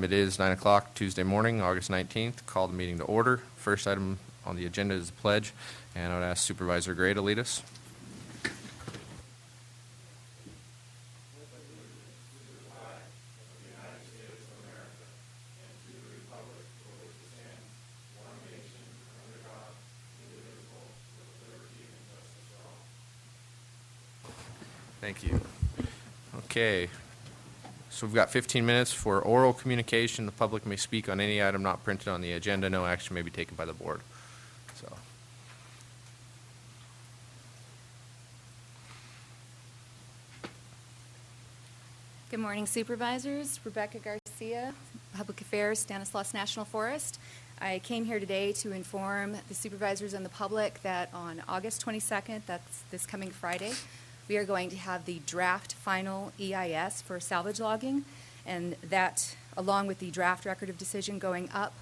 It is 9 o'clock Tuesday morning, August 19th. Call the meeting to order. First item on the agenda is the pledge, and I would ask Supervisor Gray to lead us. Thank you. Okay. So we've got 15 minutes for oral communication. The public may speak on any item not printed on the agenda. No action may be taken by the board. So, good morning, Supervisors. Rebecca Garcia, Public Affairs, Stanislaus National Forest. I came here today to inform the supervisors and the public that on August 22nd, that's this coming Friday, we are going to have the draft final EIS for salvage logging, and that, along with the draft record of decision, going up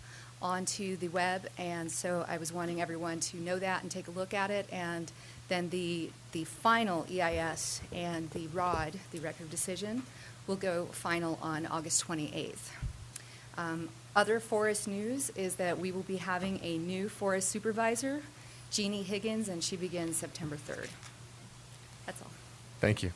onto the web. And so I was wanting everyone to know that and take a look at it. And then the final EIS and the ROD, the record of decision, will go final on August 28th. Other forest news is that we will be having a new forest supervisor, Jeannie Higgins, and she begins September 3rd. That's all. thank you.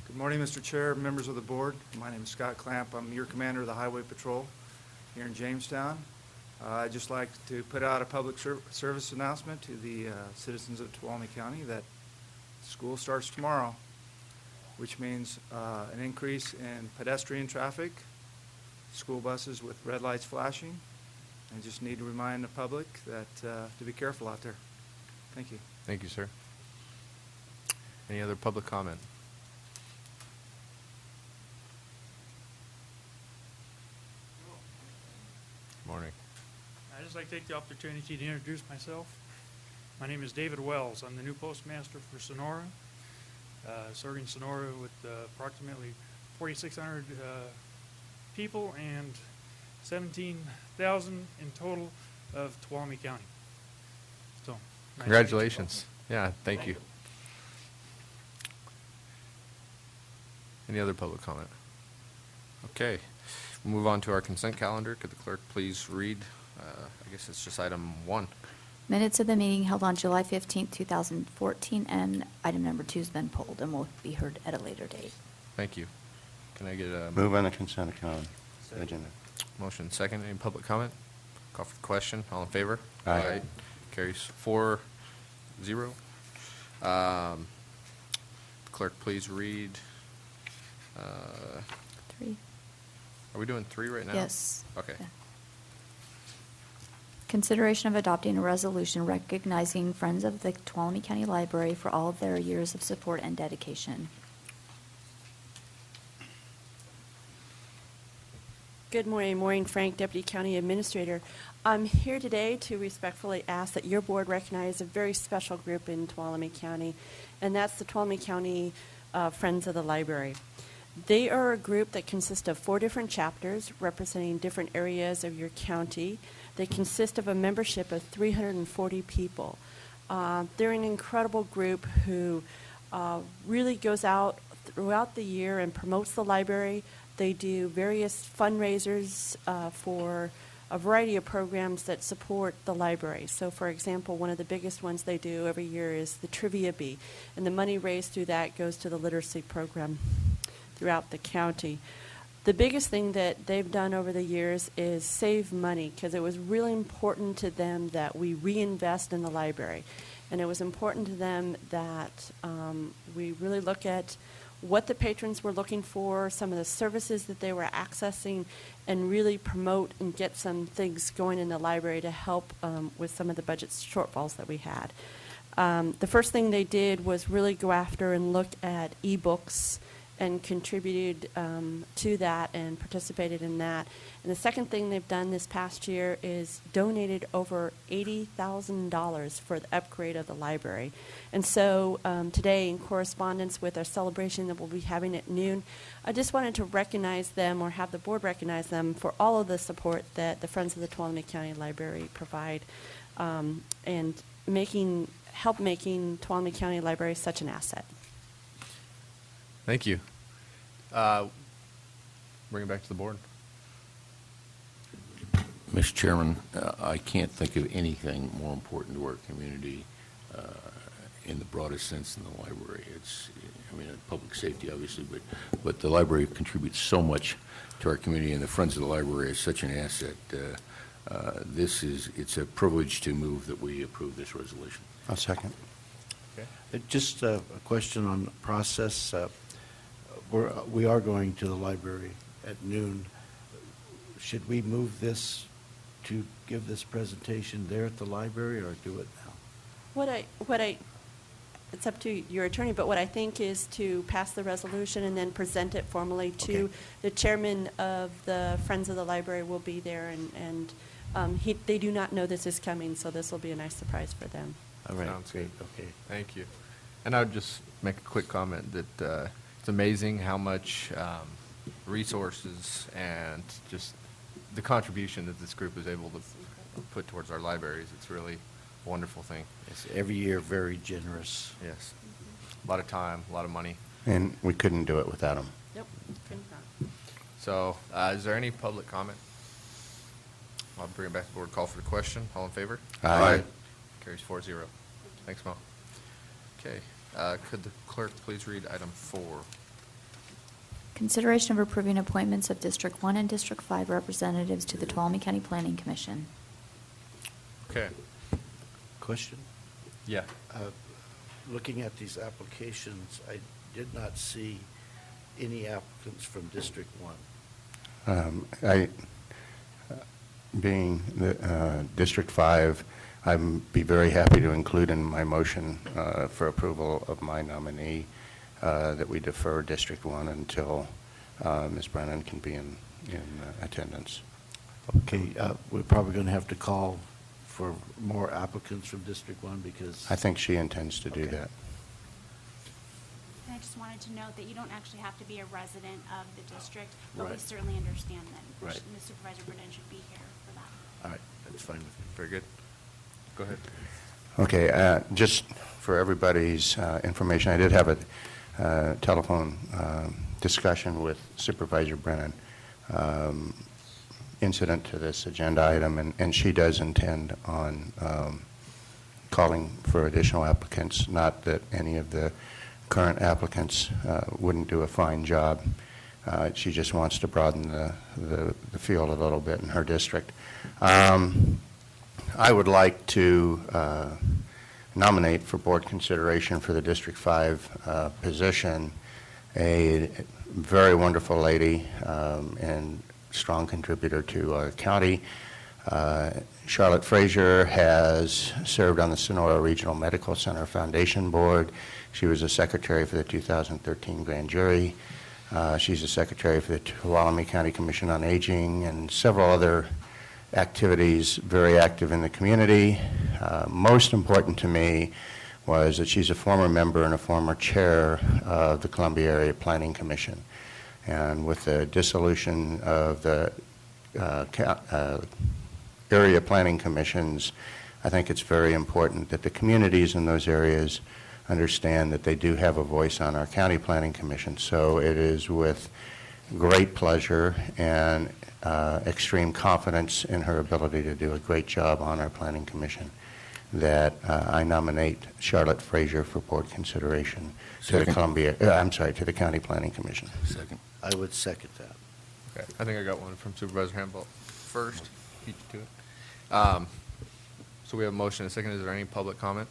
Good morning, Mr. Chair, members of the board. My name is Scott Clamp. I'm your commander of the Highway Patrol here in Jamestown. I'd just like to put out a public service announcement to the citizens of Tuolumne County that school starts tomorrow, which means an increase in pedestrian traffic, school buses with red lights flashing. I just need to remind the public that to be careful out there. Thank you. Thank you, sir. Any other public comment? Morning. I'd just like to take the opportunity to introduce myself. My name is David Wells. I'm the new postmaster for Sonora, serving Sonora with approximately 4,600 people and 17,000 in total of Tuolumne County. So, nice. Congratulations. Yeah, thank you. Any other public comment? Okay. We'll move on to our consent calendar. Could the clerk please read? I guess it's just item 1. Minutes of the meeting held on July 15th, 2014, and item number 2 has been pulled and will be heard at a later date. Thank you. Can I get a Move on the consent calendar agenda. motion second? Any public comment? Call for the question. All in favor? Aye. Carries 4-0. Clerk, please read. 3. Are we doing 3 right now? Yes. Okay. Yeah. Consideration of adopting a resolution recognizing Friends of the Tuolumne County Library for all of their years of support and dedication. Good morning. Maureen Frank, Deputy County Administrator. I'm here today to respectfully ask that your board recognize a very special group in Tuolumne County, and that's the Tuolumne County Friends of the Library. They are a group that consists of 4 different chapters representing different areas of your county. They consist of a membership of 340 people. They're an incredible group who really goes out throughout the year and promotes the library. They do various fundraisers for a variety of programs that support the library. So, for example, one of the biggest ones they do every year is the Trivia Bee, and the money raised through that goes to the literacy program throughout the county. The biggest thing that they've done over the years is save money, because it was really important to them that we reinvest in the library. And it was important to them that we really look at what the patrons were looking for, some of the services that they were accessing, and really promote and get some things going in the library to help with some of the budget shortfalls that we had. The first thing they did was really go after and look at e-books and contributed to that and participated in that. And the second thing they've done this past year is donated over $80,000 for the upgrade of the library. And so today, in correspondence with our celebration that we'll be having at noon, I just wanted to recognize them, or have the board recognize them, for all of the support that the Friends of the Tuolumne County Library provide. and help making Tuolumne County Library such an asset. Thank you. Bring it back to the board. Mr. Chairman, I can't think of anything more important to our community in the broadest sense than the library. Public safety, obviously, but the library contributes so much to our community, and the Friends of the Library is such an asset. It's a privilege to move that we approve this resolution. I'll second. Okay. Just a question on process. We are going to the library at noon. Should we move this to give this presentation there at the library or do it now? It's up to your attorney, but what I think is to pass the resolution and then present it formally to Okay. the chairman of the Friends of the Library will be there, and they do not know this is coming, so this will be a nice surprise for them. All right, Sounds great, good. okay. Thank you. And I would just make a quick comment that it's amazing how much resources and just the contribution that this group is able to put towards our libraries. It's really a wonderful thing. It's every year very generous. Yes. A lot of time, a lot of money. And we couldn't do it without them. Yep. So is there any public comment? I'll bring it back to the board. Call for the question. All in favor? Aye. Carries 4-0. Thanks, Mo. Okay. Could the clerk please read item 4? Consideration of approving appointments of District 1 and District 5 representatives to the Tuolumne County Planning Commission. Okay. Question? Yeah. Looking at these applications, I did not see any applicants from District 1. Being the District 5, I'd be very happy to include in my motion for approval of my nominee that we defer District 1 until Ms. Brennan can be in attendance. Okay, we're probably going to have to call for more applicants from District 1 because... I think she intends to do Okay. that. And I just wanted to note that you don't actually have to be a resident of the district, but we Right. certainly understand that Right. Ms. Supervisor Brennan should be here for that. All right, that's fine with me. Very good. Go ahead. Okay, just for everybody's information, I did have a telephone discussion with Supervisor Brennan incident to this agenda item, and she does intend on calling for additional applicants. Not that any of the current applicants wouldn't do a fine job. She just wants to broaden the field a little bit in her district. I would like to nominate for board consideration for the District 5 position a very wonderful lady and strong contributor to our county. Charlotte Frazier has served on the Sonora Regional Medical Center Foundation Board. She was a secretary for the 2013 grand jury. She's a secretary for the Tuolumne County Commission on Aging and several other activities, very active in the community. Most important to me was that she's a former member and a former chair of the Columbia Area Planning Commission. And with the dissolution of the area planning commissions, I think it's very important that the communities in those areas understand that they do have a voice on our county planning commission. So it is with great pleasure and extreme confidence in her ability to do a great job on our planning commission that I nominate Charlotte Frazier for board consideration to the county planning commission. Second. I would second that. Okay. I think I got one from Supervisor Hamble first. Beat you to it. So we have a motion and a second. Is there any public comment?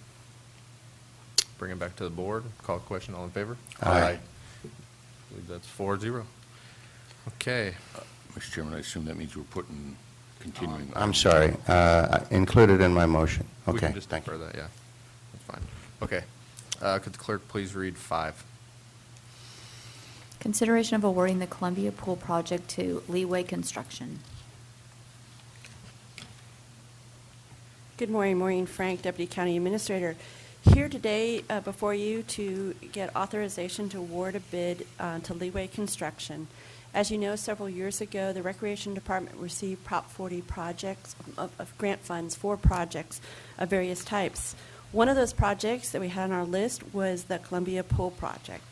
Bring it back to the board. Call the question. All in favor? Aye. I believe that's 4-0. Okay. Mr. Chairman, I assume that means we're continuing. I'm sorry. Included in my motion. We Okay, can just thank defer you. that, yeah. That's fine. Okay. Could the clerk please read 5? Consideration of awarding the Columbia Pool project to Leeway Construction. Good morning, Maureen Frank, Deputy County Administrator. Here today before you to get authorization to award a bid to Leeway Construction. As you know, several years ago, the Recreation Department received Prop 40 projects of grant funds for projects of various types. One of those projects that we had on our list was the Columbia Pool Project.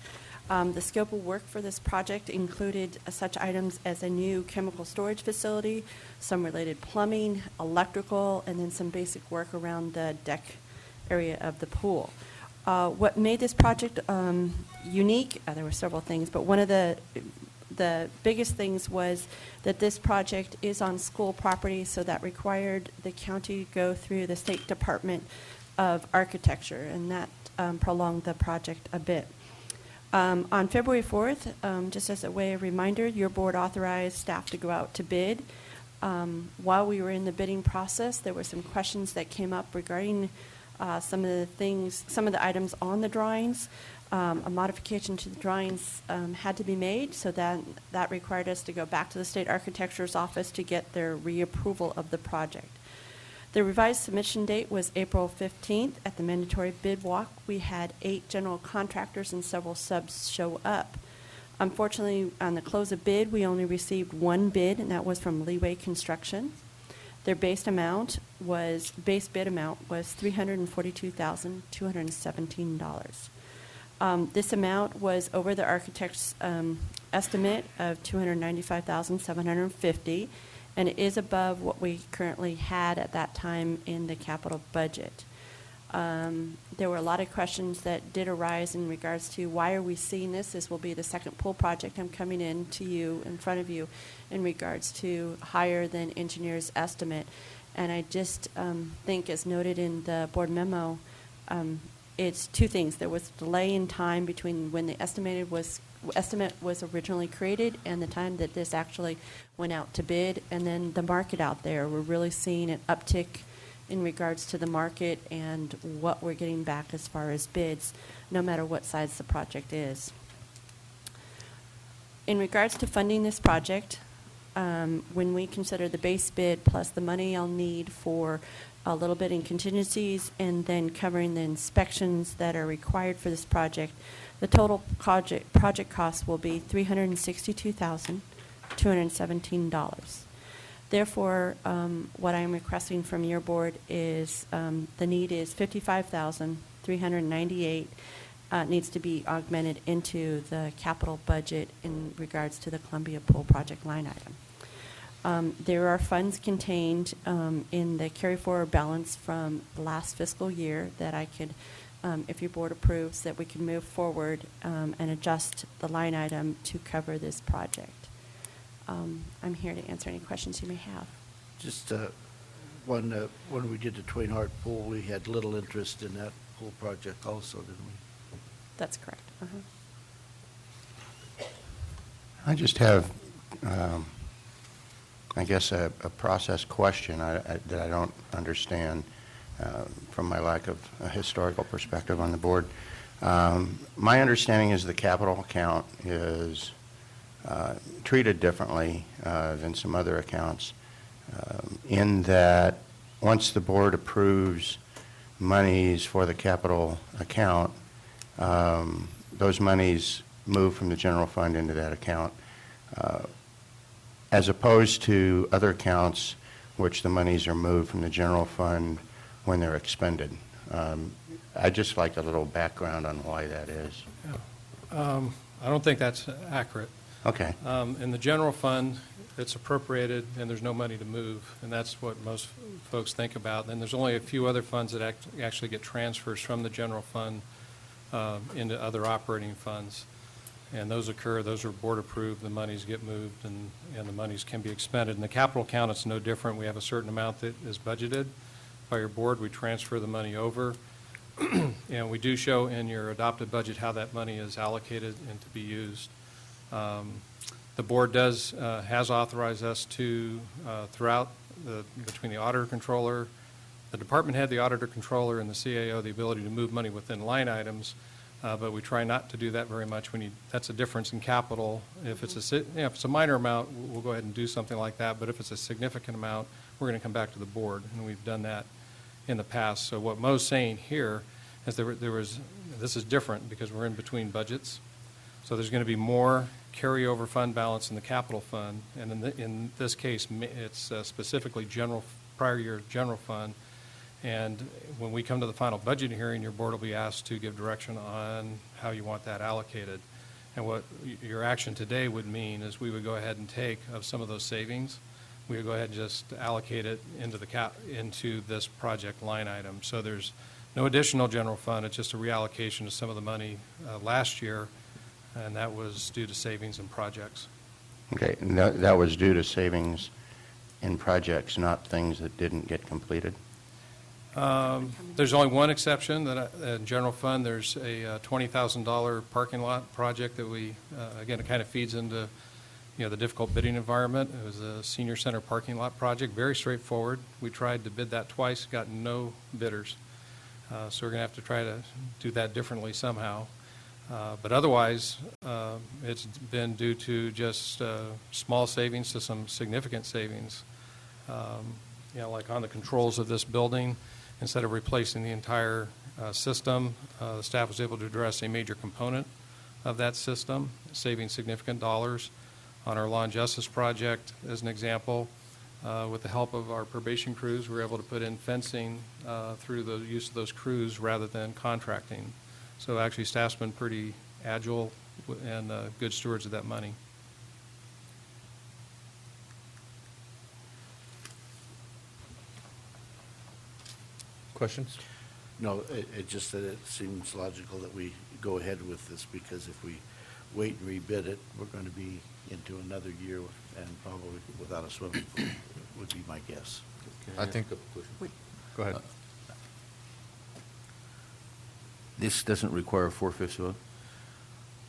The scope of work for this project included such items as a new chemical storage facility, some related plumbing, electrical, and then some basic work around the deck area of the pool. What made this project unique, there were several things, but one of the biggest things was that this project is on school property, so that required the county to go through the State Department of Architecture, and that prolonged the project a bit. On February 4th, just as a way of reminder, your board authorized staff to go out to bid. While we were in the bidding process, there were some questions that came up regarding some of the items on the drawings. A modification to the drawings had to be made, so that required us to go back to the State Architecture's office to get their reapproval of the project. The revised submission date was April 15th. At the mandatory bid walk, we had 8 general contractors and several subs show up. Unfortunately, on the close of bid, we only received 1 bid, and that was from Leeway Construction. Their base bid amount was $342,217. This amount was over the architect's estimate of $295,750, and it is above what we currently had at that time in the capital budget. There were a lot of questions that did arise in regards to why are we seeing this. This will be the second pool project I'm coming in to you, in front of you, in regards to higher than engineer's estimate. And I just think, as noted in the board memo, it's 2 things. There was a delay in time between when the estimate was originally created and the time that this actually went out to bid, and then the market out there. We're really seeing an uptick in regards to the market and what we're getting back as far as bids, no matter what size the project is. In regards to funding this project, when we consider the base bid plus the money I'll need for a little bit in contingencies and then covering the inspections that are required for this project, the total project cost will be $362,217. Therefore, what I'm requesting from your board is the need is $55,398 needs to be augmented into the capital budget in regards to the Columbia Pool Project line item. There are funds contained in the carry forward balance from the last fiscal year that I could, if your board approves, that we can move forward and adjust the line item to cover this project. I'm here to answer any questions you may have. Just when we did the Twain Harte Pool, we had little interest in that pool project also, didn't we? That's correct. I just have, I guess, a process question that I don't understand from my lack of a historical perspective on the board. My understanding is the capital account is treated differently than some other accounts in that once the board approves monies for the capital account, those monies move from the general fund into that account, as opposed to other accounts which the monies are moved from the general fund when they're expended. I'd just like a little background on why that is. I don't think that's accurate. Okay. In the general fund, it's appropriated and there's no money to move, and that's what most folks think about. And there's only a few other funds that actually get transfers from the general fund into other operating funds. And those occur, those are board approved, the monies get moved, and the monies can be expended. In the capital account, it's no different. We have a certain amount that is budgeted by your board. We transfer the money over. And we do show in your adopted budget how that money is allocated and to be used. The board has authorized us to, throughout between the auditor controller, the department head, the auditor controller, and the CAO, the ability to move money within line items, but we try not to do that very much. That's a difference in capital. If it's a minor amount, we'll go ahead and do something like that. But if it's a significant amount, we're going to come back to the board, and we've done that in the past. So what Mo's saying here is this is different because we're in between budgets. So there's going to be more carryover fund balance in the capital fund, and in this case, it's specifically prior year general fund. And when we come to the final budget hearing, your board will be asked to give direction on how you want that allocated. And what your action today would mean is we would go ahead and take of some of those savings, we would go ahead and just allocate it into this project line item. So there's no additional general fund. It's just a reallocation of some of the money last year, and that was due to savings in projects. Okay, and that was due to savings in projects, not things that didn't get completed? There's only one exception, that in general fund, there's a $20,000 parking lot project that we, again, it kind of feeds into, the difficult bidding environment. It was a senior center parking lot project, very straightforward. We tried to bid that twice, got no bidders. So we're going to have to try to do that differently somehow. But otherwise, it's been due to just small savings to some significant savings. Like on the controls of this building, instead of replacing the entire system, the staff was able to address a major component of that system, saving significant dollars. On our law and justice project, as an example, with the help of our probation crews, we were able to put in fencing through the use of those crews rather than contracting. So actually, staff's been pretty agile and good stewards of that money. Questions? No, it just that it seems logical that we go ahead with this, because if we wait and rebid it, we're going to be into another year and probably without a swimming pool, would be my guess. I think. Go ahead. This doesn't require a 4/5 vote?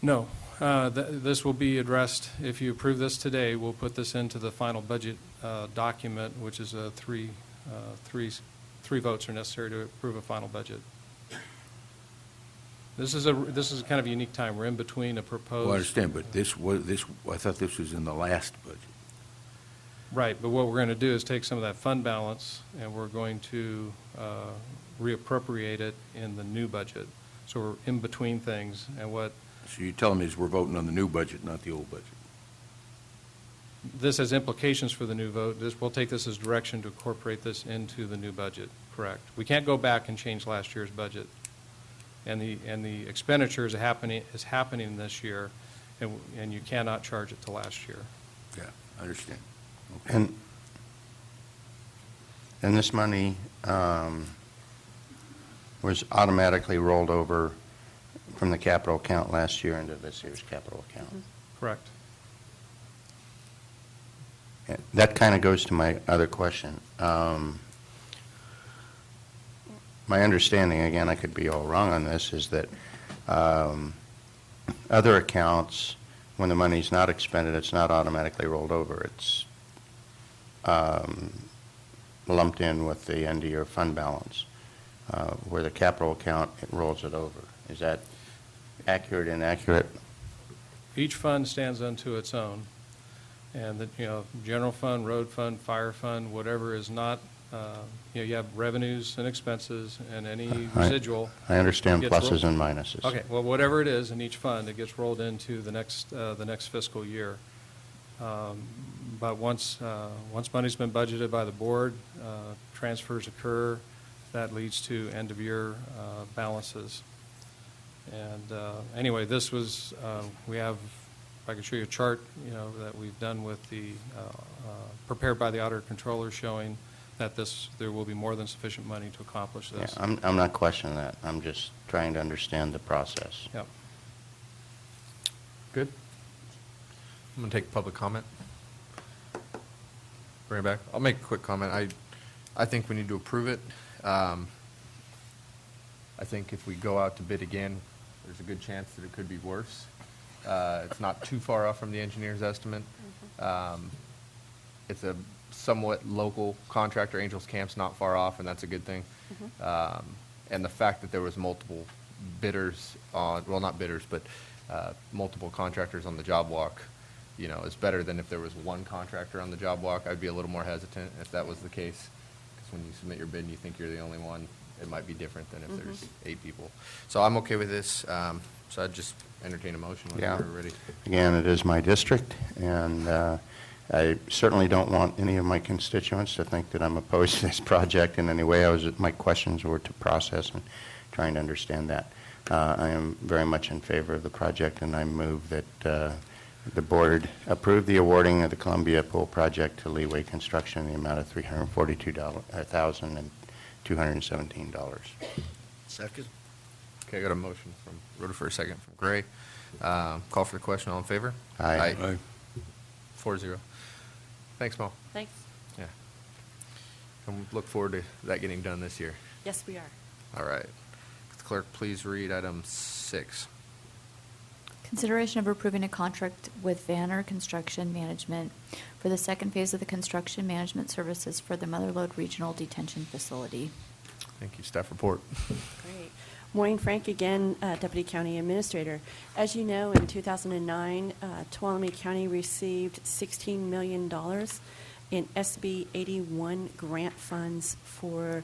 No. This will be addressed, if you approve this today, we'll put this into the final budget document, which is a three votes are necessary to approve a final budget. This is kind of a unique time. We're in between a proposed. Well, I understand, but I thought this was in the last budget. Right, but what we're going to do is take some of that fund balance and we're going to reappropriate it in the new budget. So we're in between things, and what. So you're telling me is we're voting on the new budget, not the old budget? This has implications for the new vote. We'll take this as direction to incorporate this into the new budget, correct? We can't go back and change last year's budget. And the expenditure is happening this year, and you cannot charge it to last year. Yeah, I understand. Okay. And this money was automatically rolled over from the capital account last year into this year's capital account. Correct. That kind of goes to my other question. My understanding, again, I could be all wrong on this, is that other accounts, when the money's not expended, it's not automatically rolled over. It's lumped in with the end of year fund balance. Where the capital account, it rolls it over. Is that accurate, inaccurate? Each fund stands unto its own. And the, general fund, road fund, fire fund, whatever is not, you have revenues and expenses, and any residual. I understand gets pluses rolled. and minuses. Okay, well, whatever it is in each fund, it gets rolled into the next fiscal year. But once money's been budgeted by the board, transfers occur. That leads to end of year balances. And anyway, this was we have. I can show you a chart, that we've done with the, prepared by the auditor controller, showing that there will be more than sufficient money to accomplish this. Yeah, I'm not questioning that. I'm just trying to understand the process. Yep. Good. I'm going to take public comment. Bring it back. I'll make a quick comment. I think we need to approve it. I think if we go out to bid again, there's a good chance that it could be worse. It's not too far off from the engineer's estimate. It's a somewhat local contractor. Angels Camp's not far off, and that's a good thing. And the fact that there was multiple bidders on, well, not bidders, but multiple contractors on the job walk, is better than if there was one contractor on the job walk. I'd be a little more hesitant if that was the case, because when you submit your bid and you think you're the only one, it might be different than if Mhm. there's 8 people. So I'm okay with this. So I'd just entertain a motion Yeah. whenever we're ready. Again, it is my district, and I certainly don't want any of my constituents to think that I'm opposed to this project in any way. My questions were to process and trying to understand that. I am very much in favor of the project, and I move that the board approve the awarding of the Columbia Pool project to Leeway Construction in the amount of $342,217. Second? Okay, I got a motion from Rhoda for a second from Gray. Call for the question. All in favor? Aye. Aye. 4-0. Thanks, Mo. Thanks. Yeah. And look forward to that getting done this year. Yes, we are. All right. Could the clerk please read item 6? Consideration of approving a contract with Vanner Construction Management for the second phase of the construction management services for the Mother Lode Regional Detention Facility. Thank you. Staff report. Great. Morning, Frank, again, Deputy County Administrator. As you know, in 2009, Tuolumne County received $16 million in SB 81 grant funds for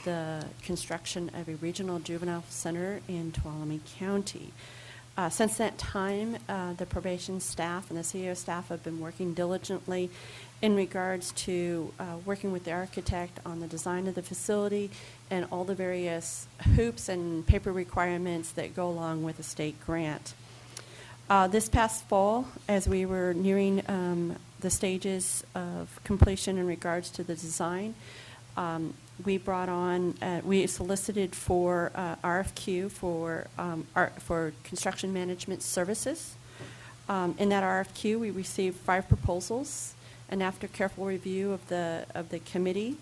the construction of a regional juvenile center in Tuolumne County. Since that time, the probation staff and the CEO staff have been working diligently in regards to working with the architect on the design of the facility and all the various hoops and paper requirements that go along with a state grant. This past fall, as we were nearing the stages of completion in regards to the design, we brought on, we solicited for RFQ for construction management services. In that RFQ, we received 5 proposals, and after careful review of the committee,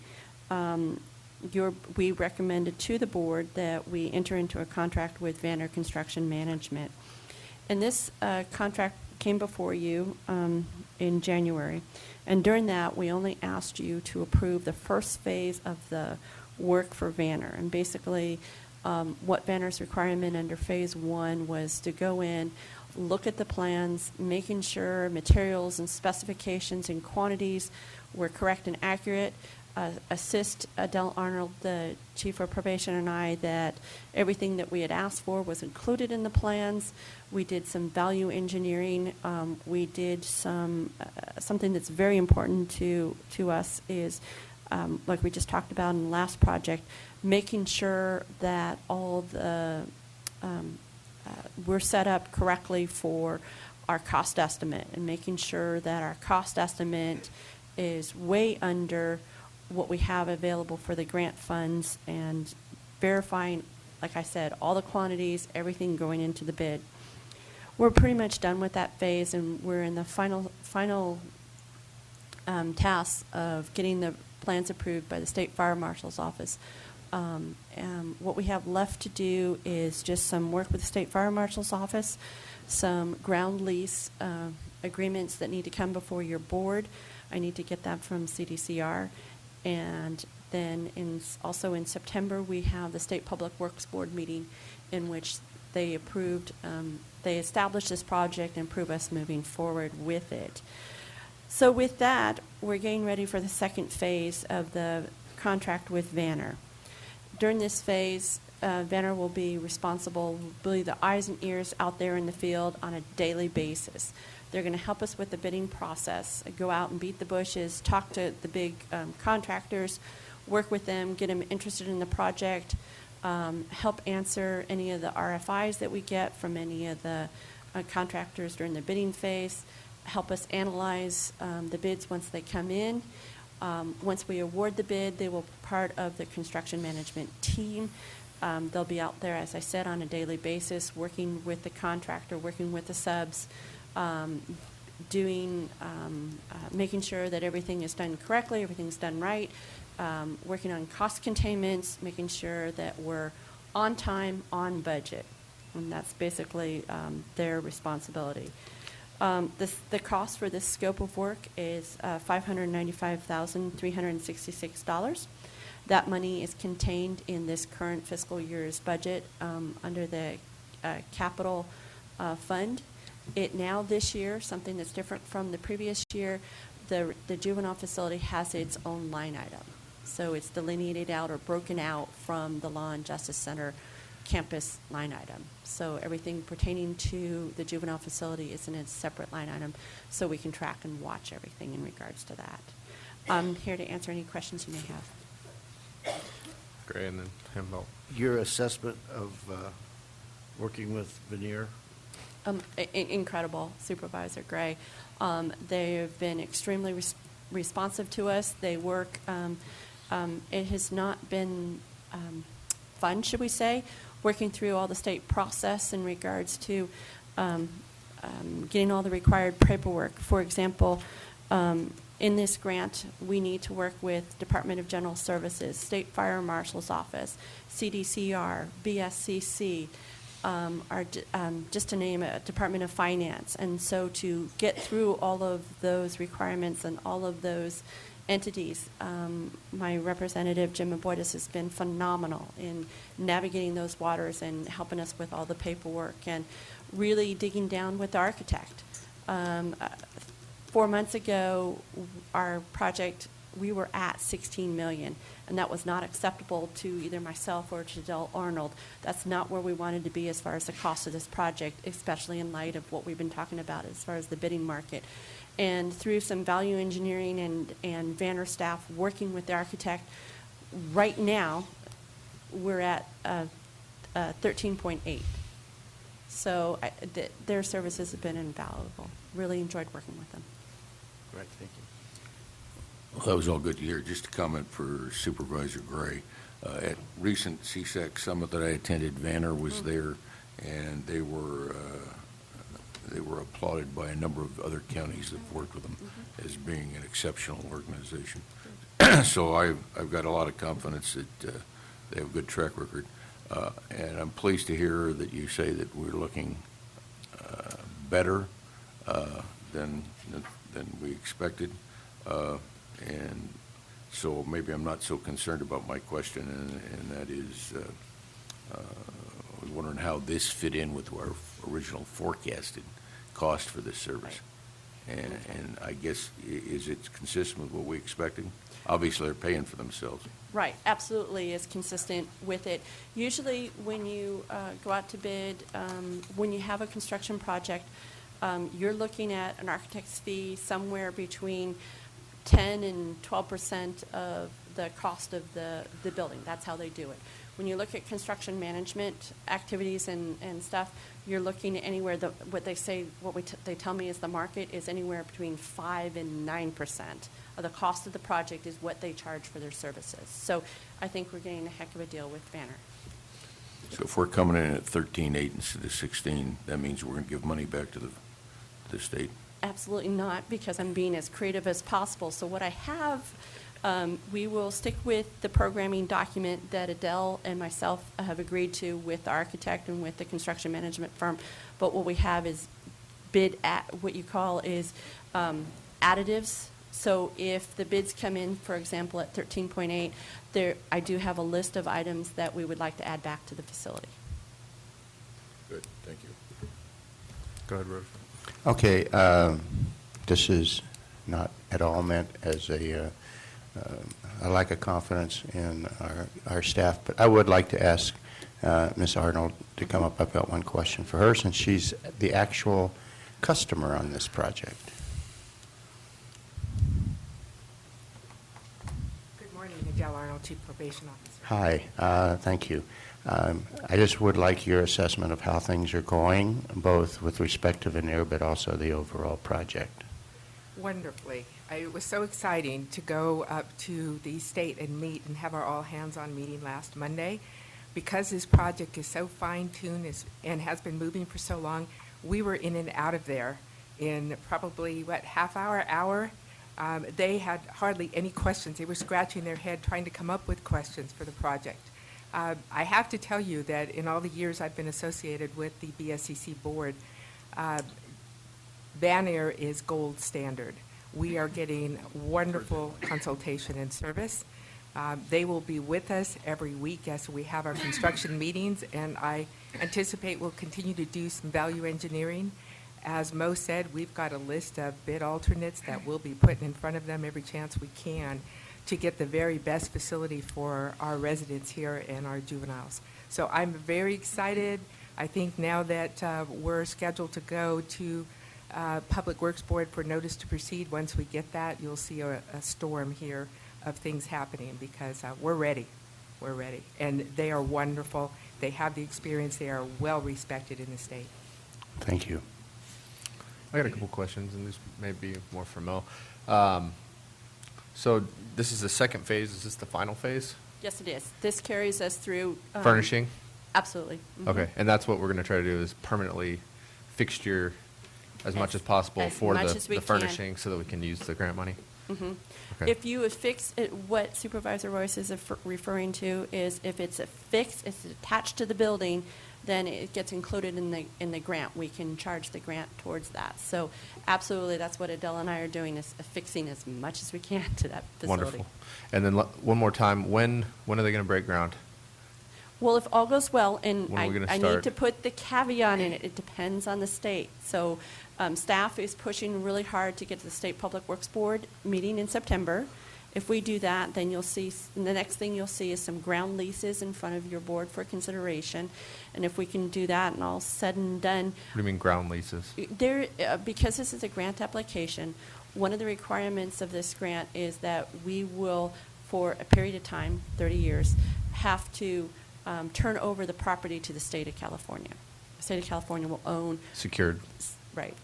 we recommended to the board that we enter into a contract with Vanner Construction Management. And this contract came before you in January. And during that, we only asked you to approve the first phase of the work for Vanner. And basically, what Vanner's requirement under phase 1 was to go in, look at the plans, making sure materials and specifications and quantities were correct and accurate, assist Adele Arnold, the Chief of Probation, and I that everything that we had asked for was included in the plans. We did some value engineering. We did something that's very important to us is, like we just talked about in the last project, making sure that all the we're set up correctly for our cost estimate and making sure that our cost estimate is way under what we have available for the grant funds and verifying, like I said, all the quantities, everything going into the bid. We're pretty much done with that phase, and we're in the final tasks of getting the plans approved by the State Fire Marshal's Office. What we have left to do is just some work with the State Fire Marshal's Office, some ground lease agreements that need to come before your board. I need to get that from CDCR. And then also in September, we have the State Public Works Board meeting in which they approved, they established this project and approve us moving forward with it. So with that, we're getting ready for the second phase of the contract with Vanner. During this phase, Vanner will be responsible, really the eyes and ears out there in the field on a daily basis. They're going to help us with the bidding process, go out and beat the bushes, talk to the big contractors, work with them, get them interested in the project, help answer any of the RFIs that we get from any of the contractors during the bidding phase, help us analyze the bids once they come in. Once we award the bid, they will be part of the construction management team. They'll be out there, as I said, on a daily basis, working with the contractor, working with the subs, making sure that everything is done correctly, everything's done right, working on cost containments, making sure that we're on time, on budget. And that's basically their responsibility. The cost for this scope of work is $595,366. That money is contained in this current fiscal year's budget under the capital fund. This year, something that's different from the previous year, the juvenile facility has its own line item. So it's delineated out or broken out from the Law and Justice Center campus line item. So everything pertaining to the juvenile facility is in a separate line item, so we can track and watch everything in regards to that. I'm here to answer any questions you may have. Great, and then Hembo. Your assessment of working with Veneer? Incredible, Supervisor Gray. They've been extremely responsive to us. They work. It has not been fun, should we say, working through all the state process in regards to getting all the required paperwork. For example, in this grant, we need to work with Department of General Services, State Fire Marshal's Office, CDCR, BSCC, just to name it, Department of Finance. And so to get through all of those requirements and all of those entities, my representative, Jim Aboitis, has been phenomenal in navigating those waters and helping us with all the paperwork and really digging down with the architect. 4 months ago, our project, we were at $16 million, and that was not acceptable to either myself or to Del Arnold. That's not where we wanted to be as far as the cost of this project, especially in light of what we've been talking about as far as the bidding market. And through some value engineering and Vanner staff working with the architect, right now, we're at 13.8. So their services have been invaluable. Really enjoyed working with them. Right, thank you. Well, that was all good to hear. Just a comment for Supervisor Gray. At recent CSAC summit that I attended, Vanner was there, and they were applauded by a number of other counties that have worked with them as being an exceptional organization. So I've got a lot of confidence that they have a good track record. And I'm pleased to hear that you say that we're looking better than we expected. And so maybe I'm not so concerned about my question, and that is I was wondering how this fit in with our original forecasted cost for this service. And I guess, is it consistent with what we expected? Obviously, they're paying for themselves. Right, absolutely is consistent with it. Usually when you go out to bid, when you have a construction project, you're looking at an architect's fee somewhere between 10 and 12% of the cost of the building. That's how they do it. When you look at construction management activities and stuff, you're looking at anywhere, what they tell me is the market is anywhere between 5 and 9% of the cost of the project is what they charge for their services. So I think we're getting a heck of a deal with Banner. So if we're coming in at 13.8 instead of 16, that means we're going to give money back to the state? Absolutely not, because I'm being as creative as possible. So what I have, we will stick with the programming document that Adele and myself have agreed to with the architect and with the construction management firm. But what we have is bid at what you call is additives. So if the bids come in, for example, at 13.8, I do have a list of items that we would like to add back to the facility. Good, thank you. Go ahead, Rose. Okay, this is not at all meant as a lack of confidence in our staff, but I would like to ask Ms. Arnold to come up. I've got one question for her, since she's the actual customer on this project. Good morning, Adele Arnold, Chief Probation Officer. Hi, thank you. I just would like your assessment of how things are going, both with respect to Veneer, but also the overall project. Wonderfully. It was so exciting to go up to the state and meet and have our all-hands-on meeting last Monday. Because this project is so fine-tuned and has been moving for so long, we were in and out of there in probably, half hour? They had hardly any questions. They were scratching their head trying to come up with questions for the project. I have to tell you that in all the years I've been associated with the BSCC board, Vanner is gold standard. We are getting wonderful consultation and service. They will be with us every week as we have our construction meetings, and I anticipate we'll continue to do some value engineering. As Mo said, we've got a list of bid alternates that we'll be putting in front of them every chance we can to get the very best facility for our residents here and our juveniles. So I'm very excited. I think now that we're scheduled to go to Public Works Board for notice to proceed, once we get that, you'll see a storm here of things happening because we're ready. We're ready. And they are wonderful. They have the experience. They are well respected in the state. Thank you. I got a couple questions, and this may be more for Mo. So this is the second phase. Is this the final phase? Yes, it is. This carries us through. Furnishing? Absolutely. Mhm. Okay, and that's what we're going to try to do is permanently fixture as much as possible as for much the as we the can. furnishing so that we can use the grant money? Mhm. Okay. If you affix it, what Supervisor Royce is referring to is if it's affixed, it's attached to the building, then it gets included in the grant. We can charge the grant towards that. So absolutely, that's what Adele and I are doing, is affixing as much as we can to that facility. Wonderful. And then one more time, when are they going to break ground? Well, if all goes well, and When are we gonna I start? need to put the caveat in it, it depends on the state. So staff is pushing really hard to get to the State Public Works Board meeting in September. If we do that, then you'll see, the next thing you'll see is some ground leases in front of your board for consideration. And if we can do that and all said and done, What do you mean ground leases? because this is a grant application, one of the requirements of this grant is that we will, for a period of time, 30 years, have to turn over the property to the state of California. The state of California will own. Secured. Right.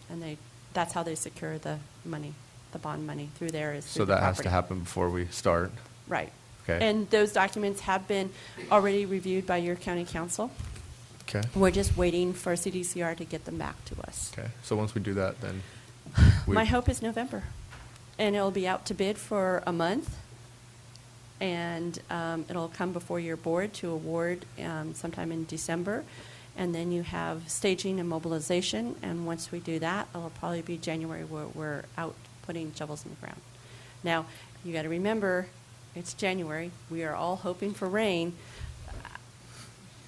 And that's how they secure the money, the bond money through there is So through the that has to property. happen before we start? Right. Okay. And those documents have been already reviewed by your county council. Okay. We're just waiting for CDCR to get them back to us. Okay, so once we do that, then My hope is November. And it'll be out to bid for a month. And it'll come before your board to award sometime in December. And then you have staging and mobilization. And once we do that, it'll probably be January where we're out putting shovels in the ground. Now, you got to remember, it's January. We are all hoping for rain.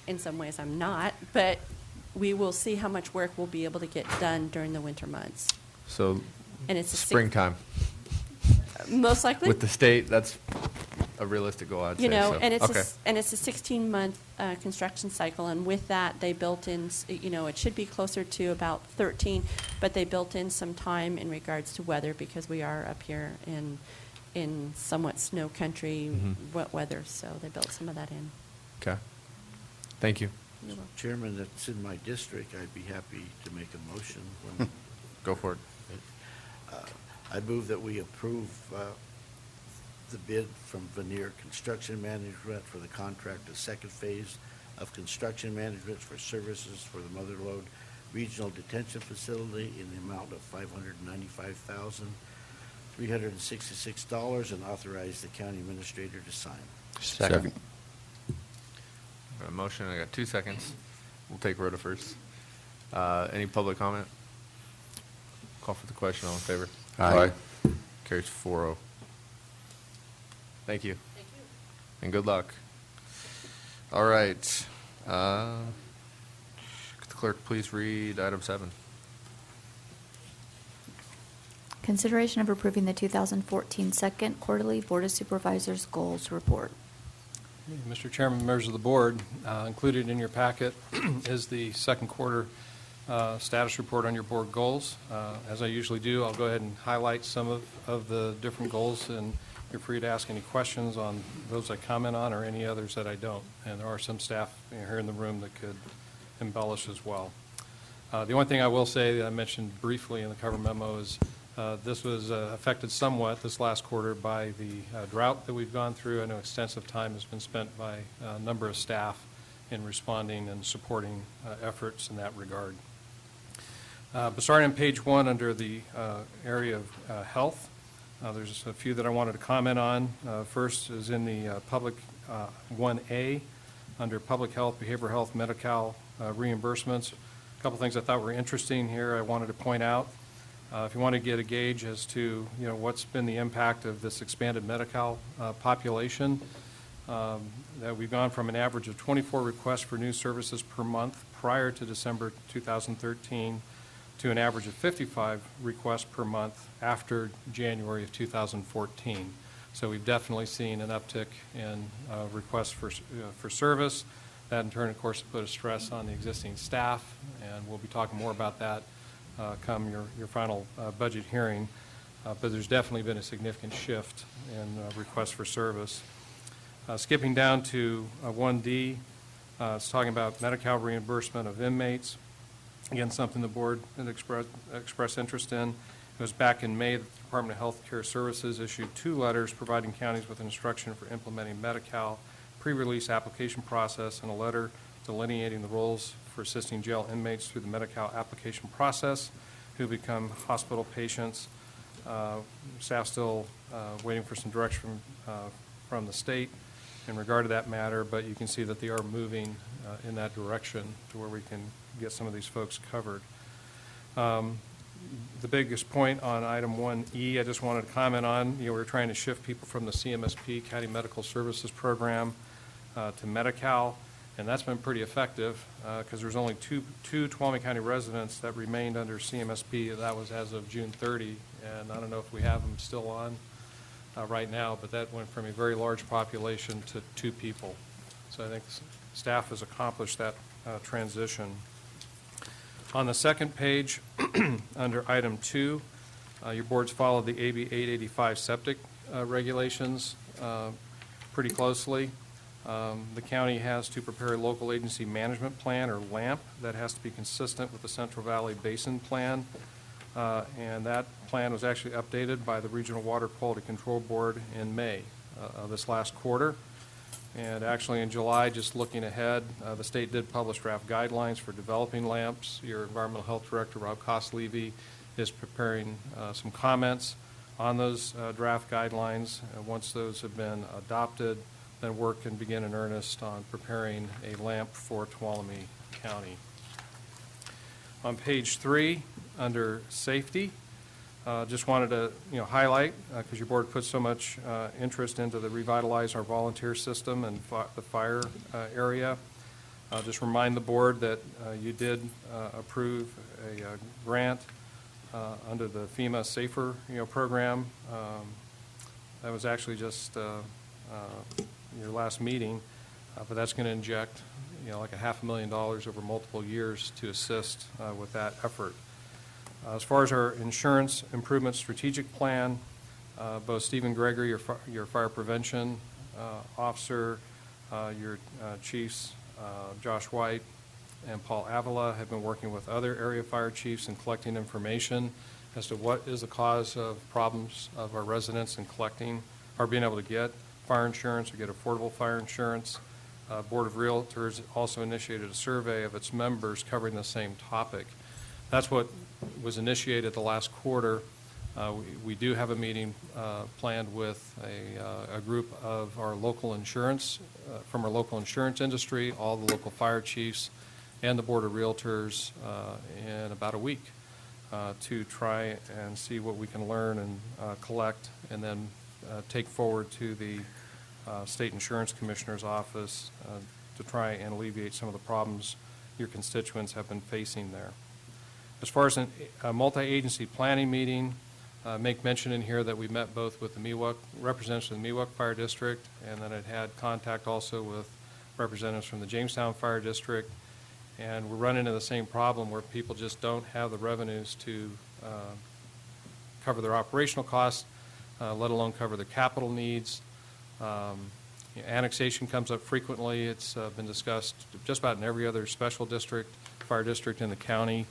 In some ways, I'm not. But we will see how much work we'll be able to get done during the winter months. So And it's a springtime. Most likely. With the state, that's a realistic goal, I'd say. You know, so. and it's Okay. a 16-month construction cycle, and with that, they built in, it should be closer to about 13, but they built in some time in regards to weather because we are up here in somewhat snow country, wet weather, so they built some of that in. Okay. Thank you. You're welcome. Chairman, that's in my district, I'd be happy to make a motion. When Go for it. I'd move that we approve the bid from Veneer Construction Management for the contract, the second phase of construction management for services for the Motherlode Regional Detention Facility in the amount of $595,366 and authorize the county administrator to sign. Second. Got a motion, I got 2 seconds. We'll take Rhoda first. Any public comment? Call for the question, all in favor? Aye. Carries 4-0. Thank you. Thank you. And good luck. All right. Could the clerk please read item 7? Consideration of approving the 2014 second quarterly Board of Supervisors goals report. Mr. Chairman, members of the board, included in your packet is the second quarter status report on your board goals. As I usually do, I'll go ahead and highlight some of the different goals, and you're free to ask any questions on those I comment on or any others that I don't. And there are some staff here in the room that could embellish as well. The only thing I will say that I mentioned briefly in the cover memo is this was affected somewhat this last quarter by the drought that we've gone through. I know extensive time has been spent by a number of staff in responding and supporting efforts in that regard. But starting on page 1 under the area of health, there's a few that I wanted to comment on. First is in the public 1A under public health, behavioral health, Medi-Cal reimbursements. A couple things I thought were interesting here I wanted to point out. If you want to get a gauge as to what's been the impact of this expanded Medi-Cal population, that we've gone from an average of 24 requests for new services per month prior to December 2013 to an average of 55 requests per month after January of 2014. So we've definitely seen an uptick in requests for service. That in turn, of course, put a stress on the existing staff, and we'll be talking more about that come your final budget hearing. But there's definitely been a significant shift in requests for service. Skipping down to 1D, it's talking about Medi-Cal reimbursement of inmates. Again, something the board had expressed interest in. It was back in May that the Department of Health Care Services issued 2 letters providing counties with instruction for implementing Medi-Cal pre-release application process and a letter delineating the roles for assisting jail inmates through the Medi-Cal application process who become hospital patients. Staff still waiting for some direction from the state in regard to that matter, but you can see that they are moving in that direction to where we can get some of these folks covered. The biggest point on item 1E, I just wanted to comment on, we're trying to shift people from the CMSP, County Medical Services Program, to Medi-Cal, and that's been pretty effective because there's only two Tuolumne County residents that remained under CMSP. That was as of June 30, and I don't know if we have them still on right now, but that went from a very large population to 2 people. So I think staff has accomplished that transition. On the second page, under item 2, your board's followed the AB 885 septic regulations pretty closely. The county has to prepare a local agency management plan, or LAMP, that has to be consistent with the Central Valley Basin Plan. And that plan was actually updated by the Regional Water Quality Control Board in May of this last quarter. And actually in July, just looking ahead, the state did publish draft guidelines for developing LAMPs. Your Environmental Health Director, Rob Kostlevy, is preparing some comments on those draft guidelines. Once those have been adopted, then work can begin in earnest on preparing a LAMP for Tuolumne County. On page 3, under safety, just wanted to highlight, because your board put so much interest into the revitalize our volunteer system and the fire area. Just remind the board that you did approve a grant under the FEMA Safer program. That was actually just your last meeting, but that's going to inject like $500,000 over multiple years to assist with that effort. As far as our insurance improvement strategic plan, both Stephen Gregory, your fire prevention officer, your chiefs, Josh White and Paul Avila, have been working with other area fire chiefs in collecting information as to what is the cause of problems of our residents in collecting or being able to get fire insurance or get affordable fire insurance. Board of Realtors also initiated a survey of its members covering the same topic. That's what was initiated the last quarter. We do have a meeting planned with a group of our local insurance, from our local insurance industry, all the local fire chiefs, and the Board of Realtors in about a week to try and see what we can learn and collect, and then take forward to the State Insurance Commissioner's office to try and alleviate some of the problems your constituents have been facing there. As far as a multi-agency planning meeting, make mention in here that we met both with the Miwok, representatives of the Miwok Fire District, and then it had contact also with representatives from the Jamestown Fire District. And we're running into the same problem where people just don't have the revenues to cover their operational costs, let alone cover their capital needs. Annexation comes up frequently. It's been discussed just about in every other special district, fire district in the county.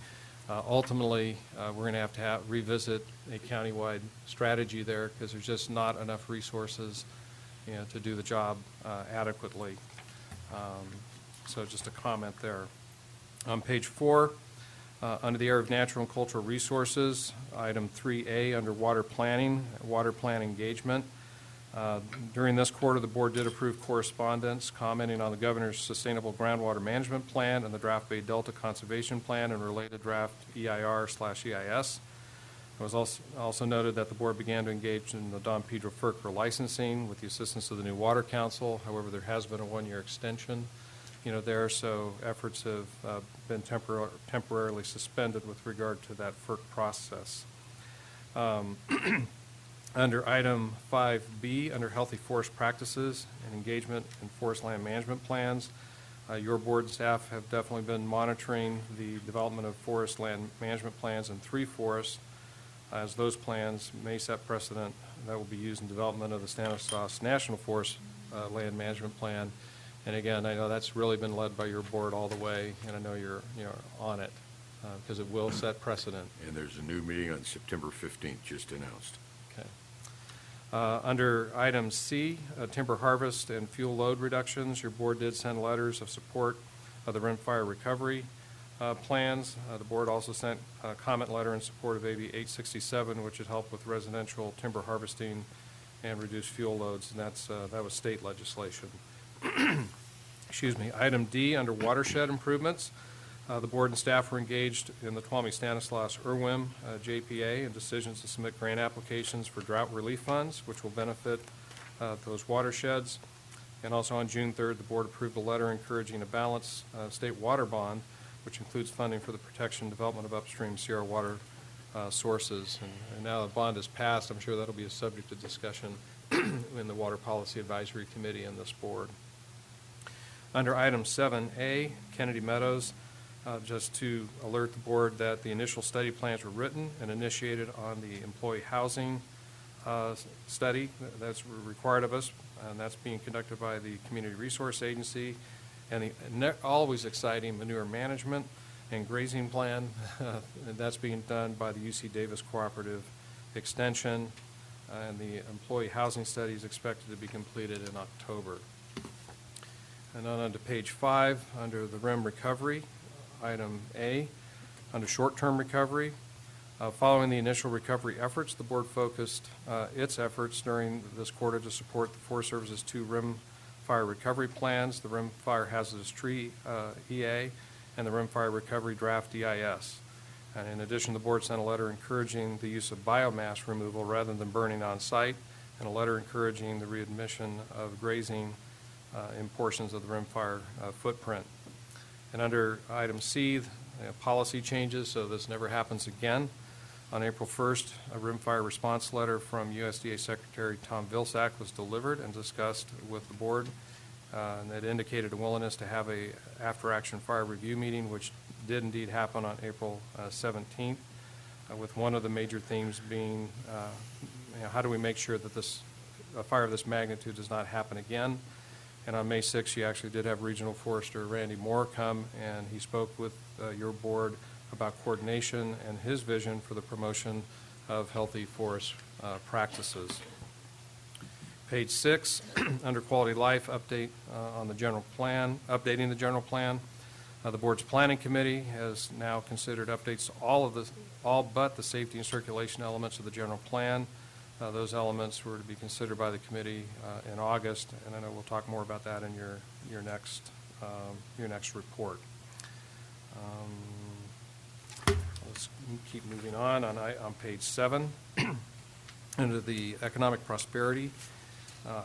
Ultimately, we're going to have revisit a countywide strategy there because there's just not enough resources to do the job adequately. So just a comment there. On page 4, under the area of natural and cultural resources, item 3A under water planning, water plan engagement. During this quarter, the board did approve correspondence commenting on the governor's sustainable groundwater management plan and the draft Bay Delta conservation plan and related draft EIR/EIS. It was also noted that the board began to engage in the Don Pedro FERC licensing with the assistance of the new Water Council. However, there has been a one-year extension there, so efforts have been temporarily suspended with regard to that FERC process. Under item 5B, under healthy forest practices and engagement in forest land management plans, your board and staff have definitely been monitoring the development of forest land management plans in 3 forests, as those plans may set precedent that will be used in development of the Stanislaus National Forest Land Management Plan. And again, I know that's really been led by your board all the way, and I know you're on it, because it will set precedent. And there's a new meeting on September 15th, just announced. Okay. Under item C, timber harvest and fuel load reductions, your board did send letters of support of the rimfire recovery plans. The board also sent a comment letter in support of AB 867, which would help with residential timber harvesting and reduce fuel loads, and that was state legislation. Excuse me. Item D, under watershed improvements, the board and staff were engaged in the Tuolumne Stanislaus Irwin JPA and decisions to submit grant applications for drought relief funds, which will benefit those watersheds. And also on June 3rd, the board approved a letter encouraging a balanced state water bond, which includes funding for the protection and development of upstream Sierra water sources. And now the bond is passed, I'm sure that'll be a subject of discussion in the Water Policy Advisory Committee and this board. Under item 7A, Kennedy Meadows, just to alert the board that the initial study plans were written and initiated on the employee housing study that's required of us, and that's being conducted by the Community Resource Agency, and the always exciting manure management and grazing plan, that's being done by the UC Davis Cooperative Extension, and the employee housing study is expected to be completed in October. And then on to page 5, under the RIM recovery, item A, under short-term recovery, following the initial recovery efforts, the board focused its efforts during this quarter to support the Forest Service's 2 RIM fire recovery plans, the RIM Fire Hazardous Tree EA and the RIM Fire Recovery Draft DIS. And in addition, the board sent a letter encouraging the use of biomass removal rather than burning on site, and a letter encouraging the readmission of grazing in portions of the RIM fire footprint. And under item C, policy changes, so this never happens again. On April 1st, a RIM fire response letter from USDA Secretary Tom Vilsack was delivered and discussed with the board, and it indicated a willingness to have a after-action fire review meeting, which did indeed happen on April 17th, with one of the major themes being how do we make sure that a fire of this magnitude does not happen again. And on May 6th, you actually did have Regional Forester Randy Moore come, and he spoke with your board about coordination and his vision for the promotion of healthy forest practices. Page 6, under quality life, update on the general plan, updating the general plan. The board's planning committee has now considered updates to all but the safety and circulation elements of the general plan. Those elements were to be considered by the committee in August, and I know we'll talk more about that in your next report. Let's keep moving on page 7. Under the economic prosperity,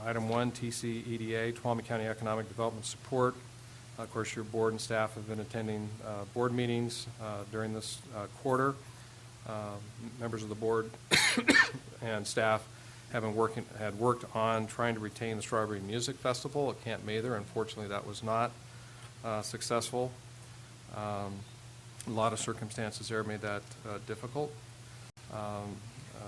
item 1, TCEDA, Tuolumne County Economic Development Support. Of course, your board and staff have been attending board meetings during this quarter. Members of the board and staff had worked on trying to retain the Strawberry Music Festival at Camp Mather. Unfortunately, that was not successful. A lot of circumstances there made that difficult.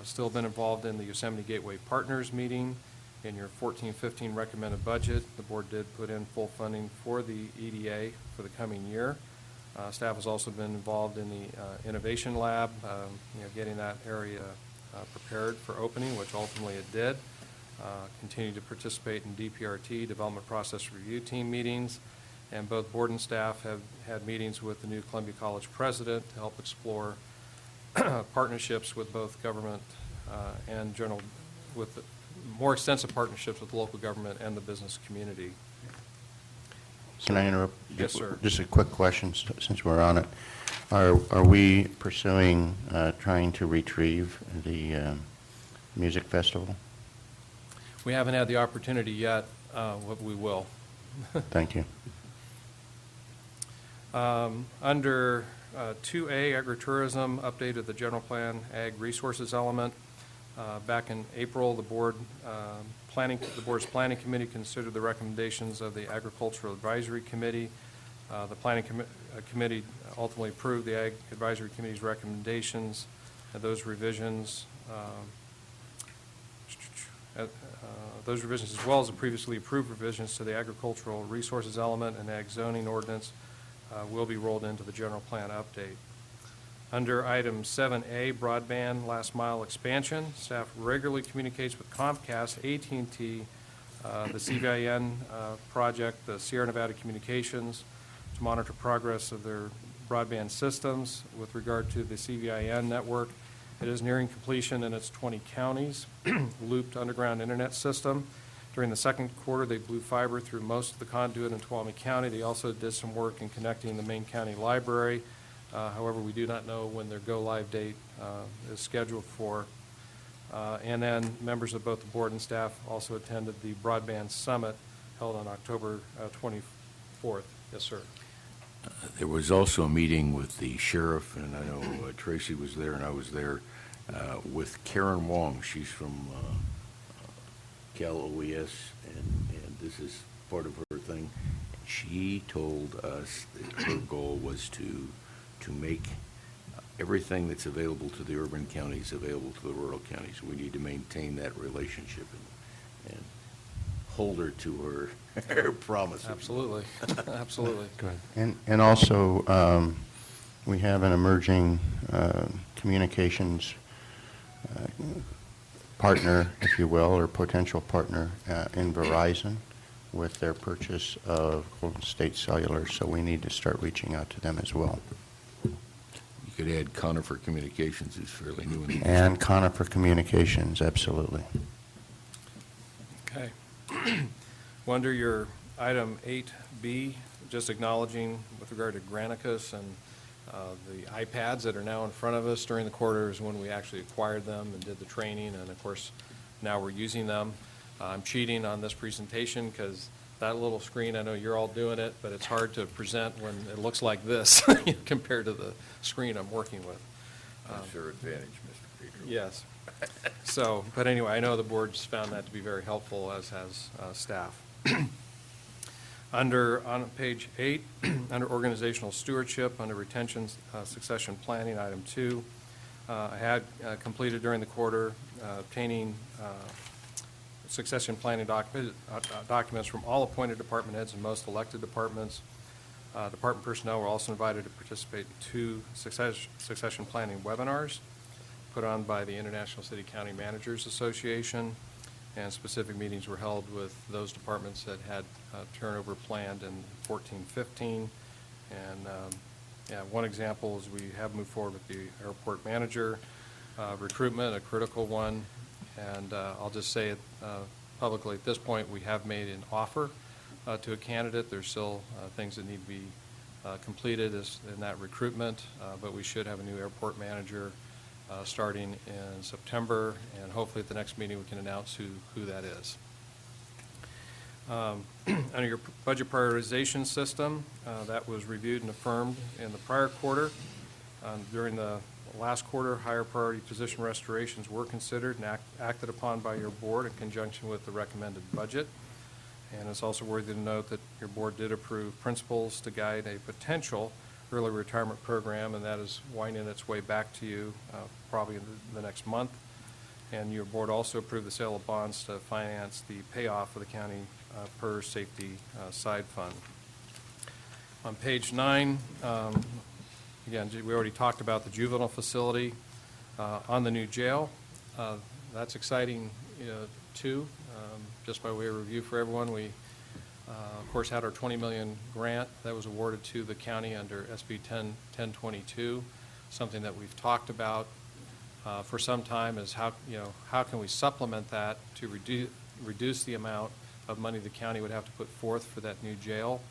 Still been involved in the Yosemite Gateway Partners meeting. In your 14-15 recommended budget, the board did put in full funding for the EDA for the coming year. Staff has also been involved in the Innovation Lab, getting that area prepared for opening, which ultimately it did. Continue to participate in DPRT, Development Process Review Team meetings, and both board and staff have had meetings with the new Columbia College president to help explore partnerships with both government and with more extensive partnerships with local government and the business community. Can I interrupt? Yes, sir. Just a quick question since we're on it. Are we pursuing trying to retrieve the music festival? We haven't had the opportunity yet, but we will. Thank you. Under 2A, agritourism, updated the general plan ag resources element. Back in April, the board's planning committee considered the recommendations of the Agricultural Advisory Committee. The planning committee ultimately approved the Ag Advisory Committee's recommendations, and those revisions, as well as the previously approved revisions to the agricultural resources element and ag zoning ordinance, will be rolled into the general plan update. Under item 7A, broadband last mile expansion, staff regularly communicates with Comcast, AT&T, the CVIN project, the Sierra Nevada Communications, to monitor progress of their broadband systems. With regard to the CVIN network, it is nearing completion in its 20 counties, looped underground internet system. During the second quarter, they blew fiber through most of the conduit in Tuolumne County. They also did some work in connecting the main county library. However, we do not know when their go-live date is scheduled for. And then members of both the board and staff also attended the Broadband Summit held on October 24th. Yes, sir. There was also a meeting with the sheriff, and I know Tracy was there and I was there, with Karen Wong. She's from Cal OES, and this is part of her thing. She told us that her goal was to make everything that's available to the urban counties available to the rural counties. We need to maintain that relationship and hold her to her promise. Absolutely. Absolutely. Good. And also, we have an emerging communications partner, if you will, or potential partner in Verizon with their purchase of Golden State Cellular, so we need to start reaching out to them as well. You could add Conifer Communications, who's fairly new in the And Conifer Communications, absolutely. Okay. Well, under your item 8B, just acknowledging with regard to Granicus and the iPads that are now in front of us. During the quarter is when we actually acquired them and did the training, and of course now we're using them. I'm cheating on this presentation because that little screen, I know you're all doing it, but it's hard to present when it looks like this compared to the screen I'm working with. That's your advantage, Mr. Pedro. Yes. So, but anyway, I know the board's found that to be very helpful, as has staff. On page 8, under organizational stewardship, under retention succession planning, item 2, I had completed during the quarter obtaining succession planning documents from all appointed department heads and most elected departments. Department personnel were also invited to participate in 2 succession planning webinars put on by the International City County Managers Association, and specific meetings were held with those departments that had turnover planned in 14-15. And one example is we have moved forward with the airport manager recruitment, a critical one. And I'll just say it publicly at this point, we have made an offer to a candidate. There's still things that need to be completed in that recruitment, but we should have a new airport manager starting in September, and hopefully at the next meeting we can announce who that is. Under your budget prioritization system, that was reviewed and affirmed in the prior quarter. During the last quarter, higher priority position restorations were considered and acted upon by your board in conjunction with the recommended budget. And it's also worthy to note that your board did approve principles to guide a potential early retirement program, and that is winding its way back to you probably in the next month. And your board also approved the sale of bonds to finance the payoff of the county PERS safety side fund. On page 9, again, we already talked about the juvenile facility. On the new jail, that's exciting too. Just by way of review for everyone, we of course had our $20 million grant that was awarded to the county under SB 1022. Something that we've talked about for some time is how can we supplement that to reduce the amount of money the county would have to put forth for that new jail.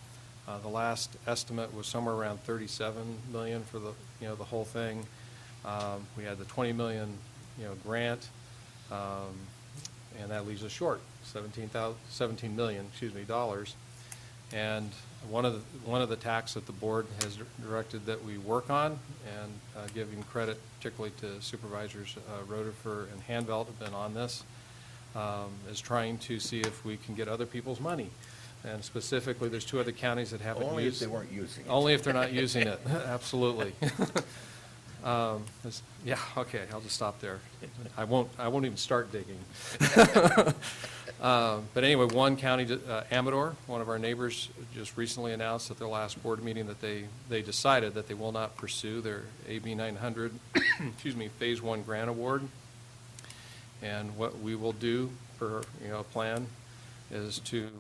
The last estimate was somewhere around $37 million for the whole thing. We had the $20 million grant, and that leaves us short $17 million, dollars. And one of the tasks that the board has directed that we work on, and giving credit particularly to Supervisors Rotifer and Handvelt have been on this, is trying to see if we can get other people's money. And specifically, there's 2 other counties that haven't used. Only if they weren't using it. Only if they're not using it, absolutely. Yeah, okay, I'll just stop there. I won't even start digging. But anyway, one county, Amador, one of our neighbors, just recently announced at their last board meeting that they decided that they will not pursue their AB 900, Phase 1 grant award. And what we will do per plan is to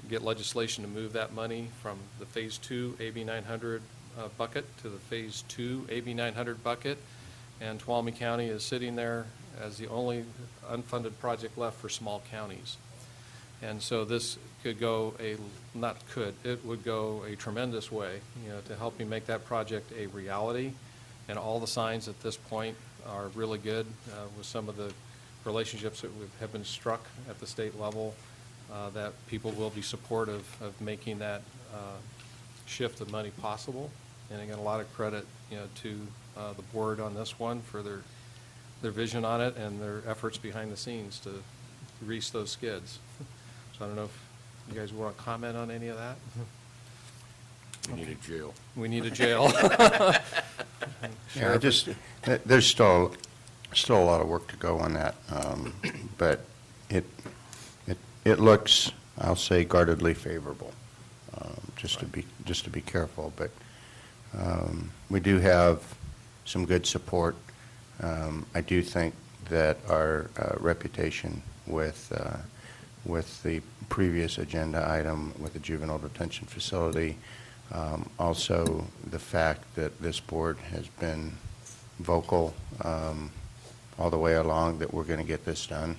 get legislation to move that money from the Phase 2 AB 900 bucket to the Phase 2 AB 900 bucket, and Tuolumne County is sitting there as the only unfunded project left for small counties. And so this could go it would go a tremendous way, to helping make that project a reality. And all the signs at this point are really good with some of the relationships that have been struck at the state level, that people will be supportive of making that shift of money possible. And I get a lot of credit, to the board on this one for their vision on it and their efforts behind the scenes to grease those skids. So I don't know if you guys want to comment on any of that. We need a jail. We need a jail. Yeah, there's still a lot of work to go on that, but it looks, I'll say, guardedly favorable. Just to be careful, but we do have some good support. I do think that our reputation with the previous agenda item with the juvenile detention facility, also the fact that this board has been vocal all the way along that we're going to get this done,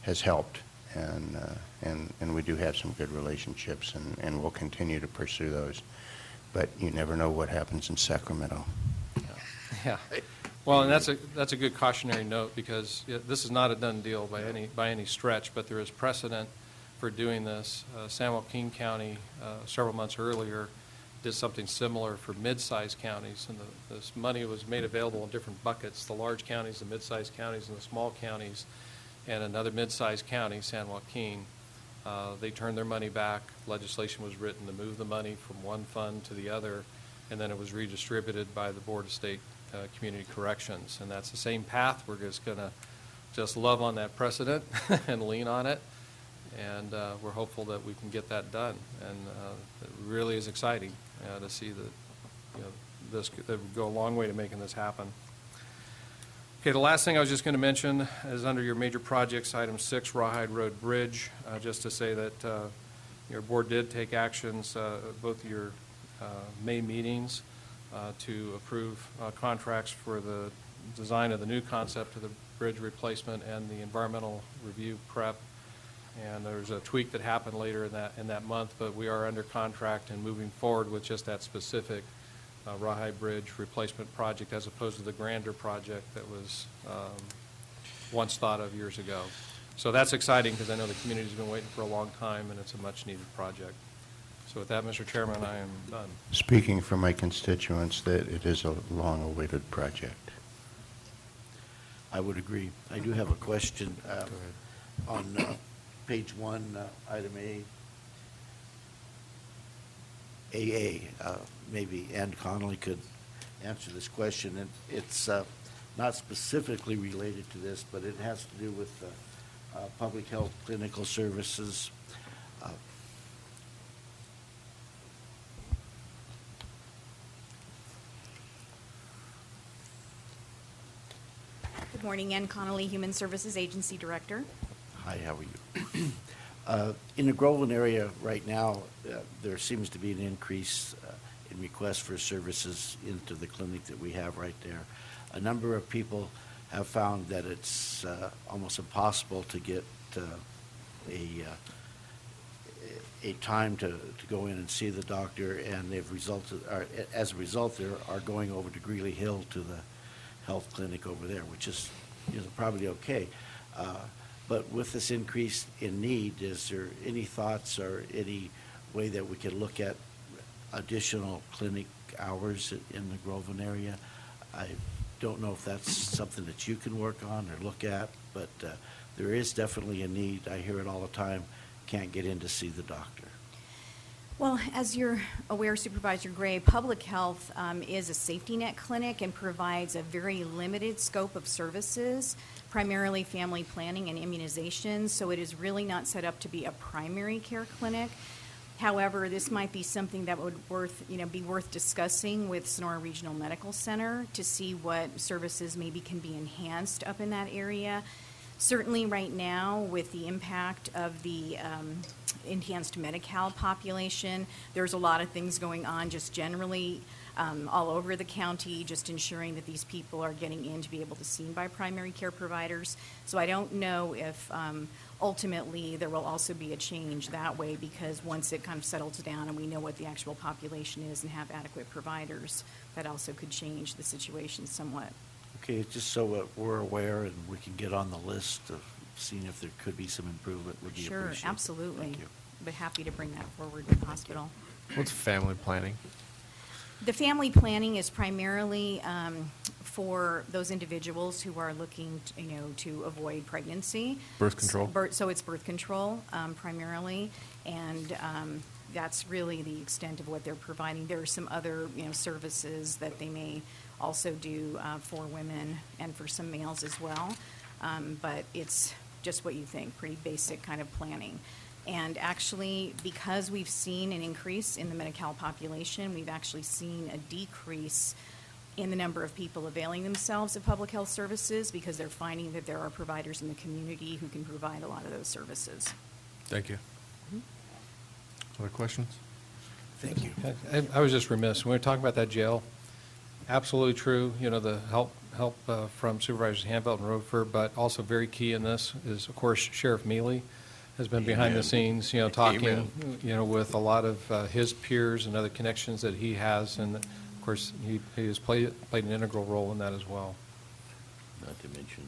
has helped, and we do have some good relationships, and we'll continue to pursue those. But you never know what happens in Sacramento. Yeah. Well, and that's a good cautionary note, because this is not a done deal by any stretch, but there is precedent for doing this. San Joaquin County several months earlier did something similar for mid-sized counties, and this money was made available in different buckets: the large counties, the mid-sized counties, and the small counties. And another mid-sized county, San Joaquin, they turned their money back. Legislation was written to move the money from one fund to the other, and then it was redistributed by the Board of State Community Corrections. And that's the same path. We're just going to love on that precedent and lean on it, and we're hopeful that we can get that done. And it really is exciting to see that this would go a long way to making this happen. Okay, the last thing I was just going to mention is under your major projects, item 6, Rawhide Road Bridge, just to say that your board did take actions, both of your May meetings, to approve contracts for the design of the new concept of the bridge replacement and the environmental review prep. And there's a tweak that happened later in that month, but we are under contract and moving forward with just that specific Rawhide Bridge replacement project, as opposed to the grander project that was once thought of years ago. So that's exciting, because I know the community's been waiting for a long time, and it's a much-needed project. So with that, Mr. Chairman, I am done. Speaking for my constituents, that it is a long-awaited project. I would agree. I do have a question on page 1, item AA. Maybe Ann Connolly could answer this question. And it's not specifically related to this, but it has to do with public health clinical services. Good morning, Ann Connolly, Human Services Agency Director. Hi, how are you? In the Groveland area right now, there seems to be an increase in requests for services into the clinic that we have right there. A number of people have found that it's almost impossible to get a time to go in and see the doctor, and as a result, they are going over to Greeley Hill to the health clinic over there, which is probably okay. But with this increase in need, is there any thoughts or any way that we could look at additional clinic hours in the Groveland area. I don't know if that's something that you can work on or look at, but there is definitely a need. I hear it all the time, can't get in to see the doctor. Well, as you're aware, Supervisor Gray, public health is a safety net clinic and provides a very limited scope of services, primarily family planning and immunizations, so it is really not set up to be a primary care clinic. However, this might be something that would be worth discussing with Sonora Regional Medical Center to see what services maybe can be enhanced up in that area. Certainly right now, with the impact of the enhanced Medi-Cal population, there's a lot of things going on just generally all over the county, just ensuring that these people are getting in to be able to be seen by primary care providers. So I don't know if ultimately there will also be a change that way, because once it kind of settles down and we know what the actual population is and have adequate providers, that also could change the situation somewhat. Okay, just so we're aware and we can get on the list of seeing if there could be some improvement would be appreciated. Sure, absolutely. Thank you. But happy to bring that forward with the hospital. What's family planning? The family planning is primarily for those individuals who are looking, to avoid pregnancy. Birth control? So it's birth control primarily, and that's really the extent of what they're providing. There are some other, services that they may also do for women and for some males as well, but it's just what you think, pretty basic kind of planning. And actually, because we've seen an increase in the Medi-Cal population, we've actually seen a decrease in the number of people availing themselves of public health services, because they're finding that there are providers in the community who can provide a lot of those services. Thank you. Other questions? Thank you. I was just remiss. When we were talking about that jail, absolutely true, the help from Supervisors Hanvelt and Roadford, but also very key in this is, of course, Sheriff Mealy has been behind the scenes, talking, with a lot of his peers and other connections that he has, and of course, he has played an integral role in that as well. Not to mention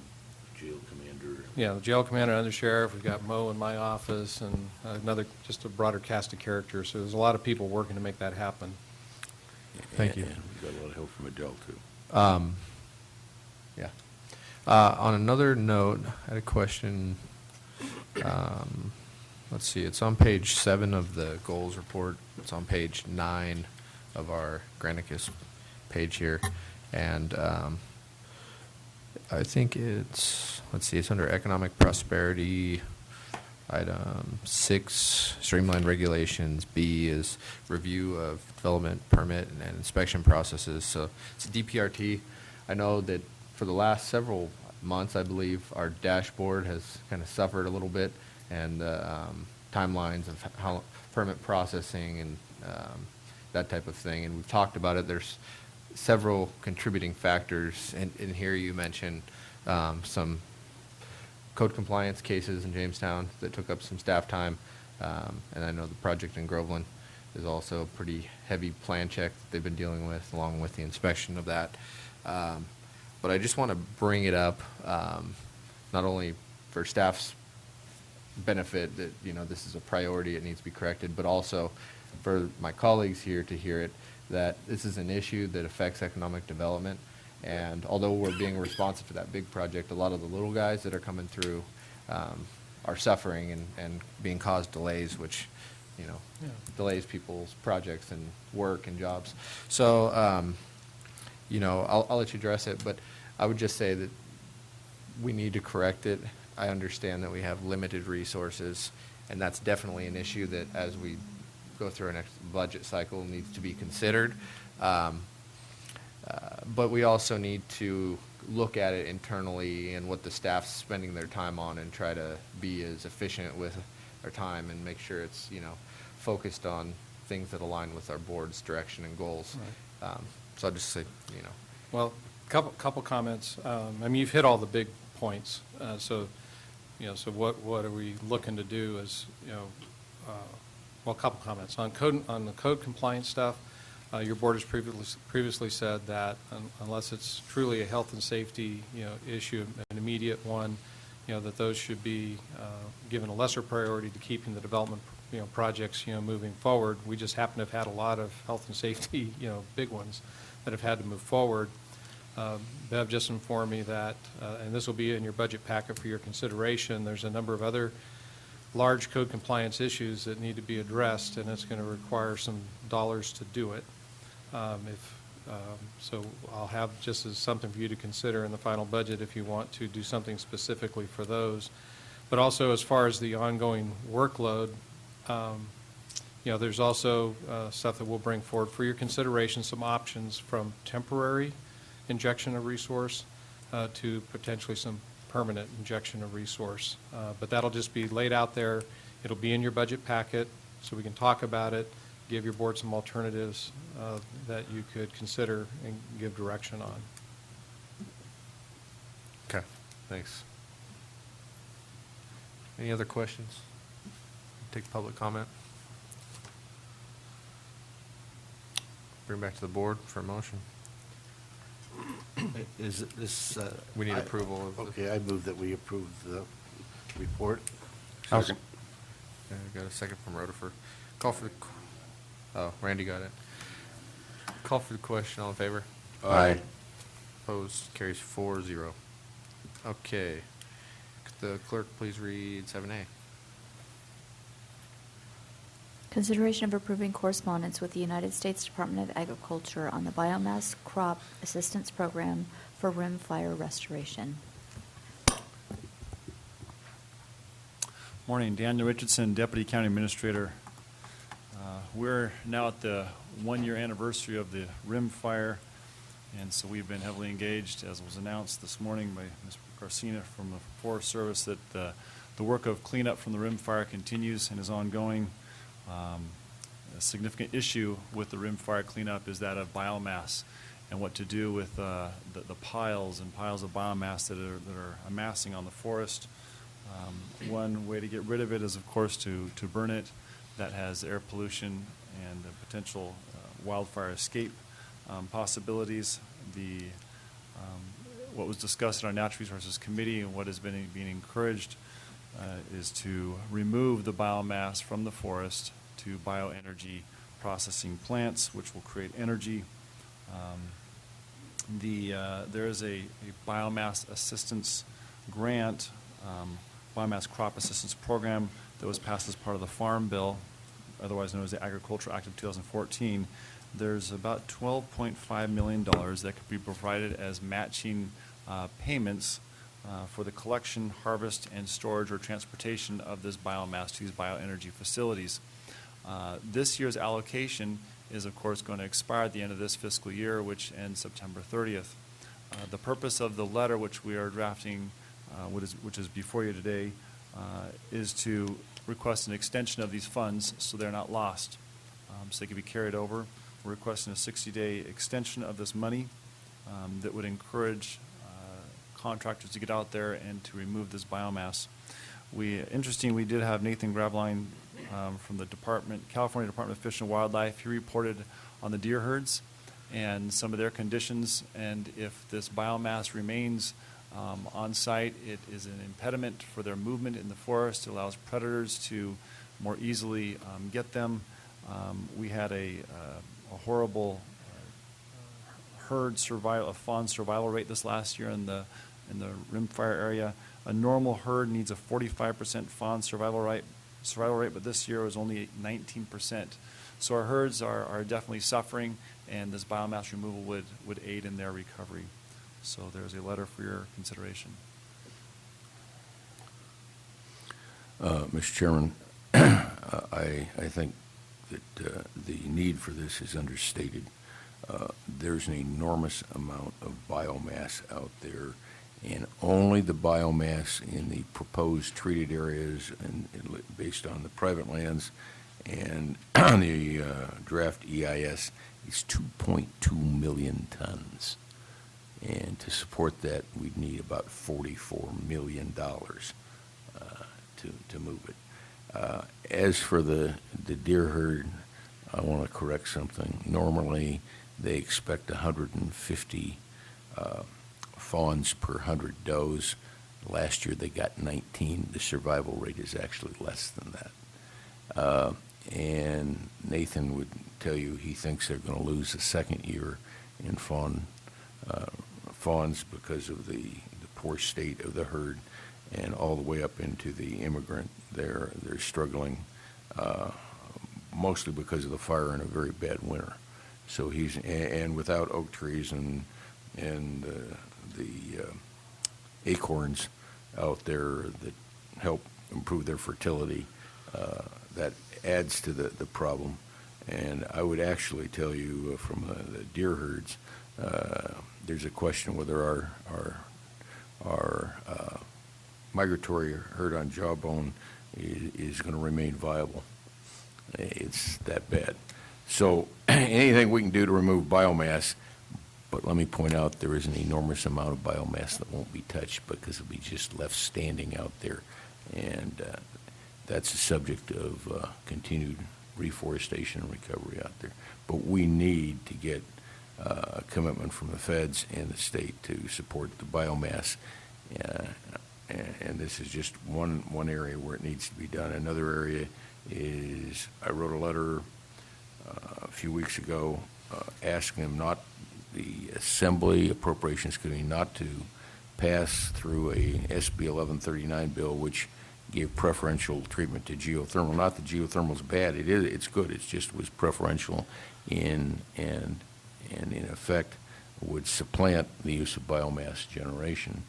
jail commander. Yeah, the jail commander, under sheriff, we've got Mo in my office, and just a broader cast of characters, so there's a lot of people working to make that happen. Thank you. And we got a lot of help from Adele, too. Yeah. On another note, I had a question. Let's see, it's on page 7 of the goals report. It's on page 9 of our Granicus page here. And I think it's under economic prosperity. Item 6, streamlined regulations. B is review of development, permit, and inspection processes. So it's a DPRT. I know that for the last several months, I believe, our dashboard has kind of suffered a little bit, and timelines of how permit processing and that type of thing. And we've talked about it. There's several contributing factors. And in here you mentioned some code compliance cases in Jamestown that took up some staff time. And I know the project in Groveland is also a pretty heavy plan check that they've been dealing with, along with the inspection of that. But I just want to bring it up, not only for staff's benefit that, this is a priority, it needs to be corrected, but also for my colleagues here to hear it, that this is an issue that affects economic development. And although we're being responsive to that big project, a lot of the little guys that are coming through are suffering and being caused delays, which, delays people's projects and work and jobs. So, I'll let you address it, but I would just say that we need to correct it. I understand that we have limited resources, and that's definitely an issue that, as we go through our next budget cycle, needs to be considered. But we also need to look at it internally and what the staff's spending their time on, and try to be as efficient with our time and make sure it's, focused on things that align with our board's direction and goals. Right. So I'll just say, Well, couple comments. You've hit all the big points. So what are we looking to do is, a couple comments. On the code compliance stuff, your board has previously said that unless it's truly a health and safety, issue, an immediate one, that those should be given a lesser priority to keeping the development projects, moving forward. We just happen to have had a lot of health and safety, big ones that have had to move forward. Bev just informed me that, and this will be in your budget packet for your consideration, there's a number of other large code compliance issues that need to be addressed, and it's going to require some dollars to do it. So I'll have just as something for you to consider in the final budget if you want to do something specifically for those. But also, as far as the ongoing workload, there's also stuff that we'll bring forward for your consideration, some options from temporary injection of resource to potentially some permanent injection of resource. But that'll just be laid out there. It'll be in your budget packet so we can talk about it, give your board some alternatives that you could consider and give direction on. Okay, thanks. Any other questions? Take public comment. Bring back to the board for a motion. Is this? We need approval of the- Okay, I move that we approve the report. Okay, got a second from Rutherford. Call for the, Randy got it. Call for the question, all in favor? Aye. Opposed, carries 4-0. Okay. Could the clerk please read 7A? Consideration of approving correspondence with the United States Department of Agriculture on the Biomass Crop Assistance Program for rim fire restoration. Morning, Daniel Richardson, Deputy County Administrator. We're now at the one-year anniversary of the rim fire, and so we've been heavily engaged, as was announced this morning by Ms. Garcia from the Forest Service, that the work of cleanup from the rim fire continues and is ongoing. A significant issue with the rim fire cleanup is that of biomass and what to do with the piles and piles of biomass that are amassing on the forest. One way to get rid of it is, of course, to burn it. That has air pollution and potential wildfire escape possibilities. What was discussed in our Natural Resources Committee and what has been being encouraged is to remove the biomass from the forest to bioenergy processing plants, which will create energy. There is a biomass assistance grant, biomass crop assistance program that was passed as part of the Farm Bill, otherwise known as the Agriculture Act of 2014. There's about $12.5 million that could be provided as matching payments for the collection, harvest, and storage or transportation of this biomass to these bioenergy facilities. This year's allocation is, of course, going to expire at the end of this fiscal year, which ends September 30th. The purpose of the letter which we are drafting, which is before you today, is to request an extension of these funds so they're not lost, so they can be carried over. We're requesting a 60-day extension of this money that would encourage contractors to get out there and to remove this biomass. Interesting, we did have Nathan Graveline from the California Department of Fish and Wildlife. He reported on the deer herds and some of their conditions, and if this biomass remains on site, it is an impediment for their movement in the forest. It allows predators to more easily get them. We had a horrible fawn survival rate this last year in the rimfire area. A normal herd needs a 45% fawn survival rate, but this year was only 19%. So our herds are definitely suffering, and this biomass removal would aid in their recovery. So there's a letter for your consideration. Mr. Chairman, I think that the need for this is understated. There's an enormous amount of biomass out there, and only the biomass in the proposed treated areas and based on the private lands and the draft EIS is 2.2 million tons. And to support that, we'd need about $44 million to move it. As for the deer herd, I want to correct something. Normally, they expect 150 fawns per 100 does. Last year, they got 19. The survival rate is actually less than that. And Nathan would tell you he thinks they're going to lose the second year in fawns because of the poor state of the herd, and all the way up into the immigrant. They're struggling mostly because of the fire and a very bad winter. So and without oak trees and the acorns out there that help improve their fertility, that adds to the problem. And I would actually tell you from the deer herds, there's a question whether our migratory herd on Jawbone is going to remain viable. It's that bad. So anything we can do to remove biomass, but let me point out there is an enormous amount of biomass that won't be touched because it'll be just left standing out there. And that's the subject of continued reforestation and recovery out there. But we need to get a commitment from the feds and the state to support the biomass. And this is just one area where it needs to be done. Another area is, I wrote a letter a few weeks ago asking them the Assembly Appropriations Committee not to pass through a SB 1139 bill which gave preferential treatment to geothermal. Not that geothermal's bad, it's good, it just was preferential and in effect would supplant the use of biomass generation.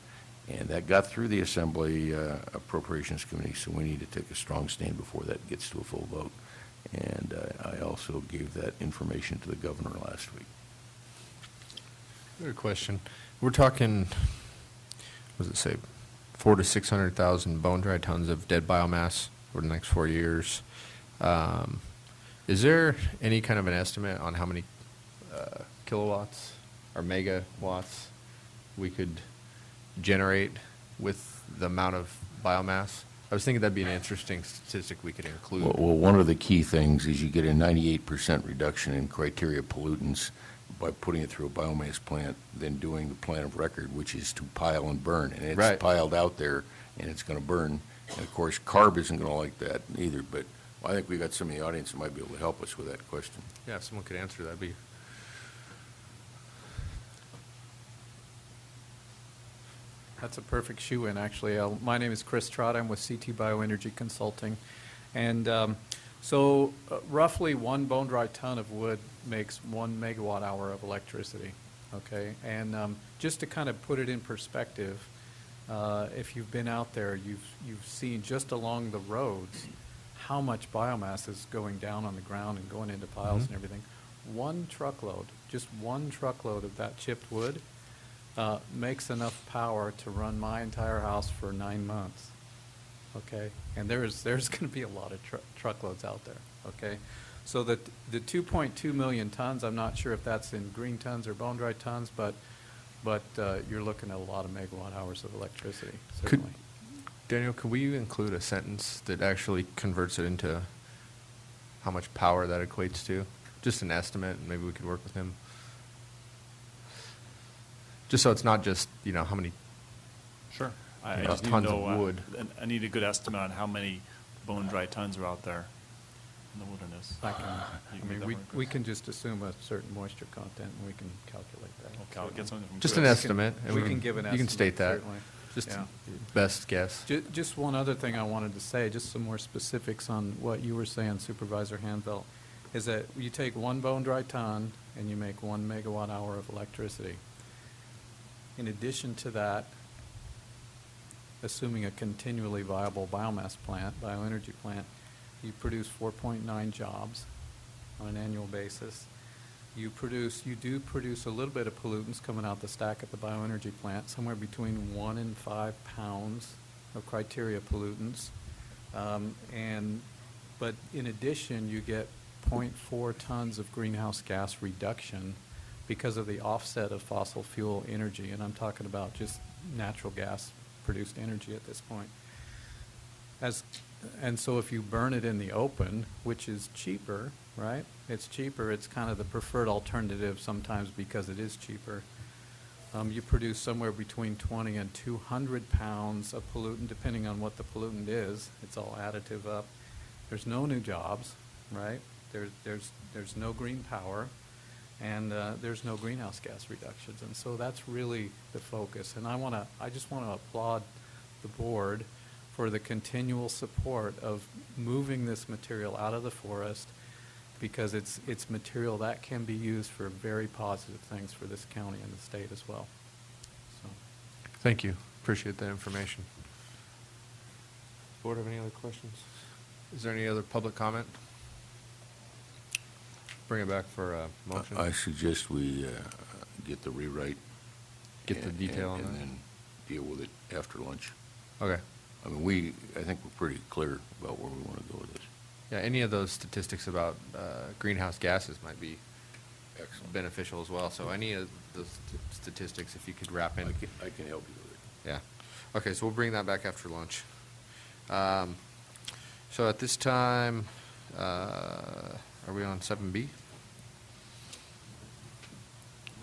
And that got through the Assembly Appropriations Committee, so we need to take a strong stand before that gets to a full vote. And I also gave that information to the governor last week. Good question. We're talking, what does it say, 400,000 to 600,000 bone-dry tons of dead biomass over the next 4 years. Is there any kind of an estimate on how many kilowatts or megawatts we could generate with the amount of biomass? I was thinking that'd be an interesting statistic we could include. Well, one of the key things is you get a 98% reduction in criteria pollutants by putting it through a biomass plant than doing the plan of record, which is to pile and burn. And it's right. Piled out there, and it's going to burn. And, of course, CARB isn't going to like that either. But I think we got some of the audience that might be able to help us with that question. Yeah, if someone could answer, that'd be... That's a perfect shoe-in, actually. My name is Chris Trott. I'm with CT Bioenergy Consulting. And so roughly one bone-dry ton of wood makes 1 megawatt hour of electricity, okay? And just to kind of put it in perspective, if you've been out there, you've seen just along the roads how much biomass is going down on the ground and going into piles and everything. One truckload, just one truckload of that chipped wood makes enough power to run my entire house for 9 months, okay? And there's going to be a lot of truckloads out there, okay? So the 2.2 million tons, I'm not sure if that's in green tons or bone-dry tons, but you're looking at a lot of megawatt hours of electricity, certainly. Daniel, could we include a sentence that actually converts it into how much power that equates to? Just an estimate, and maybe we could work with him. Just so it's not just, how many Sure. I just need tons to know, of wood. I need a good estimate on how many bone-dry tons are out there in the wilderness. We can just assume a certain moisture content, and we can calculate that. Okay, I'll get something from Just Chris. an estimate. and We can give an estimate. You can state that. Certainly. Just Yeah. best guess. Just one other thing I wanted to say, just some more specifics on what you were saying, Supervisor Hanvelt, is that you take one bone-dry ton and you make 1 megawatt hour of electricity. In addition to that, assuming a continually viable biomass plant, bioenergy plant, you produce 4.9 jobs on an annual basis. You do produce a little bit of pollutants coming out the stack at the bioenergy plant, somewhere between 1 and 5 pounds of criteria pollutants. But in addition, you get 0.4 tons of greenhouse gas reduction because of the offset of fossil fuel energy, and I'm talking about just natural gas produced energy at this point. And so if you burn it in the open, which is cheaper, right? It's cheaper. It's kind of the preferred alternative sometimes because it is cheaper. You produce somewhere between 20 and 200 pounds of pollutant, depending on what the pollutant is. It's all additive up. there's no new jobs, right? There's no green power, and there's no greenhouse gas reductions. And so that's really the focus. And I just want to applaud the board for the continual support of moving this material out of the forest, because it's material that can be used for very positive things for this county and the state as well. So. Thank you. Appreciate that information. Board have any other questions? Is there any other public comment? Bring it back for a motion. I suggest we get the rewrite. Get the detail on and that. then deal with it after lunch. Okay. I mean, I think we're pretty clear about where we want to go with this. Yeah, any of those statistics about greenhouse gases might be beneficial as well. So any of those statistics, if you could wrap in. I can help you with it. Yeah. Okay, so we'll bring that back after lunch. So at this time, are we on 7B?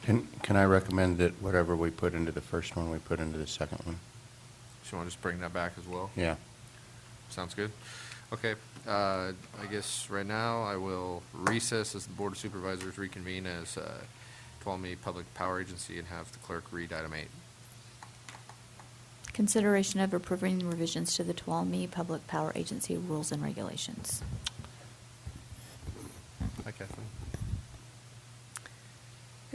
Can I recommend that whatever we put into the first one, we put into the second one? So you want to just bring that back as well? Yeah. Sounds good. Okay, I guess right now I will recess as the Board of Supervisors reconvene as Tuolumne Public Power Agency and have the clerk read item 8. Consideration of approving revisions to the Tuolumne Public Power Agency rules and regulations. Hi, Kathleen.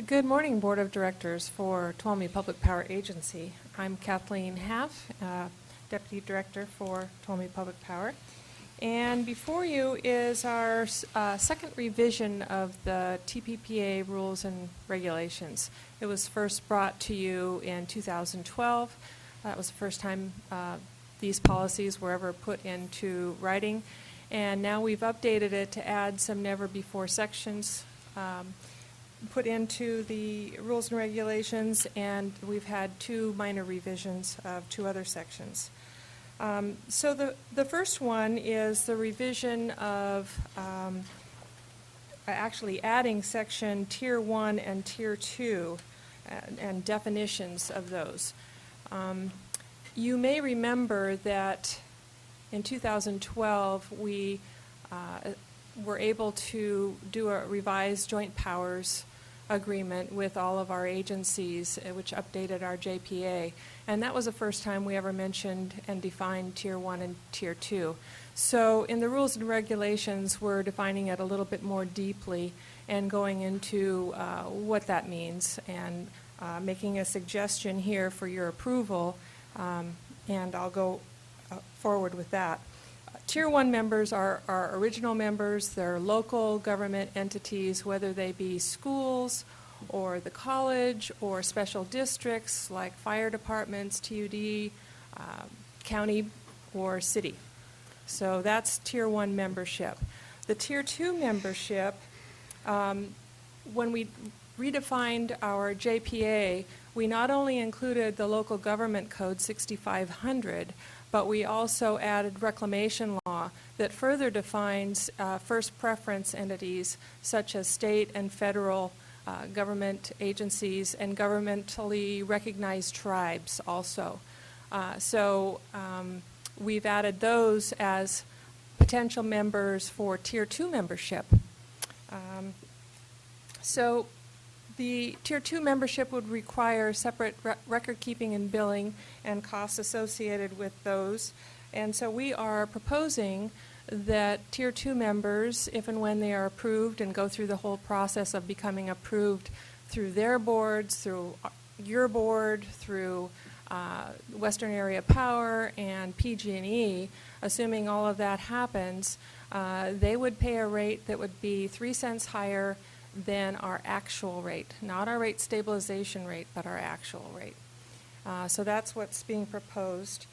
Good morning, Board of Directors for Tuolumne Public Power Agency. I'm Kathleen Haff, Deputy Director for Tuolumne Public Power. And before you is our second revision of the TPPA rules and regulations. It was first brought to you in 2012. That was the first time these policies were ever put into writing. And now we've updated it to add some never-before sections put into the rules and regulations, and we've had 2 minor revisions of 2 other sections. So the first one is the revision of actually adding section Tier 1 and Tier 2 and definitions of those. You may remember that in 2012 we were able to do a revised joint powers agreement with all of our agencies, which updated our JPA. And that was the first time we ever mentioned and defined Tier 1 and Tier 2. So in the rules and regulations, we're defining it a little bit more deeply and going into what that means and making a suggestion here for your approval, and I'll go forward with that. Tier 1 members are our original members. They're local government entities, whether they be schools or the college or special districts like fire departments, TUD, county, or city. So that's Tier 1 membership. The Tier 2 membership, when we redefined our JPA, we not only included the local government code 6500, but we also added reclamation law that further defines first preference entities such as state and federal government agencies and governmentally recognized tribes also. So we've added those as potential members for Tier 2 membership. So the Tier 2 membership would require separate record keeping and billing and costs associated with those. And so we are proposing that Tier 2 members, if and when they are approved and go through the whole process of becoming approved through their boards, through your board, through Western Area Power and PG&E, assuming all of that happens, they would pay a rate that would be 3 cents higher than our actual rate, not our rate stabilization rate, but our actual rate. So that's what's being proposed.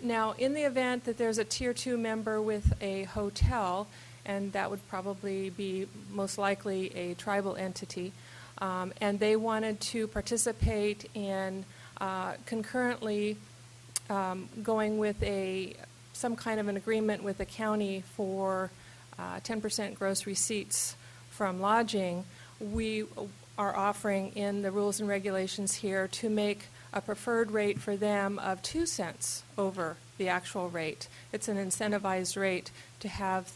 Now, in the event that there's a Tier 2 member with a hotel, and that would probably be most likely a tribal entity, and they wanted to participate in concurrently going with some kind of an agreement with the county for 10% gross receipts from lodging, we are offering in the rules and regulations here to make a preferred rate for them of 2 cents over the actual rate. It's an incentivized rate to have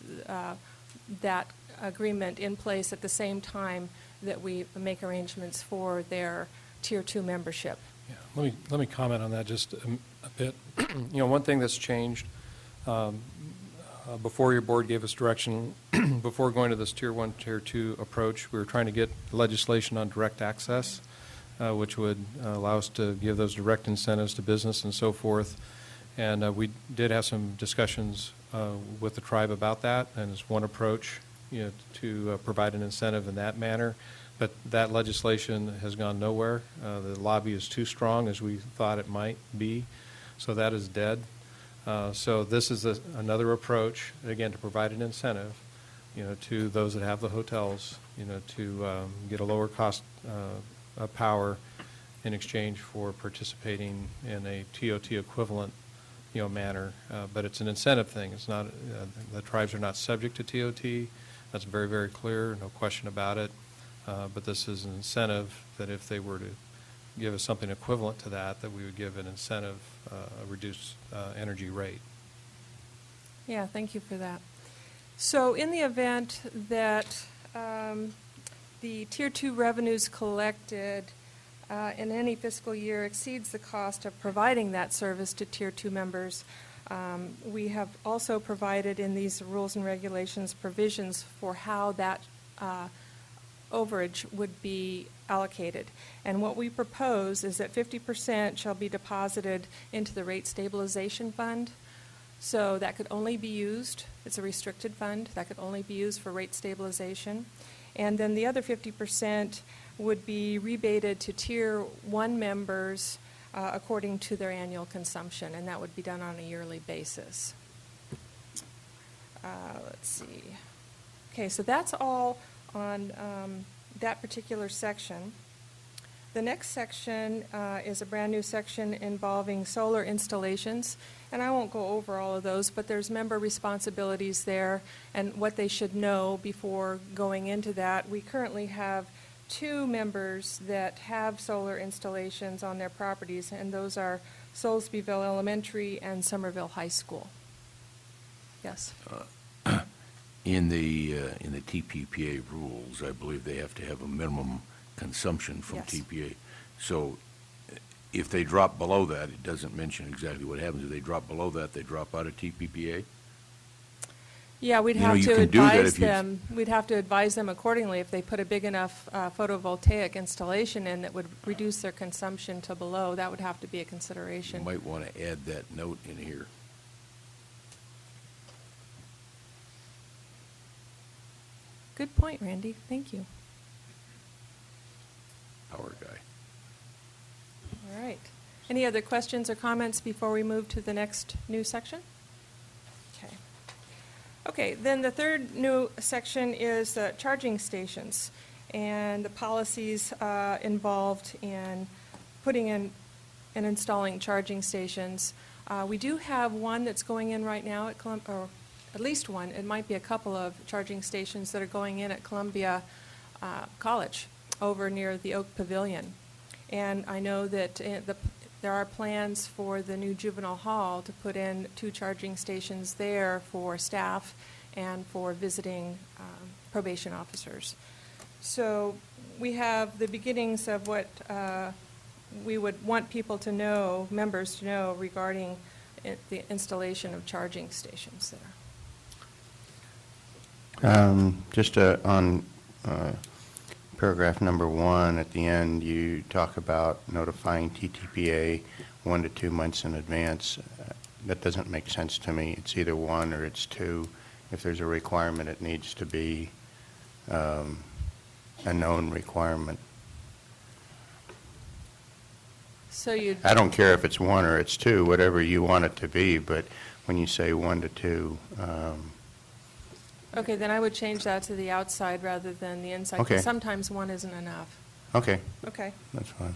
that agreement in place at the same time that we make arrangements for their Tier 2 membership. Yeah, let me comment on that just a bit. One thing that's changed, before your board gave us direction, before going to this Tier 1, Tier 2 approach, we were trying to get legislation on direct access, which would allow us to give those direct incentives to business and so forth. And we did have some discussions with the tribe about that, and it's one approach, to provide an incentive in that manner. But that legislation has gone nowhere. The lobby is too strong as we thought it might be, so that is dead. So this is another approach, again, to provide an incentive, to those that have the hotels, to get a lower cost of power in exchange for participating in a TOT equivalent, manner. But it's an incentive thing. It's not, the tribes are not subject to TOT. That's very, very clear, no question about it. But this is an incentive that if they were to give us something equivalent to that, that we would give an incentive, a reduced energy rate. Yeah, thank you for that. So in the event that the Tier 2 revenues collected in any fiscal year exceeds the cost of providing that service to Tier 2 members, we have also provided in these rules and regulations provisions for how that overage would be allocated. And what we propose is that 50% shall be deposited into the rate stabilization fund. So that could only be used, it's a restricted fund, that could only be used for rate stabilization. And then the other 50% would be rebated to Tier 1 members according to their annual consumption, and that would be done on a yearly basis. Let's see. Okay, so that's all on that particular section. The next section is a brand new section involving solar installations, and I won't go over all of those, but there's member responsibilities there and what they should know before going into that. We currently have 2 members that have solar installations on their properties, and those are Soulsbyville Elementary and Somerville High School. Yes? In the TPPA rules, I believe they have to have a minimum consumption from Yes. TPA. So if they drop below that, it doesn't mention exactly what happens. If they drop below that, they drop out of TPPA? Yeah, we'd You know, have you to can do that advise if you- them. We'd have to advise them accordingly if they put a big enough photovoltaic installation in that would reduce their consumption to below. That would have to be a You consideration. might want to add that note in here. Good point, Randy. Thank you. Power guy. All right. Any other questions or comments before we move to the next new section? Okay. Okay, then the third new section is charging stations and the policies involved in putting in and installing charging stations. We do have one that's going in right now at or at least one. It might be a couple of charging stations that are going in at Columbia College over near the Oak Pavilion. And I know that there are plans for the new juvenile hall to put in 2 charging stations there for staff and for visiting probation officers. So we have the beginnings of what we would want people to know, members to know, regarding the installation of charging stations there. Just on paragraph number 1, at the end, you talk about notifying TTPA 1 to 2 months in advance. That doesn't make sense to me. It's either 1 or it's 2. If there's a requirement, it needs to be a known requirement. So you. I don't care if it's 1 or it's 2, whatever you want it to be, but when you say 1 to 2, Okay, then I would change that to the outside rather than the inside. 'Cause Okay. sometimes 1 isn't enough. okay, Okay. that's fine.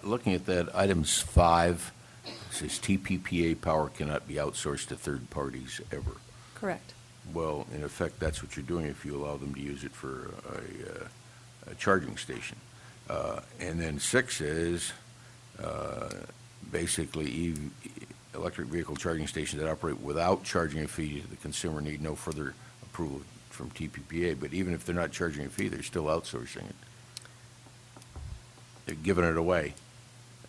Looking at that, items 5, it says TPPA power cannot be outsourced to third parties ever. Correct. Well, in effect, that's what you're doing if you allow them to use it for a charging station. And then 6 is basically electric vehicle charging stations that operate without charging a fee to the consumer need no further approval from TPPA. But even if they're not charging a fee, they're still outsourcing it. They're giving it away.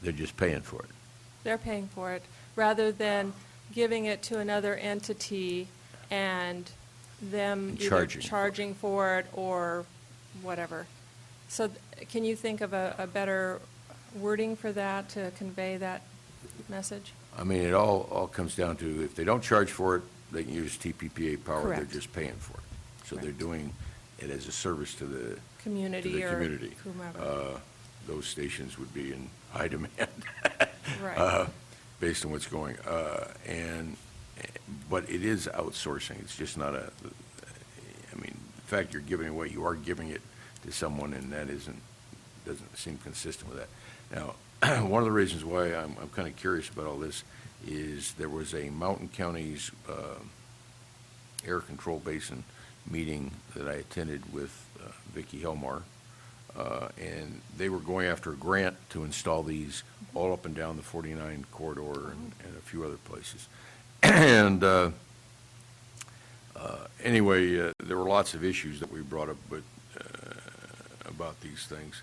They're just paying for it. They're paying for it, rather than giving it to another entity and them either charging for it or whatever. So can you think of a better wording for that to convey that message? I mean, it all comes down to, if they don't charge for it, they can use TPPA power. Correct. They're just paying for it. So they're doing it as a service to the Community or community. whomever. Those stations would be in high demand. Right. Based on what's going, but it is outsourcing. It's just not I mean, in fact, you're giving away, you are giving it to someone, and that doesn't seem consistent with that. Now, one of the reasons why I'm kind of curious about all this is there was a Mountain County's air control basin meeting that I attended with Vicki Helmar, and they were going after a grant to install these all up and down the 49 corridor and a few other places. And anyway, there were lots of issues that we brought up about these things.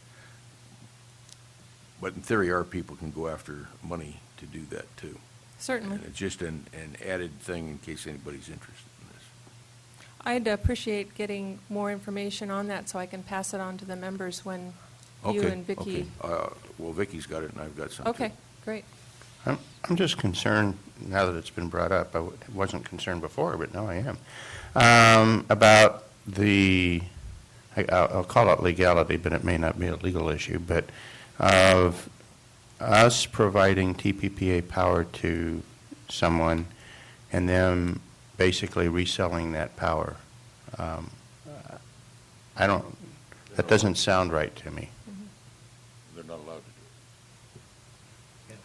But in theory, our people can go after money to do that too. Certainly. And it's just an added thing in case anybody's interested in this. I'd appreciate getting more information on that so I can pass it on to the members when you and Vicki. Okay. Well, Vicki's got it, and I've got some too. Okay, great. I'm just concerned, now that it's been brought up, I wasn't concerned before, but now I am, about I'll call it legality, but it may not be a legal issue, but of us providing TPPA power to someone and them basically reselling that power. That doesn't sound right to me. They're not allowed to do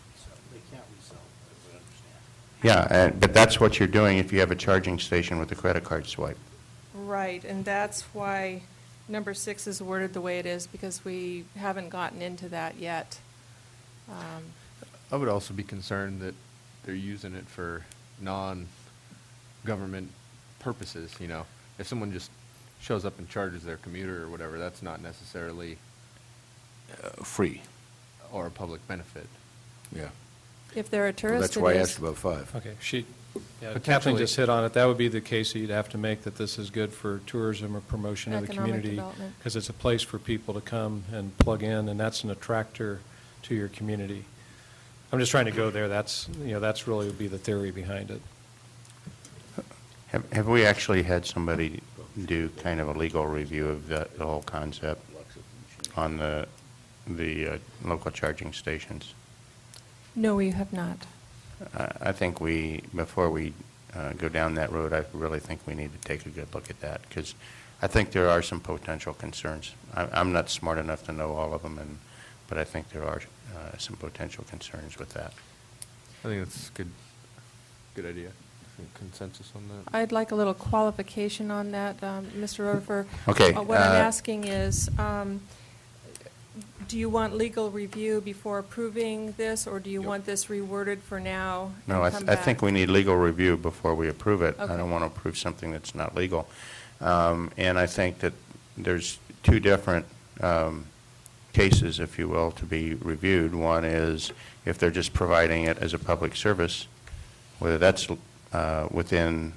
They can't resell, as I understand. Yeah, but that's what you're doing if you have a charging station with a credit card swipe. Right, and that's why number 6 is worded the way it is, because we haven't gotten into that yet. I would also be concerned that they're using it for non-government purposes, you know. If someone just shows up and charges their commuter or whatever, that's not necessarily free or a public benefit. Yeah. If they're a tourist, Well, that's why I asked about 5. Okay, Kathleen Potentially. just hit on it. That would be the case that you'd have to make, that this is good for tourism or promotion of the Economic community. development. Because it's a place for people to come and plug in, and that's an attractor to your community. I'm just trying to go there. That's really would be the theory behind it. Have we actually had somebody do kind of a legal review of the whole concept on the local charging stations? No, we have not. I think before we go down that road, I really think we need to take a good look at that, because I think there are some potential concerns. I'm not smart enough to know all of them, but I think there are some potential concerns with that. I think that's a good idea. Consensus on that? I'd like a little qualification on that, Mr. Rutherford. Okay, What I'm asking is, do you want legal review before approving this, or do you want this reworded for now? No, and I come think back? we need legal review before we approve it. I Okay. don't want to approve something that's not legal. And I think that there's two different cases, if you will, to be reviewed. One is if they're just providing it as a public service, whether that's within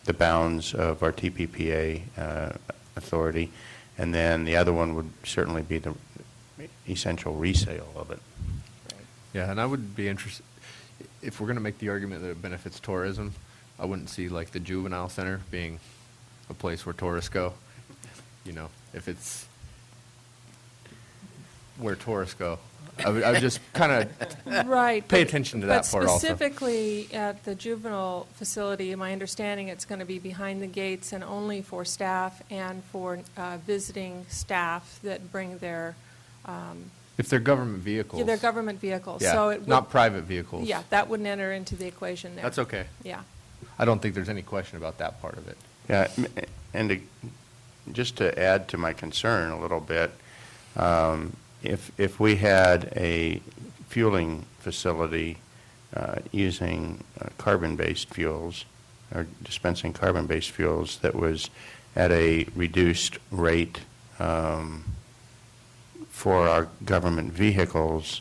the bounds of our TPPA authority, and then the other one would certainly be the essential resale of it. Yeah, and I would be interested, if we're going to make the argument that it benefits tourism, I wouldn't see like the juvenile center being a place where tourists go. You know, if it's where tourists go. I would just kind of Right, pay but- attention to that part But also. specifically at the juvenile facility, my understanding it's going to be behind the gates and only for staff and for visiting staff that bring their If they're government vehicles. yeah, they're government vehicles. Yeah, So it would, not private vehicles. Yeah, that wouldn't enter into the equation there. That's okay. Yeah. I don't think there's any question about that part of it. Yeah, and just to add to my concern a little bit, if we had a fueling facility using carbon-based fuels or dispensing carbon-based fuels that was at a reduced rate for our government vehicles,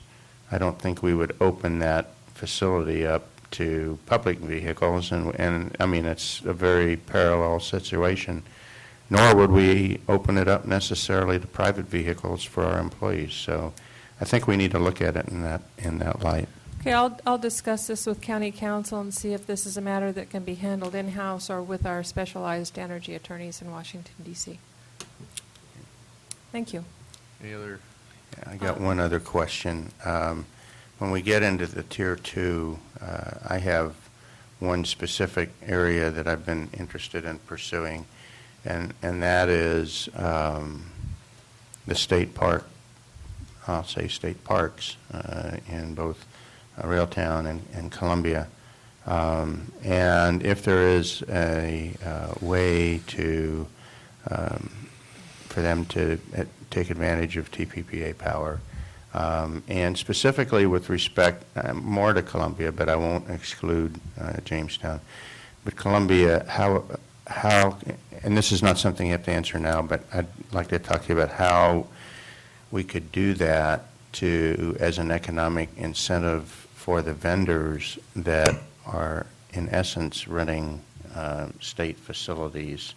I don't think we would open that facility up to public vehicles, and I mean, it's a very parallel situation. Nor would we open it up necessarily to private vehicles for our employees. So I think we need to look at it in that light. Okay, I'll discuss this with County Council and see if this is a matter that can be handled in-house or with our specialized energy attorneys in Washington, D.C. Thank you. Any other? I got one other question. When we get into the Tier 2, I have one specific area that I've been interested in pursuing, and that is the state park, I'll say state parks in both Railtown and Columbia. And if there is a way to, for them to take advantage of TPPA power, and specifically with respect more to Columbia, but I won't exclude Jamestown. But Columbia, how, and this is not something you have to answer now, but I'd like to talk to you about how we could do that as an economic incentive for the vendors that are in essence renting state facilities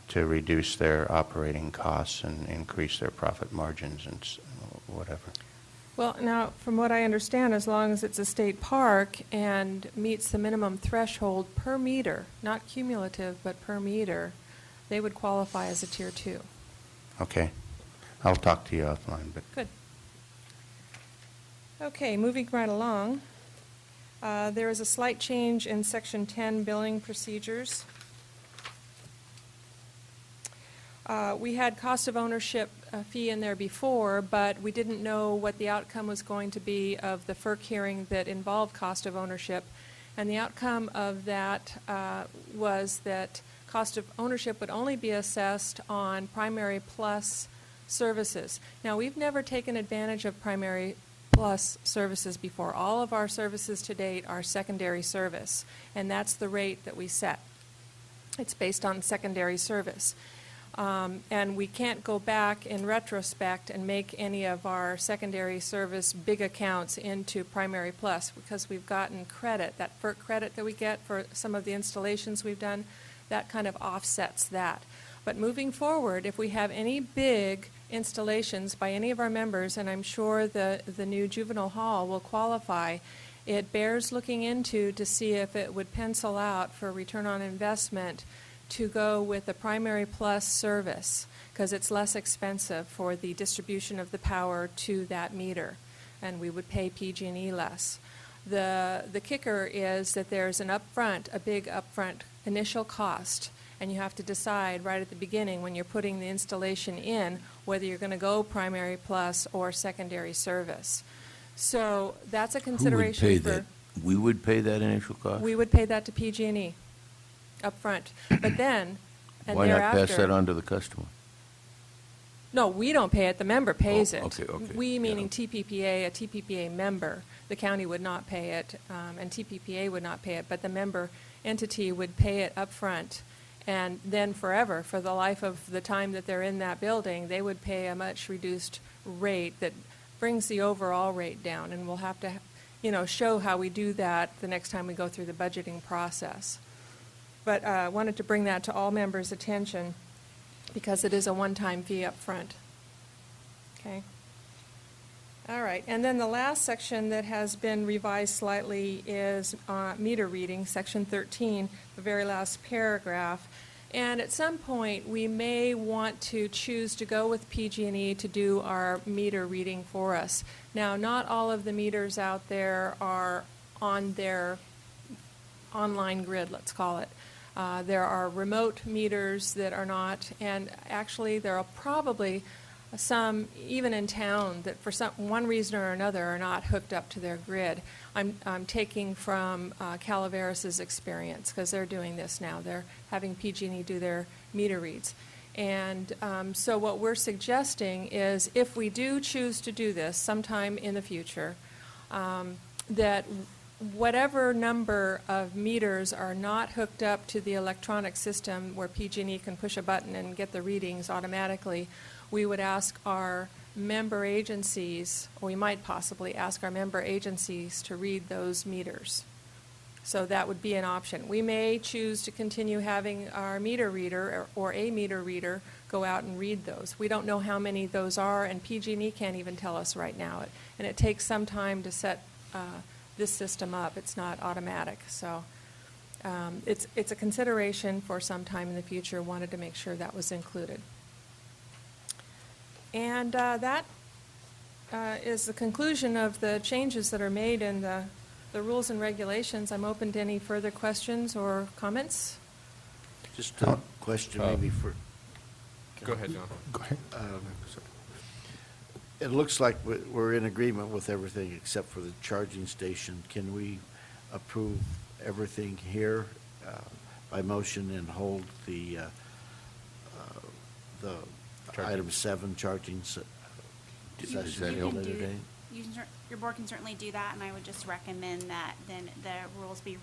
to reduce their operating costs and increase their profit margins and whatever. Well, now, from what I understand, as long as it's a state park and meets the minimum threshold per meter, not cumulative, but per meter, they would qualify as a Tier 2. Okay. I'll talk to you offline. But Good. Okay, moving right along. There is a slight change in Section 10 billing procedures. We had cost of ownership fee in there before, but we didn't know what the outcome was going to be of the FERC hearing that involved cost of ownership. And the outcome of that was that cost of ownership would only be assessed on Primary Plus services. Now, we've never taken advantage of Primary Plus services before. All of our services to date are secondary service, and that's the rate that we set. It's based on secondary service. And we can't go back in retrospect and make any of our secondary service big accounts into Primary Plus because we've gotten credit, that FERC credit that we get for some of the installations we've done, that kind of offsets that. But moving forward, if we have any big installations by any of our members, and I'm sure the new juvenile hall will qualify, it bears looking into to see if it would pencil out for return on investment to go with the Primary Plus service because it's less expensive for the distribution of the power to that meter, and we would pay PG&E less. The kicker is that there's a big upfront initial cost, and you have to decide right at the beginning when you're putting the installation in whether you're going to go Primary Plus or secondary service. So that's a consideration. Who would pay that? We would pay that initial cost? We would pay that to PG&E up front. But then, and why thereafter... not pass that on to the customer? No, we don't pay it. The member pays it. Okay. We, meaning TPPA, a TPPA member. The county would not pay it, and TPPA would not pay it, but the member entity would pay it up front. And then forever, for the life of the time that they're in that building, they would pay a much reduced rate that brings the overall rate down. And we'll have to, show how we do that the next time we go through the budgeting process. But I wanted to bring that to all members' attention because it is a one-time fee up front. Okay. All right. And then the last section that has been revised slightly is meter reading, Section 13, the very last paragraph. And at some point, we may want to choose to go with PG&E to do our meter reading for us. Now, not all of the meters out there are on their online grid, let's call it. There are remote meters that are not, and actually there are probably some, even in town, that for one reason or another are not hooked up to their grid. I'm taking from Calaveras' experience because they're doing this now. They're having PG&E do their meter reads. And so what we're suggesting is if we do choose to do this sometime in the future, that whatever number of meters are not hooked up to the electronic system where PG&E can push a button and get the readings automatically, we would ask our member agencies, or we might possibly ask our member agencies to read those meters. So that would be an option. We may choose to continue having our meter reader or a meter reader go out and read those. We don't know how many those are, and PG&E can't even tell us right now. And it takes some time to set this system up. It's not automatic. So it's a consideration for some time in the future. Wanted to make sure that was included. And that is the conclusion of the changes that are made in the rules and regulations. I'm open to any further questions or comments. Just a question maybe for... Go ahead, John. Go ahead. It looks like we're in agreement with everything except for the charging station. Can we approve everything here by motion and hold the item 7 charging session until later date? Your board can certainly do that, and I would just recommend that then the rules be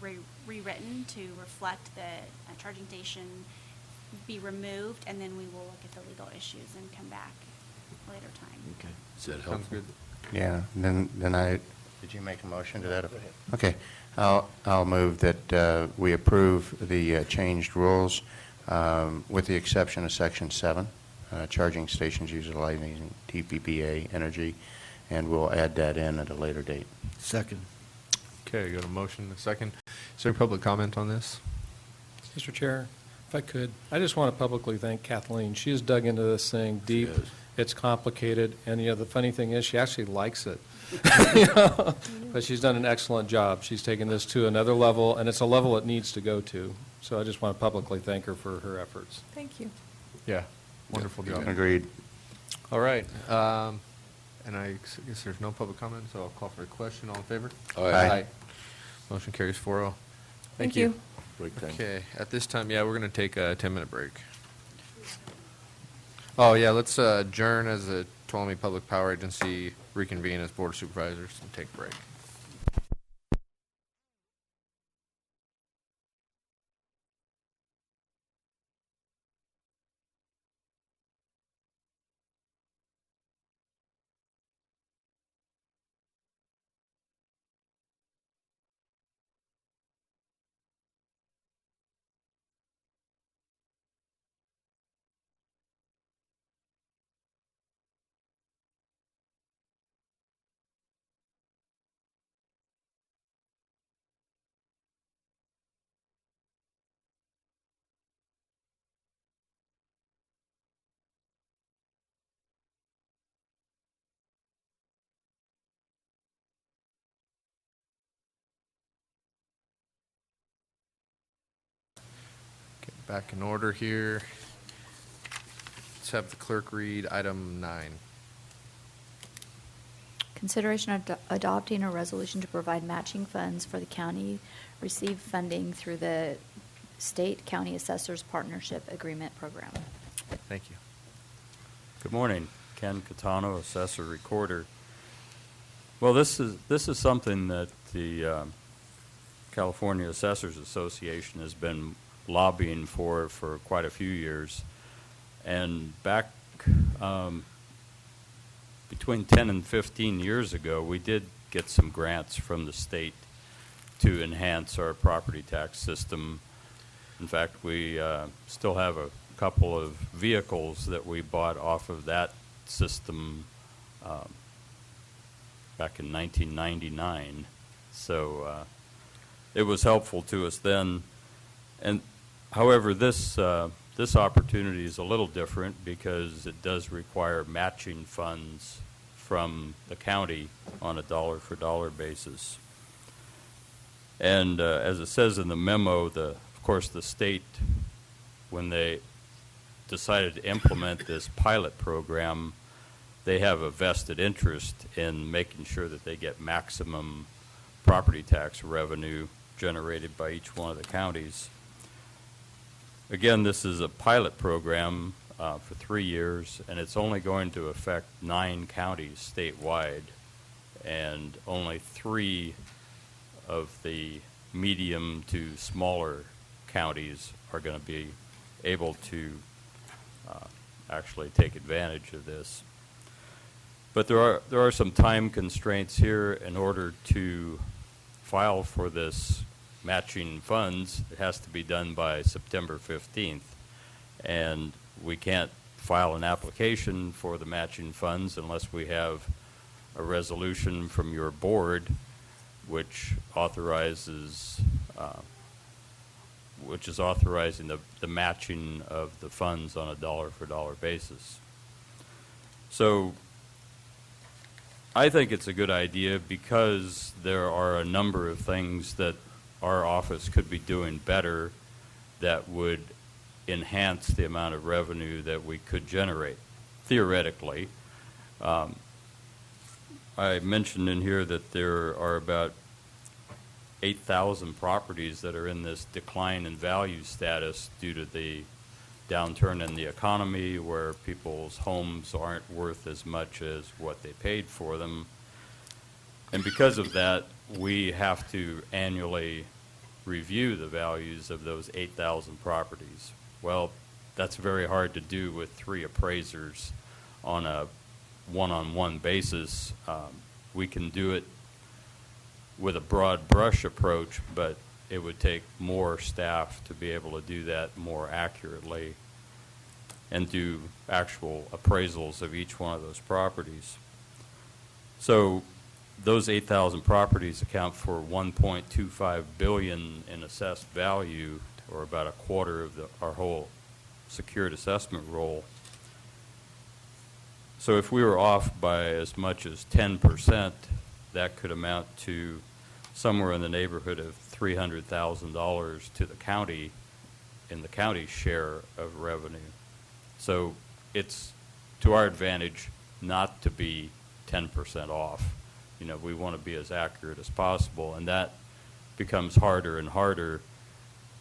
rewritten to reflect the charging station be removed, and then we will look at the legal issues and come back later time. Okay. Is that helpful? Sounds good. Yeah, then did you make a motion to that? Go ahead. Okay. I'll move that we approve the changed rules with the exception of Section 7, charging stations utilizing TPPA energy, and we'll add that in at a later date. Second. Okay, got a motion and a second. Is there any public comment on this? Mr. Chair, if I could, I just want to publicly thank Kathleen. She has dug into this thing deep. She has. It's complicated, and the funny thing is she actually likes it. But she's done an excellent job. She's taken this to another level, and it's a level it needs to go to. So I just want to publicly thank her for her efforts. Thank you. Yeah, wonderful job. Agreed. All right. And I guess there's no public comment, so I'll call for a question. All in favor? Aye. Motion carries 4-0. Thank you. Break time. Okay, at this time, we're going to take a 10-minute break. Oh, yeah, let's adjourn as the Tuolumne Public Power Agency, reconvene as Board of Supervisors, and take a break. Get back in order here. Let's have the clerk read item 9. Consideration of adopting a resolution to provide matching funds for the county receive funding through the State County Assessors Partnership Agreement Program. Thank you. Good morning. Ken Catano, Assessor Recorder. Well, this is something that the California Assessors Association has been lobbying for quite a few years. And back between 10 and 15 years ago, we did get some grants from the state to enhance our property tax system. In fact, we still have a couple of vehicles that we bought off of that system back in 1999. So it was helpful to us then. And however, this opportunity is a little different because it does require matching funds from the county on a dollar-for-dollar basis. And as it says in the memo, of course, the state, when they decided to implement this pilot program, they have a vested interest in making sure that they get maximum property tax revenue generated by each one of the counties. Again, this is a pilot program. for 3 years, and it's only going to affect 9 counties statewide, and only 3 of the medium to smaller counties are going to be able to actually take advantage of this. But there are some time constraints here. In order to file for this matching funds, it has to be done by September 15th. And we can't file an application for the matching funds unless we have a resolution from your board which authorizes which is authorizing the matching of the funds on a dollar-for-dollar basis. So I think it's a good idea because there are a number of things that our office could be doing better that would enhance the amount of revenue that we could generate, theoretically. I mentioned in here that there are about 8,000 properties that are in this decline in value status due to the downturn in the economy, where people's homes aren't worth as much as what they paid for them. And because of that, we have to annually review the values of those 8,000 properties. Well, that's very hard to do with 3 appraisers on a one-on-one basis. We can do it with a broad brush approach, but it would take more staff to be able to do that more accurately and do actual appraisals of each one of those properties. So those 8,000 properties account for $1.25 billion in assessed value, or about a quarter of our whole secured assessment roll. So if we were off by as much as 10%, that could amount to somewhere in the neighborhood of $300,000 to the county in the county's share of revenue. So it's to our advantage not to be 10% off. You know, we want to be as accurate as possible, and that becomes harder and harder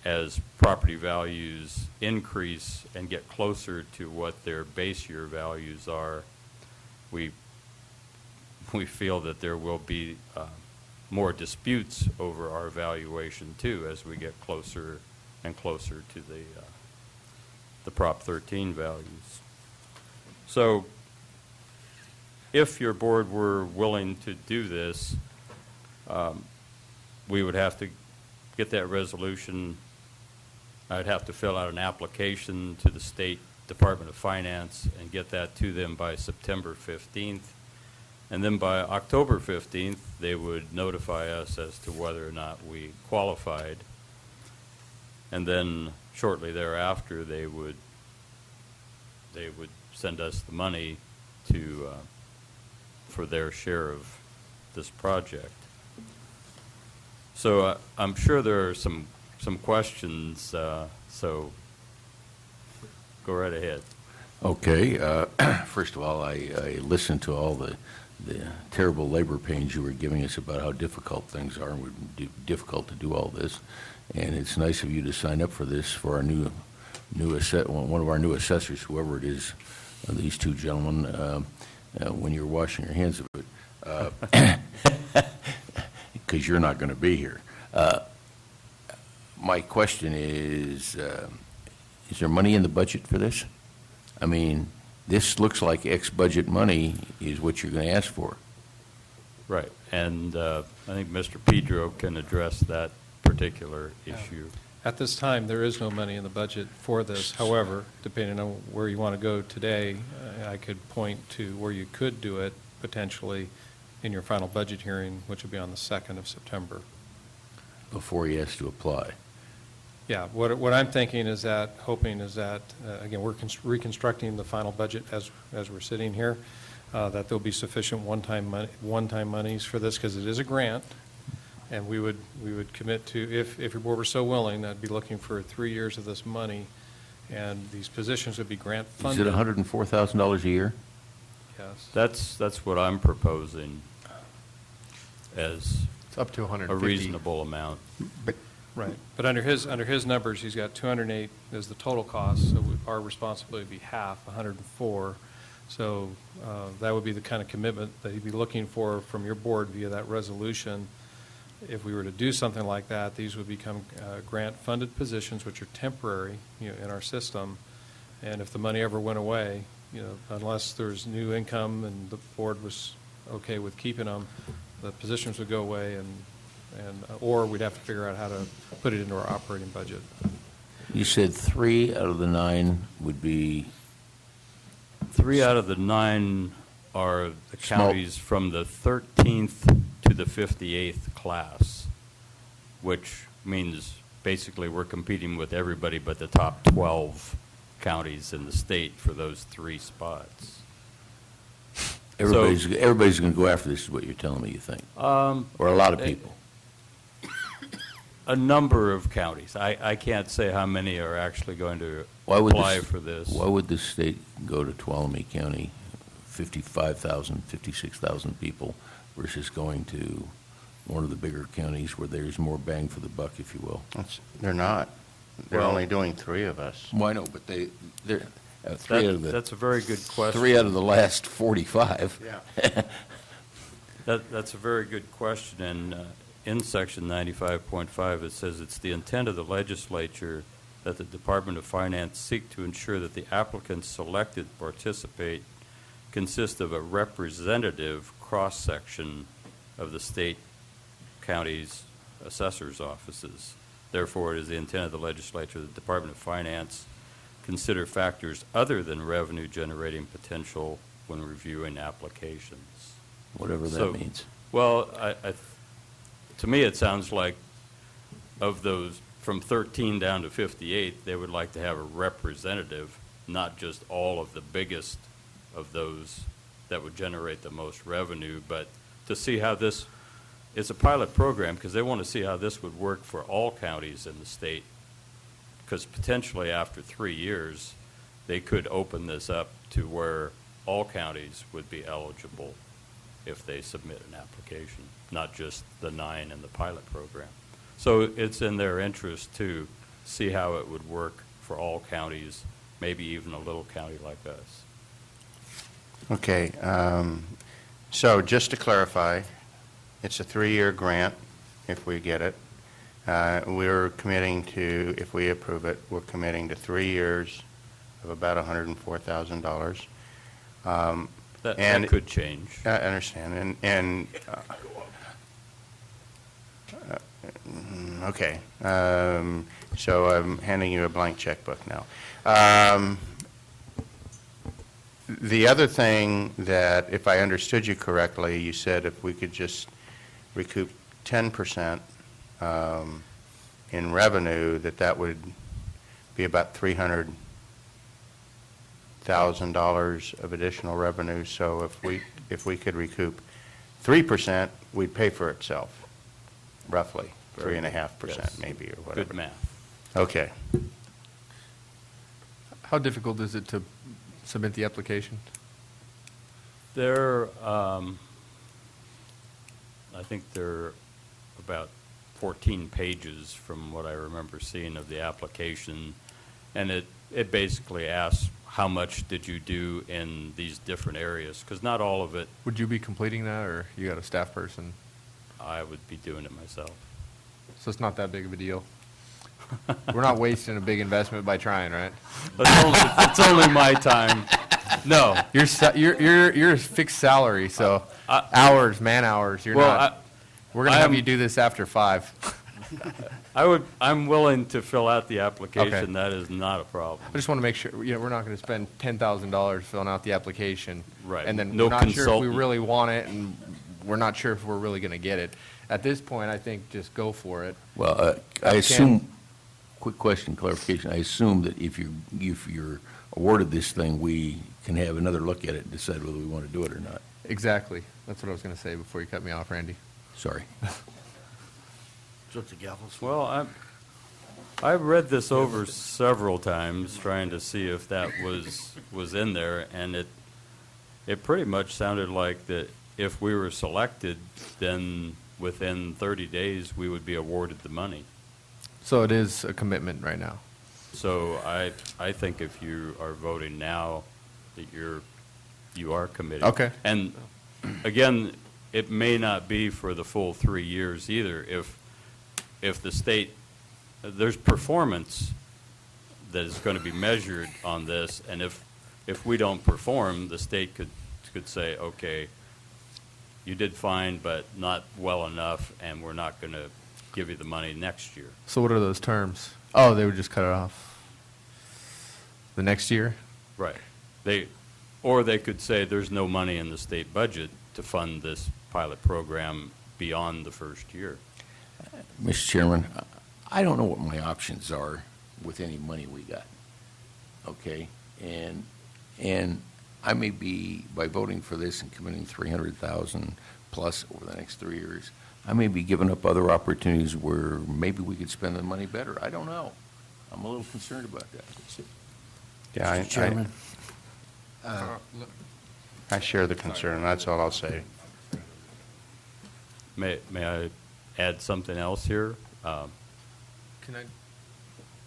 as property values increase and get closer to what their base year values are. We feel that there will be more disputes over our valuation too as we get closer and closer to the Prop 13 values. So if your board were willing to do this, we would have to get that resolution. I'd have to fill out an application to the State Department of Finance and get that to them by September 15th. And then by October 15th, they would notify us as to whether or not we qualified. And then shortly thereafter, they would send us the money to for their share of this project. So I'm sure there are some questions. So go right ahead. Okay. First of all, I listened to all the terrible labor pains you were giving us about how difficult things are, and it would be difficult to do all this. And it's nice of you to sign up for this for our one of our new assessors, whoever it is, these 2 gentlemen, when you're washing your hands of it, because you're not going to be here. My question is there money in the budget for this? I mean, this looks like ex-budget money is what you're going to ask for. Right. And I think Mr. Pedro can address that particular issue. At this time, there is no money in the budget for this. However, depending on where you want to go today, I could point to where you could do it potentially in your final budget hearing, which will be on the 2nd of September. Before he has to apply. Yeah, what I'm thinking is that, hoping is that, again, we're reconstructing the final budget as we're sitting here, that there'll be sufficient one-time monies for this, because it is a grant, and we would commit to, if your board were so willing, I'd be looking for 3 years of this money, and these positions would be grant funded. Is it $104,000 a year? Yes. That's what I'm proposing as it's up to 150. a reasonable amount. Right, but under his numbers, he's got 208 as the total cost, so our responsibility would be half, 104. So that would be the kind of commitment that he'd be looking for from your board via that resolution. If we were to do something like that, these would become grant-funded positions, which are temporary, in our system. And if the money ever went away, unless there's new income and the board was okay with keeping them, the positions would go away, or we'd have to figure out how to put it into our operating budget. You said 3 out of the 9 would be 3 out of the 9 are the Small. counties from the 13th to the 58th class, which means basically we're competing with everybody but the top 12 counties in the state for those 3 spots. everybody's going to go after this, is what you're telling me, you think? Or a lot of people? A number of counties. I can't say how many are actually going to apply for this. Why would the state go to Tuolumne County, 55,000, 56,000 people, versus going to one of the bigger counties where there's more bang for the buck, if you will? They're not. They're Well- only doing 3 of us. Well, I know, but they're That's a very good question. 3 out of the last 45. Yeah. That's a very good question, and in Section 95.5, it says it's the intent of the legislature that the Department of Finance seek to ensure that the applicants selected to participate consist of a representative cross-section of the state, counties, assessors' offices. Therefore, it is the intent of the legislature that the Department of Finance consider factors other than revenue-generating potential when reviewing applications. Whatever that means. Well, to me, it sounds like of those from 13 down to 58, they would like to have a representative, not just all of the biggest of those that would generate the most revenue, but to see how this, it's a pilot program because they want to see how this would work for all counties in the state, because potentially after 3 years, they could open this up to where all counties would be eligible if they submit an application, not just the 9 in the pilot program. So it's in their interest to see how it would work for all counties, maybe even a little county like us. Okay, so just to clarify, it's a 3-year grant if we get it. We're committing to, if we approve it, we're committing to 3 years of about $104,000. That could change. I understand, okay, so I'm handing you a blank checkbook now. The other thing that, if I understood you correctly, you said if we could just recoup 10% in revenue, that would be about $300,000 of additional revenue. So if we could recoup 3%, we'd pay for itself, roughly 3.5% Yes. maybe, or whatever. Good math. Okay. How difficult is it to submit the application? I think they're about 14 pages from what I remember seeing of the application, and it basically asks how much did you do in these different areas, because not all of it. Would you be completing that, or you got a staff person? I would be doing it myself. So it's not that big of a deal. We're not wasting a big investment by trying, right? It's only my time. No, you're a fixed salary, so hours, man hours. We're gonna have you do this after 5. I'm willing to fill out the application. Okay. That is not a problem. I just want to make sure, we're not going to spend $10,000 filling out the application. Right. And then No we're not sure if we consultant. really want it, and we're not sure if we're really going to get it. At this point, I think just go for it. Well, I assume, quick question, clarification, I assume that if you're awarded this thing, we can have another look at it and decide whether we want to do it or not. Exactly. That's what I was going to say before you cut me off, Randy. Sorry. Well, I've read this over several times, trying to see if that was in there, and it pretty much sounded like that if we were selected, then within 30 days we would be awarded the money. So it is a commitment right now. So I think if you are voting now, that you are committed. Okay. And again, it may not be for the full 3 years either. If the state, there's performance that is going to be measured on this, and if we don't perform, the state could say, okay, you did fine, but not well enough, and we're not going to give you the money next year. So what are those terms? Oh, they would just cut it off the next year? Right. Or they could say there's no money in the state budget to fund this pilot program beyond the first year. Mr. Chairman, I don't know what my options are with any money we got, okay? And I may be, by voting for this and committing $300,000 plus over the next 3 years, I may be giving up other opportunities where maybe we could spend the money better. I don't know. I'm a little concerned about that. Yeah, Mr. Chairman. I share the concern, that's all I'll say. May I add something else here? Can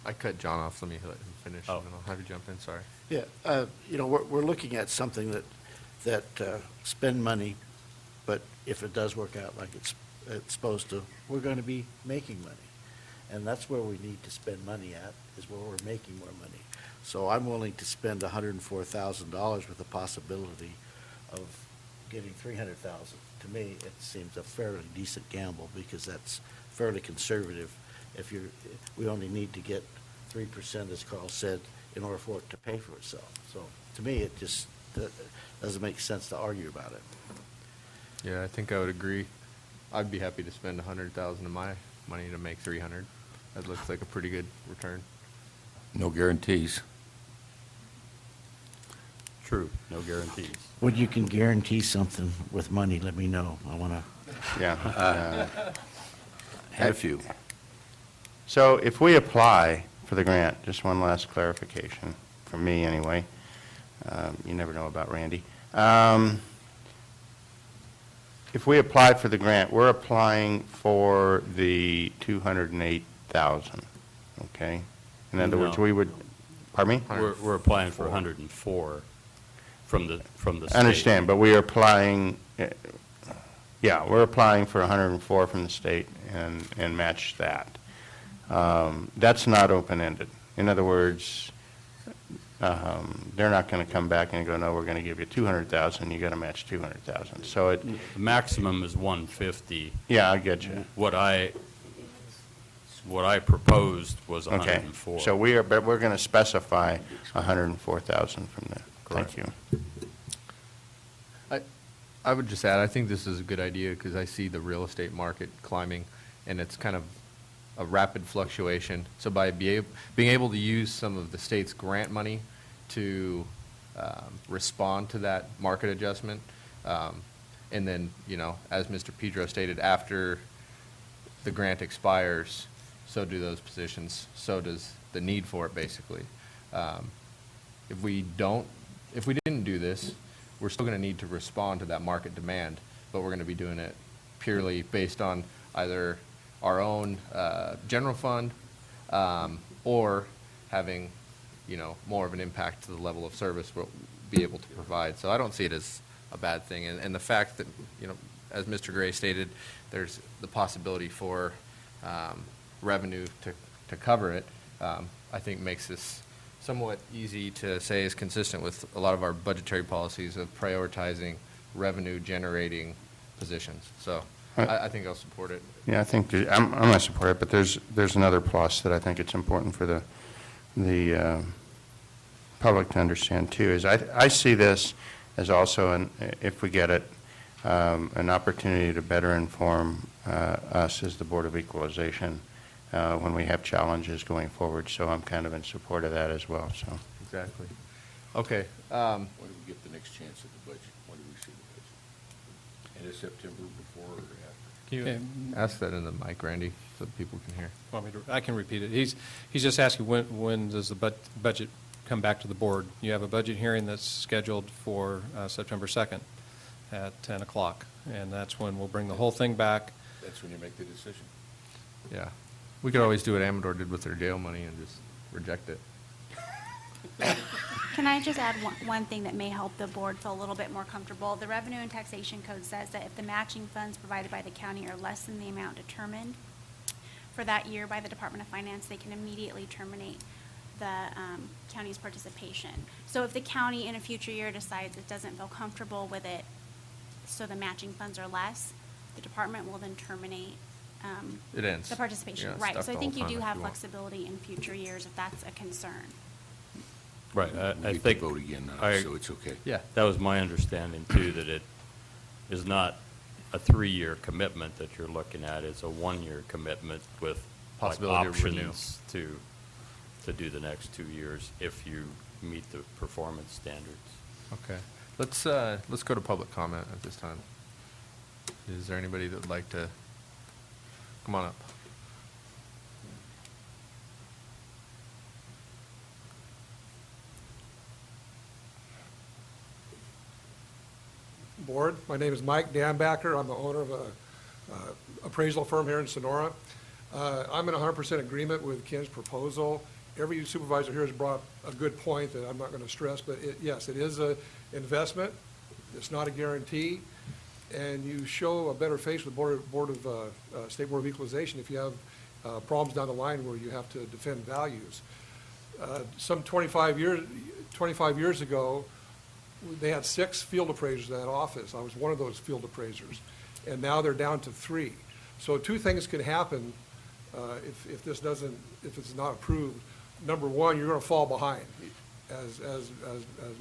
I cut John off, let me let him finish, Oh. and then I'll have you jump in, sorry. Yeah, we're looking at something that spend money, but if it does work out like it's supposed to, we're going to be making money. And that's where we need to spend money at, is where we're making more money. So I'm willing to spend $104,000 with the possibility of getting $300,000. To me, it seems a fairly decent gamble, because that's fairly conservative. We only need to get 3%, as Carl said, in order for it to pay for itself. So to me, it just doesn't make sense to argue about it. Yeah, I think I would agree. I'd be happy to spend $100,000 of my money to make 300. That looks like a pretty good return. No guarantees. True, no guarantees. When you can guarantee something with money, let me know. I want to. Yeah. Had a few. So if we apply for the grant, just one last clarification, from me anyway. You never know about Randy. If we apply for the grant, we're applying for the 208,000, okay? In other words, No. we would, pardon me? We're applying for 104 from the state. I understand, but we are applying, we're applying for 104 from the state and match that. That's not open-ended. In other words, they're not going to come back and go, no, we're going to give you 200,000, you got to match 200,000. So The maximum is 150. yeah, I get you. What I proposed was Okay. 104. So we're going to specify 104,000 from there. Thank you. I would just add, I think this is a good idea because I see the real estate market climbing, and it's kind of a rapid fluctuation. So by being able to use some of the state's grant money to respond to that market adjustment, and then, as Mr. Pedro stated, after the grant expires, so do those positions, so does the need for it, basically. If we didn't do this, we're still going to need to respond to that market demand, but we're going to be doing it purely based on either our own general fund or having, more of an impact to the level of service we'll be able to provide. So I don't see it as a bad thing. And the fact that, as Mr. Gray stated, there's the possibility for revenue to cover it, I think makes this somewhat easy to say is consistent with a lot of our budgetary policies of prioritizing revenue-generating positions. So I think I'll support it. Yeah, I think, I'm going to support it, but there's another plus that I think it's important for the public to understand, too, is I see this as also, if we get it, an opportunity to better inform us as the Board of Equalization when we have challenges going forward. So I'm kind of in support of that as well. So Exactly. Okay. When do we get the next chance at the budget? When do we see the budget? End of September, before or after? Can you ask that in the mic, Randy, so people can hear? I can repeat it. He's just asking when does the budget come back to the board? You have a budget hearing that's scheduled for September 2nd at 10 o'clock, and that's when we'll bring the whole thing back. That's when you make the decision. Yeah. We could always do what Amador did with their jail money and just reject it. Can I just add one thing that may help the board feel a little bit more comfortable? The Revenue and Taxation Code says that if the matching funds provided by the county are less than the amount determined for that year by the Department of Finance, they can immediately terminate the county's participation. So if the county in a future year decides it doesn't feel comfortable with it, so the matching funds are less, the department will then terminate It ends. the participation. Yeah, it's Right, stuck so I the think whole you time do if have you want. flexibility in future years if that's a concern. Right, We I get to think. vote again now, I- so it's okay. Yeah. That was my understanding too, that it is not a 3-year commitment that you're looking at, it's a 1-year commitment with like, Possibility to renew. options to do the next 2 years if you meet the performance standards. Okay. Let's go to public comment at this time. Is there anybody that would like to come on up? Board. My name is Mike Danbacker. I'm the owner of a appraisal firm here in Sonora. I'm in 100% agreement with Ken's proposal. Every supervisor here has brought a good point that I'm not going to stress, but yes, it is an investment. It's not a guarantee. And you show a better face with State Board of Equalization if you have problems down the line where you have to defend values. Some 25 years ago, they had 6 field appraisers in that office. I was one of those field appraisers. And now they're down to 3. So 2 things can happen if it's not approved. Number one, you're going to fall behind. As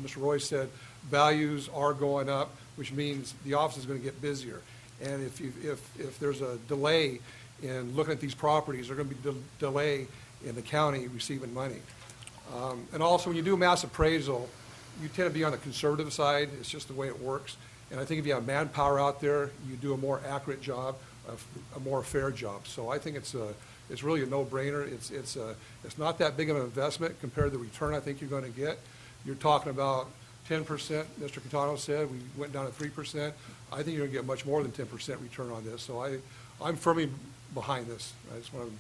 Mr. Roy said, values are going up, which means the office is going to get busier. And if there's a delay in looking at these properties, there's going to be delay in the county receiving money. And also, when you do mass appraisal, you tend to be on the conservative side. It's just the way it works. And I think if you have manpower out there, you do a more accurate job, a more fair job. So I think it's really a no-brainer. It's not that big of an investment compared to the return I think you're going to get. You're talking about 10%, Mr. Catano said. We went down to 3%. I think you're going to get much more than 10% return on this. So I'm firmly behind this. I just want to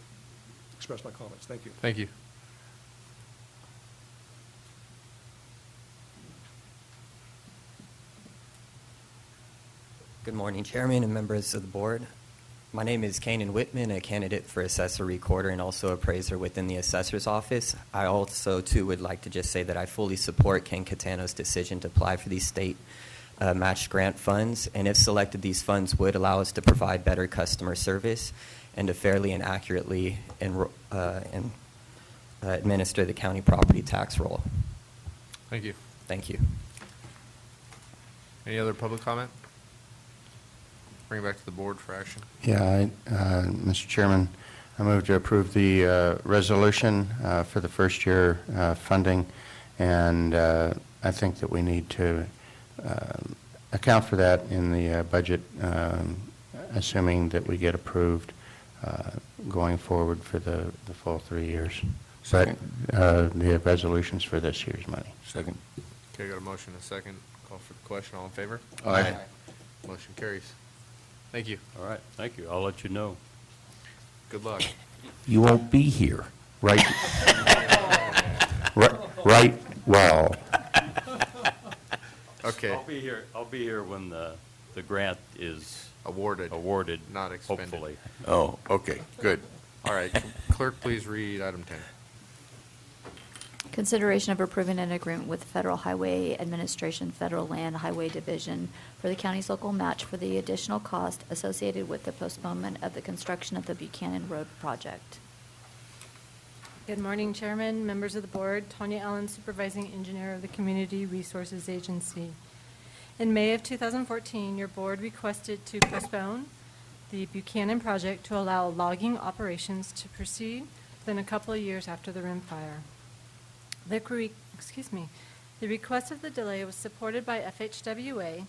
express my comments. Thank you. Thank you. Good morning, Chairman and members of the board. My name is Kanan Whitman, a candidate for assessor recorder and also appraiser within the assessor's office. I also, too, would like to just say that I fully support Ken Catano's decision to apply for these state matched grant funds, and if selected, these funds would allow us to provide better customer service and to fairly and accurately administer the county property tax roll. Thank you. Thank you. Any other public comment? Bring it back to the board for action. Yeah, Mr. Chairman, I move to approve the resolution for the first year funding, and I think that we need to account for that in the budget, assuming that we get approved going forward for the full 3 years. Second. But the resolution's for this year's money. Second. Okay, got a motion and a second. Call for the question. All in favor? Aye. Motion carries. Thank you. All right, thank you. I'll let you know. Good luck. You won't be here. Right. Right. Well. Okay. I'll be here when the grant is Awarded. Not expended. hopefully. Oh, okay, good. All right. Clerk, please read item 10. Consideration of approving an agreement with Federal Highway Administration, Federal Land Highway Division for the county's local match for the additional cost associated with the postponement of the construction of the Buchanan Road project. Good morning, Chairman, members of the board. Tanya Allen, Supervising Engineer of the Community Resources Agency. In May of 2014, your board requested to postpone the Buchanan project to allow logging operations to proceed within a couple of years after the rim fire. The request of the delay was supported by FHWA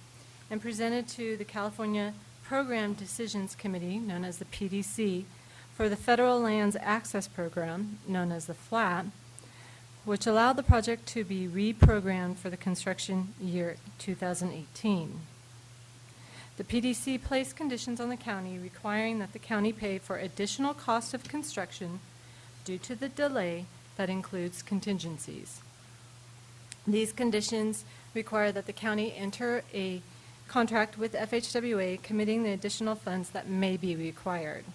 and presented to the California Program Decisions Committee, known as the PDC, for the Federal Lands Access Program, known as the FLAP, which allowed the project to be reprogrammed for the construction year 2018. The PDC placed conditions on the county requiring that the county pay for additional cost of construction due to the delay that includes contingencies. These conditions require that the county enter a contract with FHWA committing the additional funds that may be required.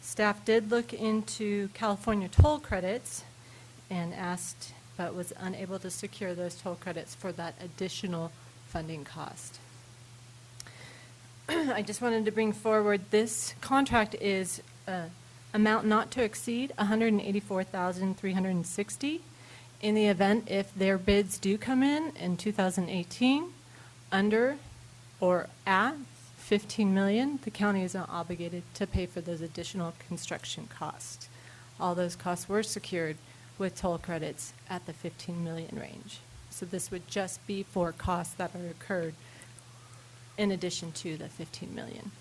Staff did look into California toll credits and asked, but was unable to secure those toll credits for that additional funding cost. I just wanted to bring forward this contract is amount not to exceed $184,360 in the event if their bids do come in 2018 under or at $15 million, the county is not obligated to pay for those additional construction costs. All those costs were secured with toll credits at the $15 million range. So this would just be for costs that are incurred in addition to the $15 million.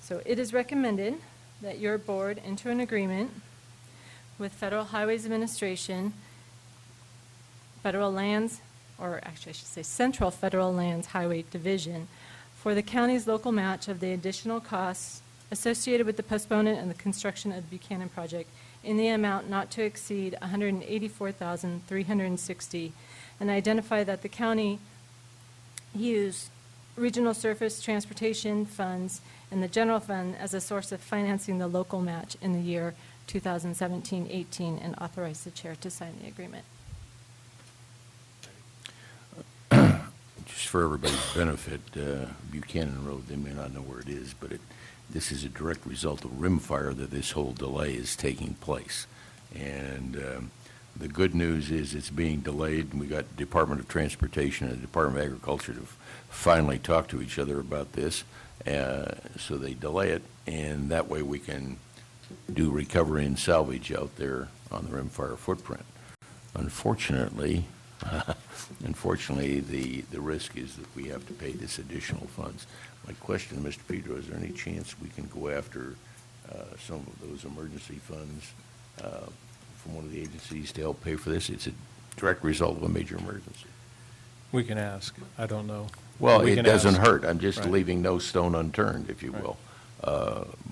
So it is recommended that your board enter an agreement with Federal Highways Administration, Federal Lands, or actually I should say Central Federal Lands Highway Division, for the county's local match of the additional costs associated with the postponement and the construction of the Buchanan project in the amount not to exceed $184,360, and identify that the county use regional surface transportation funds and the general fund as a source of financing the local match in the year 2017-18, and authorize the chair to sign the agreement. Just for everybody's benefit, Buchanan Road, they may not know where it is, but this is a direct result of rim fire that this whole delay is taking place. And the good news is it's being delayed, and we got Department of Transportation and the Department of Agriculture to finally talk to each other about this. So they delay it, and that way we can do recovery and salvage out there on the rim fire footprint. Unfortunately, the risk is that we have to pay this additional funds. My question, Mr. Pedro, is there any chance we can go after some of those emergency funds from one of the agencies to help pay for this? It's a direct result of a major emergency. We can ask. I don't know. Well, We it can doesn't ask. hurt. I'm just Right. leaving no stone unturned, if you will.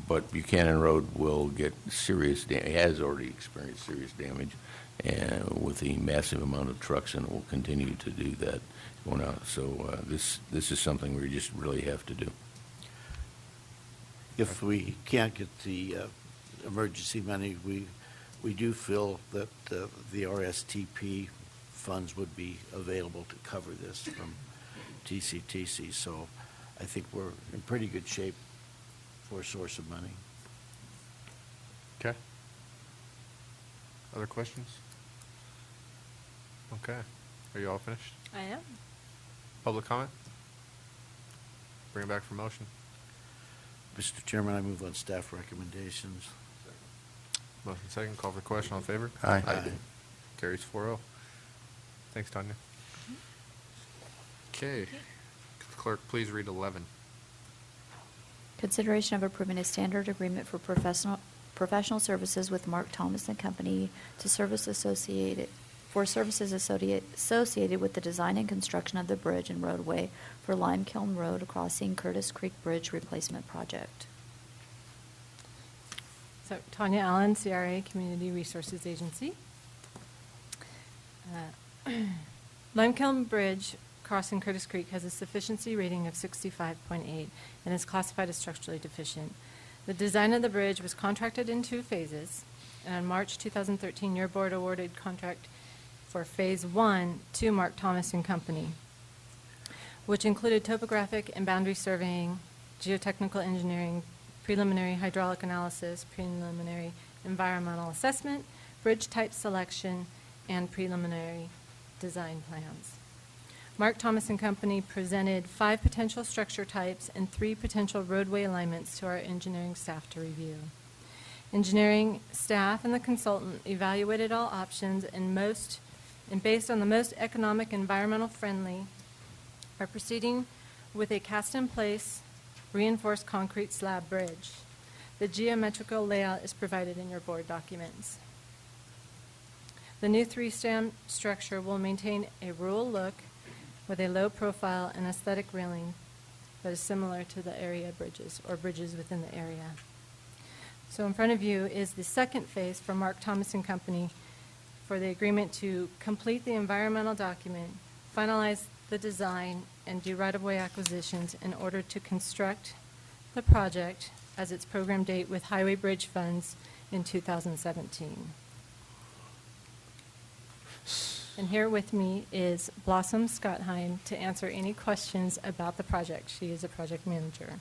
But Buchanan Road will get serious, has already experienced serious damage with the massive amount of trucks, and it will continue to do that going out. So this is something we just really have to do. If we can't get the emergency money, we do feel that the RSTP funds would be available to cover this from TCTC. So I think we're in pretty good shape for a source of money. Okay. Other questions? Okay. Are you all finished? I am. Public comment? Bring it back for motion. Mr. Chairman, I move on staff recommendations. Motion second. Call for question. All in favor? Aye. Carries 4-0. Thanks, Tanya. Okay. Clerk, please read 11. Consideration of approving a standard agreement for professional services with Mark Thomas and Company to services associated with the design and construction of the bridge and roadway for Lime Kiln Road crossing Curtis Creek Bridge replacement project. So Tanya Allen, CRA, Community Resources Agency. Lime Kiln Bridge crossing Curtis Creek has a sufficiency rating of 65.8 and is classified as structurally deficient. The design of the bridge was contracted in 2 phases, and in March 2013, your board awarded contract for Phase 1 to Mark Thomas and Company, which included topographic and boundary surveying, geotechnical engineering, preliminary hydraulic analysis, preliminary environmental assessment, bridge type selection, and preliminary design plans. Mark Thomas and Company presented 5 potential structure types and 3 potential roadway alignments to our engineering staff to review. Engineering staff and the consultant evaluated all options and based on the most economic, environmental friendly, are proceeding with a cast-in-place reinforced concrete slab bridge. The geometrical layout is provided in your board documents. The new 3-stem structure will maintain a rural look with a low profile and aesthetic railing that is similar to the area bridges or bridges within the area. So in front of you is the second phase for Mark Thomas and Company for the agreement to complete the environmental document, finalize the design, and do right-of-way acquisitions in order to construct the project as its program date with highway bridge funds in 2017. And here with me is Blossom Scottheim to answer any questions about the project. She is a project manager.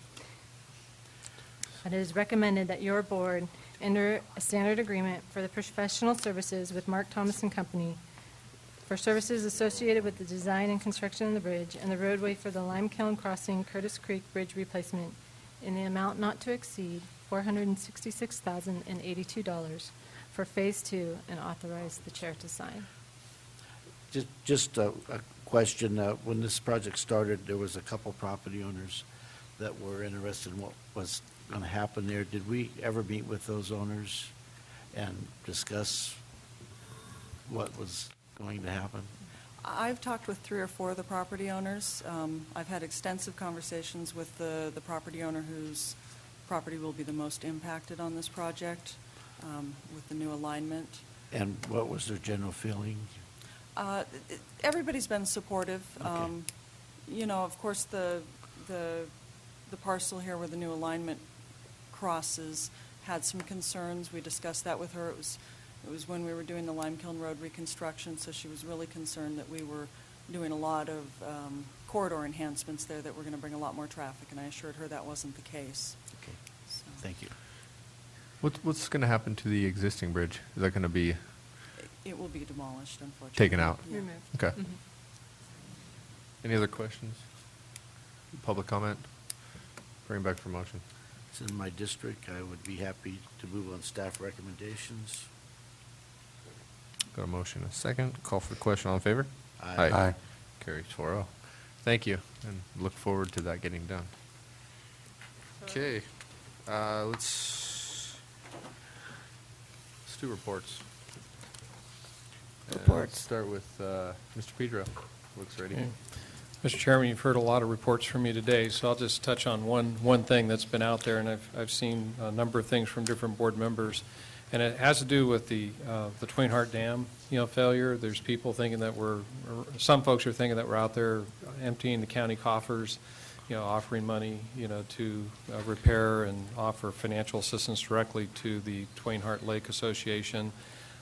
It is recommended that your board enter a standard agreement for the professional services with Mark Thomas and Company for services associated with the design and construction of the bridge and the roadway for the Lime Kiln Crossing Curtis Creek Bridge replacement in the amount not to exceed $466,082 for Phase 2 and authorize the chair to sign. Just a question. When this project started, there was a couple property owners that were interested in what was going to happen there. Did we ever meet with those owners and discuss what was going to happen? I've talked with 3 or 4 of the property owners. I've had extensive conversations with the property owner whose property will be the most impacted on this project with the new alignment. And what was their general feeling? Everybody's been supportive. Okay. You know, of course, the parcel here where the new alignment crosses had some concerns. We discussed that with her. It was when we were doing the Lime Kiln Road reconstruction, so she was really concerned that we were doing a lot of corridor enhancements there that were going to bring a lot more traffic, and I assured her that wasn't the case. Okay, so. Thank you. What's going to happen to the existing bridge? Is that going to be It will be demolished, unfortunately. taken out? Yeah. Removed. Okay. Mhm. Any other questions? Public comment? Bring back for motion. It's in my district. I would be happy to move on staff recommendations. Got a motion, a second. Call for the question. All in favor? Aye. Aye. Carries 4-0. Thank you, and look forward to that getting done. Okay, let's do reports. Let's start with Mr. Pedro. Looks ready. Okay. Mr. Chairman, you've heard a lot of reports from me today, so I'll just touch on one thing that's been out there, and I've seen a number of things from different board members, and it has to do with the Twain Harte Dam, failure. There's people thinking that some folks are thinking that we're out there emptying the county coffers, offering money, to repair and offer financial assistance directly to the Twain Harte Lake Association.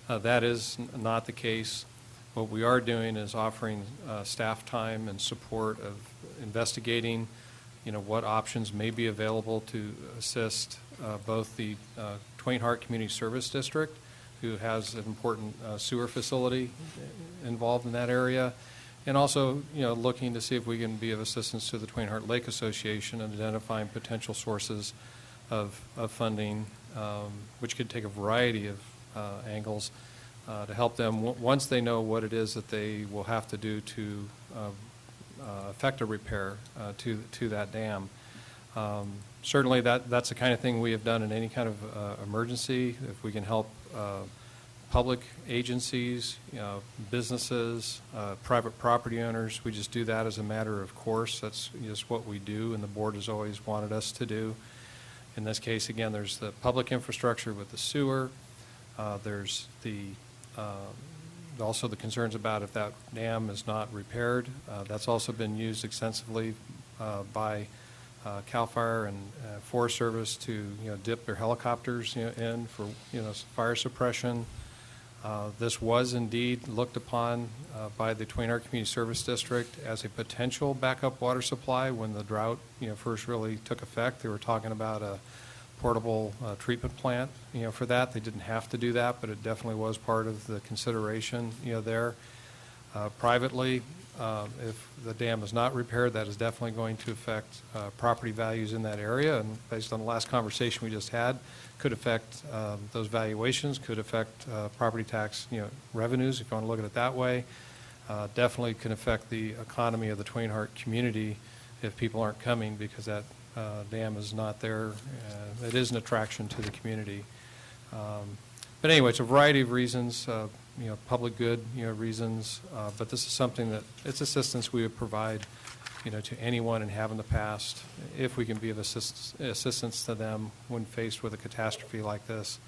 That is not the case. What we are doing is offering staff time and support of investigating, what options may be available to assist both the Twain Harte Community Service District, who has an important sewer facility involved in that area, and also, looking to see if we can be of assistance to the Twain Harte Lake Association in identifying potential sources of funding, which could take a variety of angles. To help them once they know what it is that they will have to do to effect a repair to that dam. Certainly that's the kind of thing we have done in any kind of emergency. If we can help public agencies, businesses, private property owners, we just do that as a matter of course. That's just what we do, and the board has always wanted us to do. In this case, again, there's the public infrastructure with the sewer. There's also the concerns about if that dam is not repaired. That's also been used extensively by CAL FIRE and Forest Service to dip their helicopters in for fire suppression. This was indeed looked upon by the Twain Harte Community Service District as a potential backup water supply when the drought first really took effect. They were talking about a portable treatment plant, for that. They didn't have to do that, but it definitely was part of the consideration, there. Privately, if the dam is not repaired, that is definitely going to affect property values in that area, and based on the last conversation we just had, could affect those valuations, could affect property tax, revenues, if you want to look at it that way. Definitely can affect the economy of the Twain Harte community if people aren't coming because that dam is not there. It is an attraction to the community. But anyway, it's a variety of reasons, public good, reasons. But this is something that it's assistance we would provide to anyone and have in the past, if we can be of assistance to them when faced with a catastrophe like this,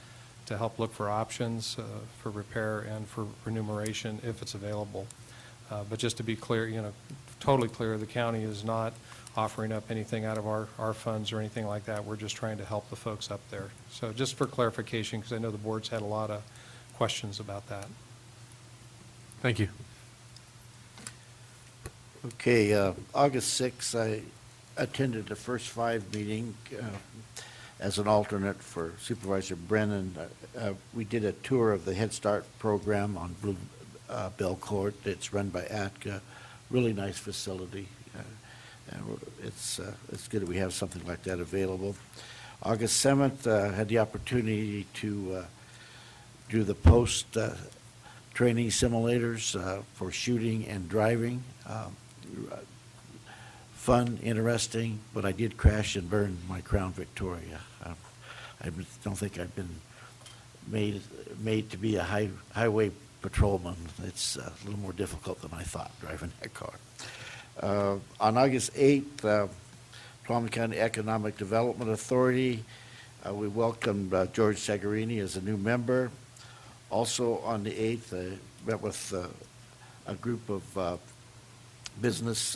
to help look for options for repair and for remuneration if it's available. But just to be clear, totally clear, the county is not offering up anything out of our funds or anything like that. We're just trying to help the folks up there. So just for clarification, because I know the board's had a lot of questions about that. Thank you. Okay, August 6th, I attended the first 5 meeting as an alternate for Supervisor Brennan. We did a tour of the Head Start program on Blue Bell Court. It's run by ATCA. Really nice facility. It's good that we have something like that available. August 7th, had the opportunity to do the post-training simulators for shooting and driving. Fun, interesting, but I did crash and burn my Crown Victoria. I don't think I've been made to be a highway patrolman. It's a little more difficult than I thought driving that car. On August 8th, Tuolumne County Economic Development Authority, we welcomed George Sagarini as a new member. Also on the 8th, I met with a group of business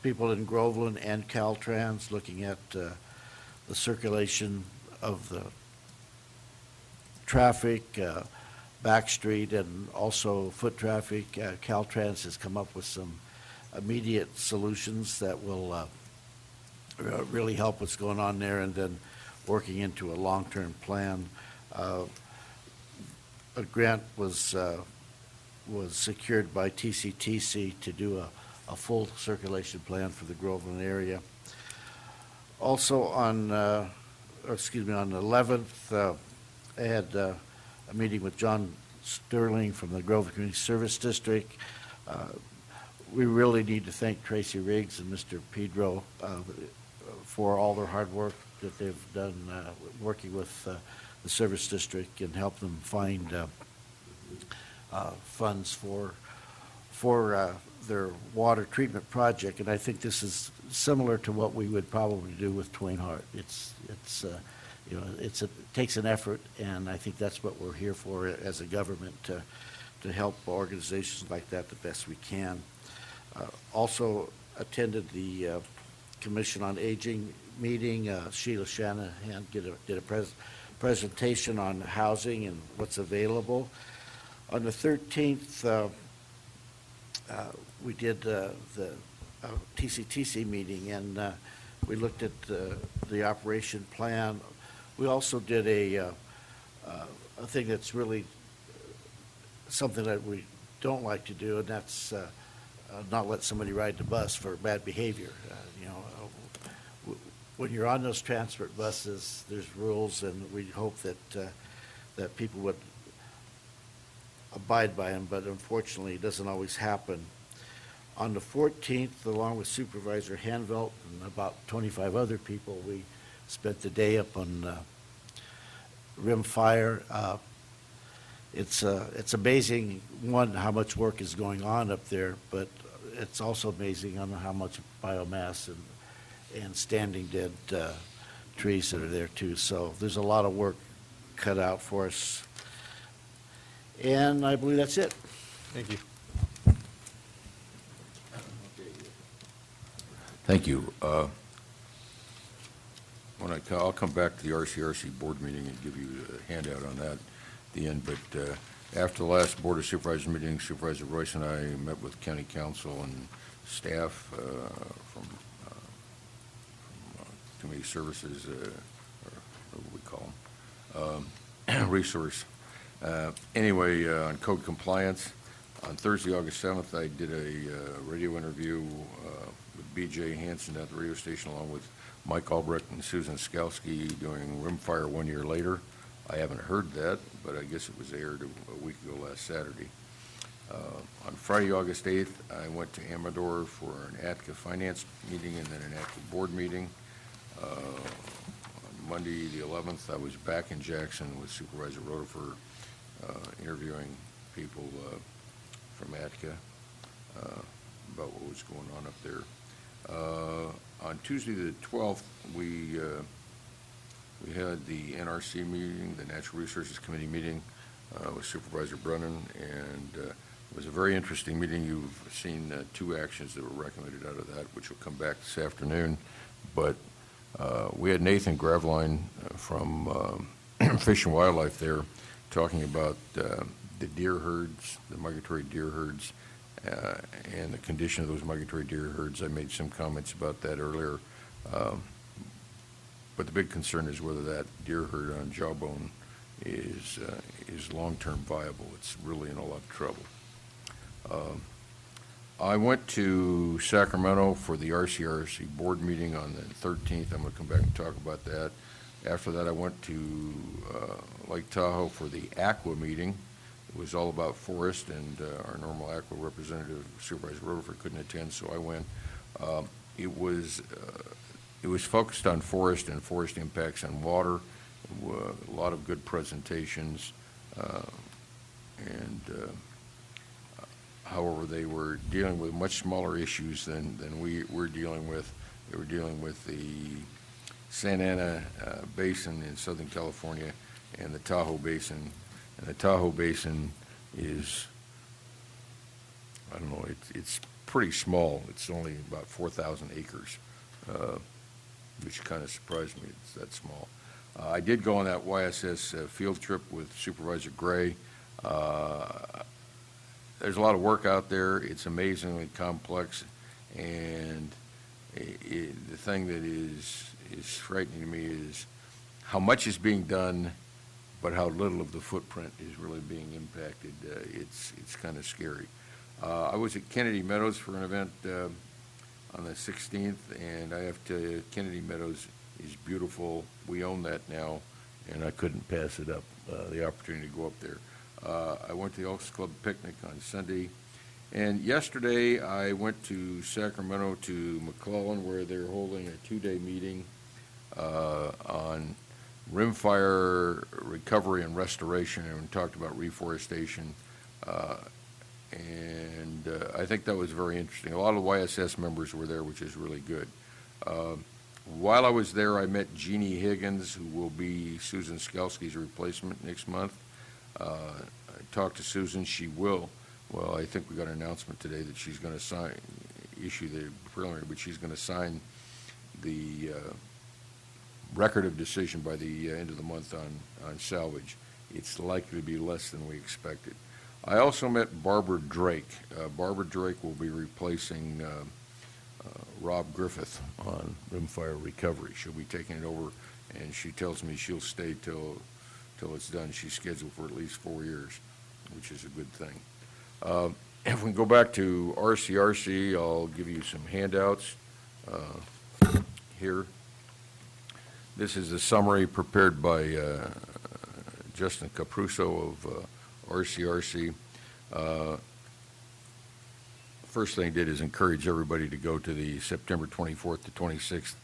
people in Groveland and Caltrans looking at the circulation of the traffic, back street, and also foot traffic. Caltrans has come up with some immediate solutions that will really help what's going on there, and then working into a long-term plan. A grant was secured by TCTC to do a full circulation plan for the Groveland area. Also on the 11th, I had a meeting with John Sterling from the Groveland Community Service District. We really need to thank Tracy Riggs and Mr. Pedro for all their hard work that they've done working with the service district and help them find funds for their water treatment project. And I think this is similar to what we would probably do with Twain Harte. It takes an effort, and I think that's what we're here for as a government, to help organizations like that the best we can. Also attended the Commission on Aging meeting. Sheila Shanahan did a presentation on housing and what's available. On the 13th, we did the TCTC meeting, and we looked at the operation plan. We also did a thing that's really something that we don't like to do, and that's not let somebody ride the bus for bad behavior. When you're on those transport buses, there's rules, and we hope that people would abide by them, but unfortunately it doesn't always happen. On the 14th, along with Supervisor Hanvelt and about 25 other people, we spent the day up on Rim Fire. It's amazing, one, how much work is going on up there, but it's also amazing on how much biomass and standing dead trees that are there too. So there's a lot of work cut out for us. And I believe that's it. Thank you. Thank you. I'll come back to the RCRC board meeting and give you a handout on that at the end. But after the last Board of Supervisors meeting, Supervisor Royce and I met with County Council and staff from Community Services, or what do we call them, resource. Anyway, on code compliance, on Thursday, August 7th, I did a radio interview with B.J. Hansen at the radio station, along with Mike Albrecht and Susan Skalski, doing Rimfire 1 year later. I haven't heard that, but I guess it was aired a week ago last Saturday. On Friday, August 8th, I went to Amador for an ATCA finance meeting and then an ATCA board meeting. On Monday, the 11th, I was back in Jackson with Supervisor Rotifer, interviewing people from ATCA about what was going on up there. On Tuesday the 12th, we had the NRC meeting, the Natural Resources Committee meeting with Supervisor Brennan, and it was a very interesting meeting. You've seen two actions that were recommended out of that, which will come back this afternoon. But we had Nathan Graveline from Fish and Wildlife there talking about the deer herds, the migratory deer herds, and the condition of those migratory deer herds. I made some comments about that earlier. But the big concern is whether that deer herd on Jawbone is long-term viable. It's really in a lot of trouble. I went to Sacramento for the RCRC board meeting on the 13th. I'm going to come back and talk about that. After that, I went to Lake Tahoe for the AQUA meeting. It was all about forest, and our normal AQUA representative, Supervisor Rutherford, couldn't attend, so I went. It was focused on forest and forest impacts on water. A lot of good presentations, however, they were dealing with much smaller issues than we were dealing with. They were dealing with the Santa Ana Basin in Southern California and the Tahoe Basin. And the Tahoe Basin is, I don't know, it's pretty small. It's only about 4,000 acres, which kind of surprised me. It's that small. I did go on that YSS field trip with Supervisor Gray. There's a lot of work out there. It's amazingly complex, and the thing that is frightening to me is how much is being done, but how little of the footprint is really being impacted. It's kind of scary. I was at Kennedy Meadows for an event on the 16th, and I have to tell you, Kennedy Meadows is beautiful. We own that now, and I couldn't pass it up, the opportunity to go up there. I went to the Elks Club picnic on Sunday, and yesterday I went to Sacramento to McClellan, where they're holding a 2-day meeting on rimfire recovery and restoration, and talked about reforestation. And I think that was very interesting. A lot of YSS members were there, which is really good. While I was there, I met Jeannie Higgins, who will be Susan Skalski's replacement next month. I talked to Susan. She will, well, I think we got an announcement today that she's going to issue the preliminary, but she's going to sign the record of decision by the end of the month on salvage. It's likely to be less than we expected. I also met Barbara Drake. Barbara Drake will be replacing Rob Griffith on rimfire recovery. She'll be taking it over, and she tells me she'll stay till it's done. She's scheduled for at least 4 years, which is a good thing. If we go back to RCRC, I'll give you some handouts here. This is a summary prepared by Justin Capruso of RCRC. First thing I did is encourage everybody to go to the September 24th to 26th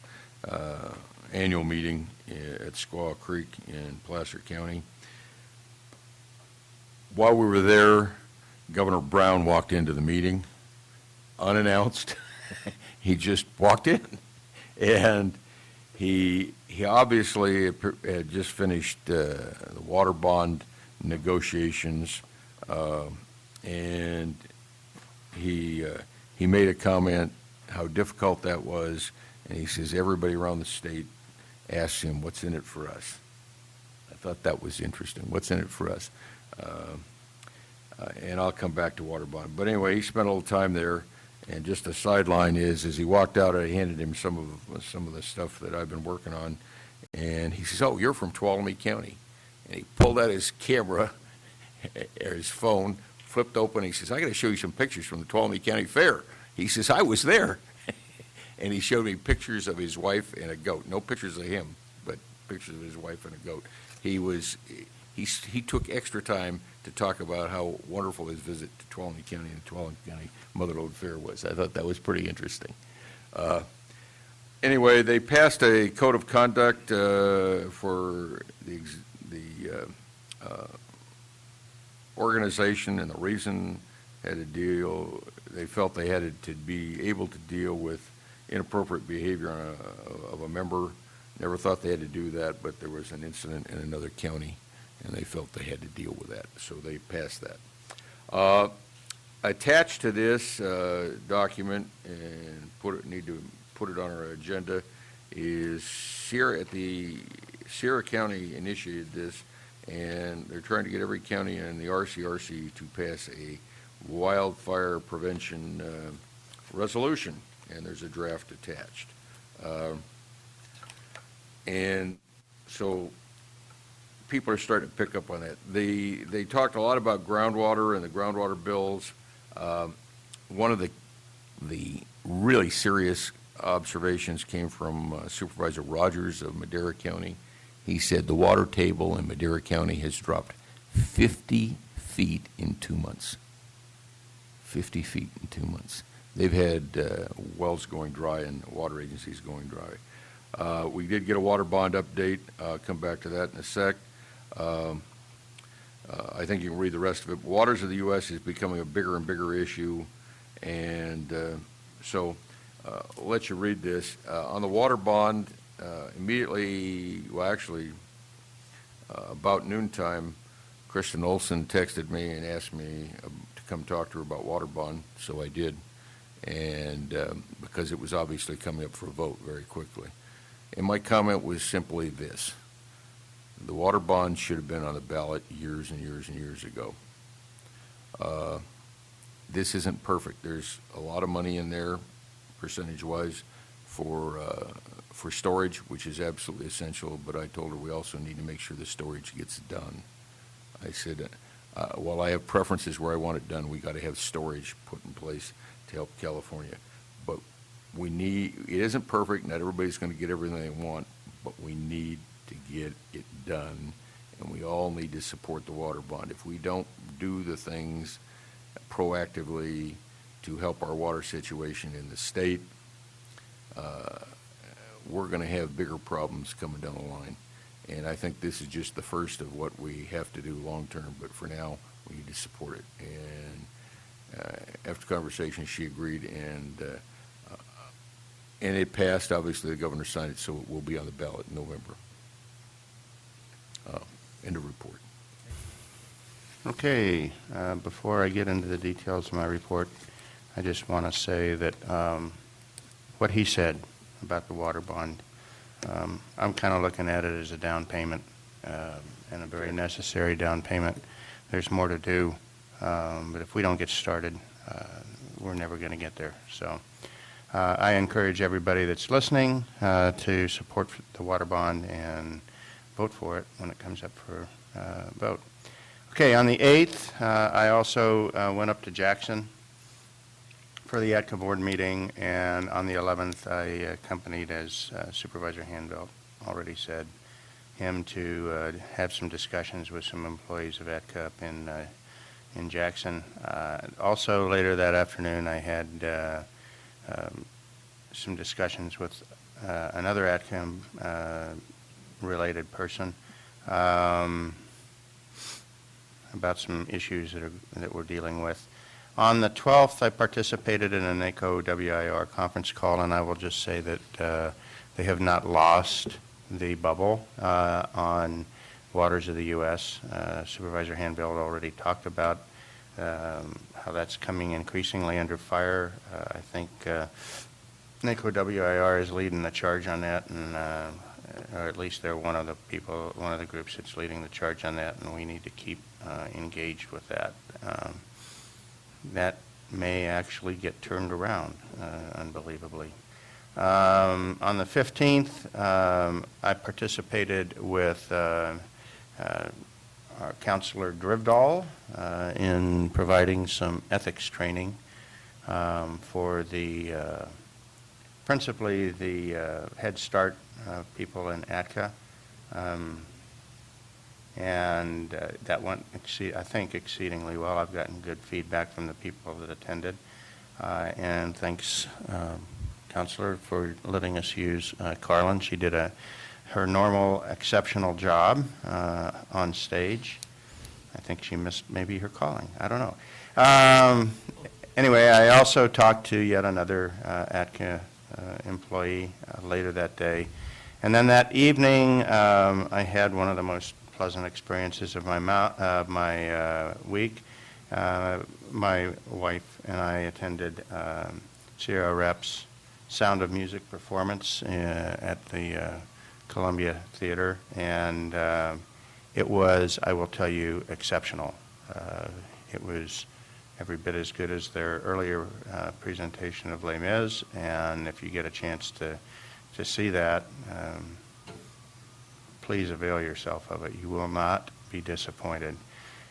annual meeting at Squaw Creek in Placer County. While we were there, Governor Brown walked into the meeting unannounced. He just walked in, and he obviously had just finished the water bond negotiations, and he made a comment how difficult that was, and he says everybody around the state asks him, what's in it for us? I thought that was interesting. What's in it for us? And I'll come back to water bond. But anyway, he spent a little time there, and just a sideline is, as he walked out, I handed him some of the stuff that I've been working on, and he says, oh, you're from Tuolumne County. And he pulled out his camera, or his phone, flipped open. He says, I got to show you some pictures from the Tuolumne County Fair. He says, I was there. And he showed me pictures of his wife and a goat. No pictures of him, but pictures of his wife and a goat. He took extra time to talk about how wonderful his visit to Tuolumne County and Tuolumne County Mother Lode Fair was. I thought that was pretty interesting. Anyway, they passed a code of conduct for the organization, and the reason had to deal, they felt they had to be able to deal with inappropriate behavior of a member. Never thought they had to do that, but there was an incident in another county, and they felt they had to deal with that, so they passed that. Attached to this document, and need to put it on our agenda, is Sierra County initiated this, and they're trying to get every county in the RCRC to pass a wildfire prevention resolution, and there's a draft attached. And so people are starting to pick up on that. They talked a lot about groundwater and the groundwater bills. One of the really serious observations came from Supervisor Rogers of Madera County. He said the water table in Madera County has dropped 50 feet in 2 months. 50 feet in 2 months. They've had wells going dry and water agencies going dry. We did get a water bond update. I'll come back to that in a sec. I think you can read the rest of it. Waters of the U.S. is becoming a bigger and bigger issue, and so I'll let you read this. On the water bond, immediately, well, actually, about noontime, Kristen Olson texted me and asked me to come talk to her about water bond, so I did, and because it was obviously coming up for a vote very quickly. And my comment was simply this. The water bond should have been on the ballot years and years and years ago. This isn't perfect. There's a lot of money in there, percentage-wise, for storage, which is absolutely essential, but I told her we also need to make sure the storage gets done. I said, while I have preferences where I want it done, we got to have storage put in place to help California. But it isn't perfect, not everybody's going to get everything they want, but we need to get it done, and we all need to support the water bond. If we don't do the things proactively to help our water situation in the state, we're going to have bigger problems coming down the line. And I think this is just the first of what we have to do long term, but for now, we need to support it. And after conversation, she agreed, and it passed. Obviously, the governor signed it, so it will be on the ballot in November. End of report. Okay, before I get into the details of my report, I just want to say that what he said about the water bond, I'm kind of looking at it as a down payment, and a very necessary down payment. There's more to do, but if we don't get started, we're never going to get there. So I encourage everybody that's listening to support the water bond and vote for it when it comes up for vote. Okay, on the 8th, I also went up to Jackson for the ATCA board meeting, and on the 11th, I accompanied, as Supervisor Hanvelt already said, him to have some discussions with some employees of ATCA up in Jackson. Also, later that afternoon, I had some discussions with another ATCA related person about some issues that we're dealing with. On the 12th, I participated in a NACO WIR conference call, and I will just say that they have not lost the bubble on waters of the U.S. Supervisor Hanveld already talked about how that's coming increasingly under fire. I think NACO WIR is leading the charge on that, and or at least they're one of the groups that's leading the charge on that, and we need to keep engaged with that. That may actually get turned around, unbelievably. On the 15th, I participated with our Counselor Drivdahl in providing some ethics training for principally the Head Start people in ATCA. And that went, I think, exceedingly well. I've gotten good feedback from the people that attended. And thanks, Counselor, for letting us use Carlin. She did her normal exceptional job on stage. I think she missed maybe her calling. I don't know. Anyway, I also talked to yet another ATCA employee later that day. And then that evening, I had one of the most pleasant experiences of my week. My wife and I attended Sierra Rep's Sound of Music performance at the Columbia Theater, and it was, I will tell you, exceptional. It was every bit as good as their earlier presentation of Les Mis, and if you get a chance to see that, please avail yourself of it. You will not be disappointed.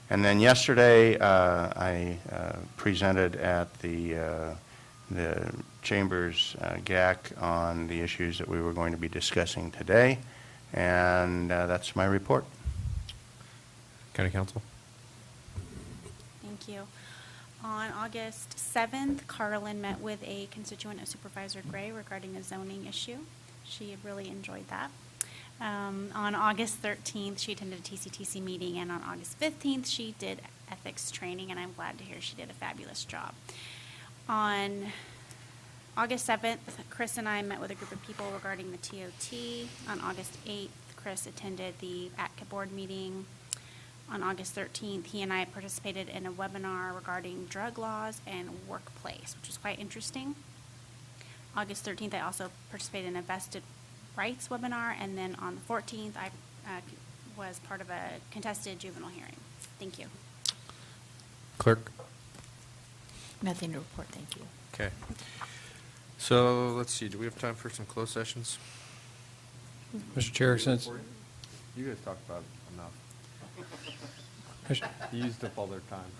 And then yesterday, I presented at the Chamber's GAC on the issues that we were going to be discussing today, and that's my report. County Council. Thank you. On August 7th, Carlin met with a constituent of Supervisor Gray regarding a zoning issue. She really enjoyed that. On August 13th, she attended a TCTC meeting, and on August 15th, she did ethics training, and I'm glad to hear she did a fabulous job. On August 7th, Chris and I met with a group of people regarding the TOT. On August 8th, Chris attended the ATCA board meeting. On August 13th, he and I participated in a webinar regarding drug laws and workplace, which was quite interesting. August 13th, I also participated in a vested rights webinar, and then on the 14th, I was part of a contested juvenile hearing. Thank you. Clerk. Nothing to report, thank you. Okay. So let's see, do we have time for some closed sessions? Mr. Chair, since You guys talked about enough. Mr. You used up all their time.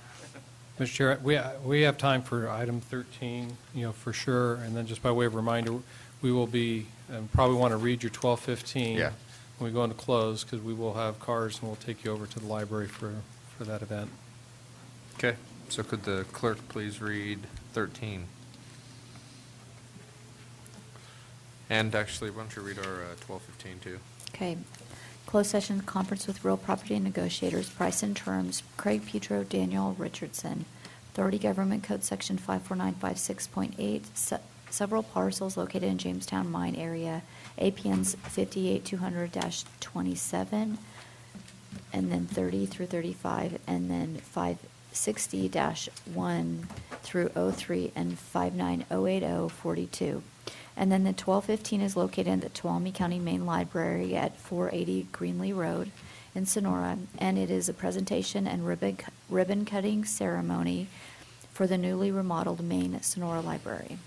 Mr. Chair, we have time for item 13, for sure, and then just by way of reminder, we will be, probably want to read your 12:15 Yeah. when we go into close, because we will have cars and we'll take you over to the library for that event. Okay, so could the clerk please read 13? And actually, why don't you read our 12:15 too? Okay. Closed session conference with real property negotiators, price and terms, Craig Petro, Daniel Richardson. Authority Government Code Section 54956.8, several parcels located in Jamestown mine area, APNs 58200-27, and then 30 through 35, and then 560-1 through 03, and 59080-42. And then the 1215 is located in the Tuolumne County Main Library at 480 Greenlee Road in Sonora, and it is a presentation and ribbon cutting ceremony for the newly remodeled main Sonora Library.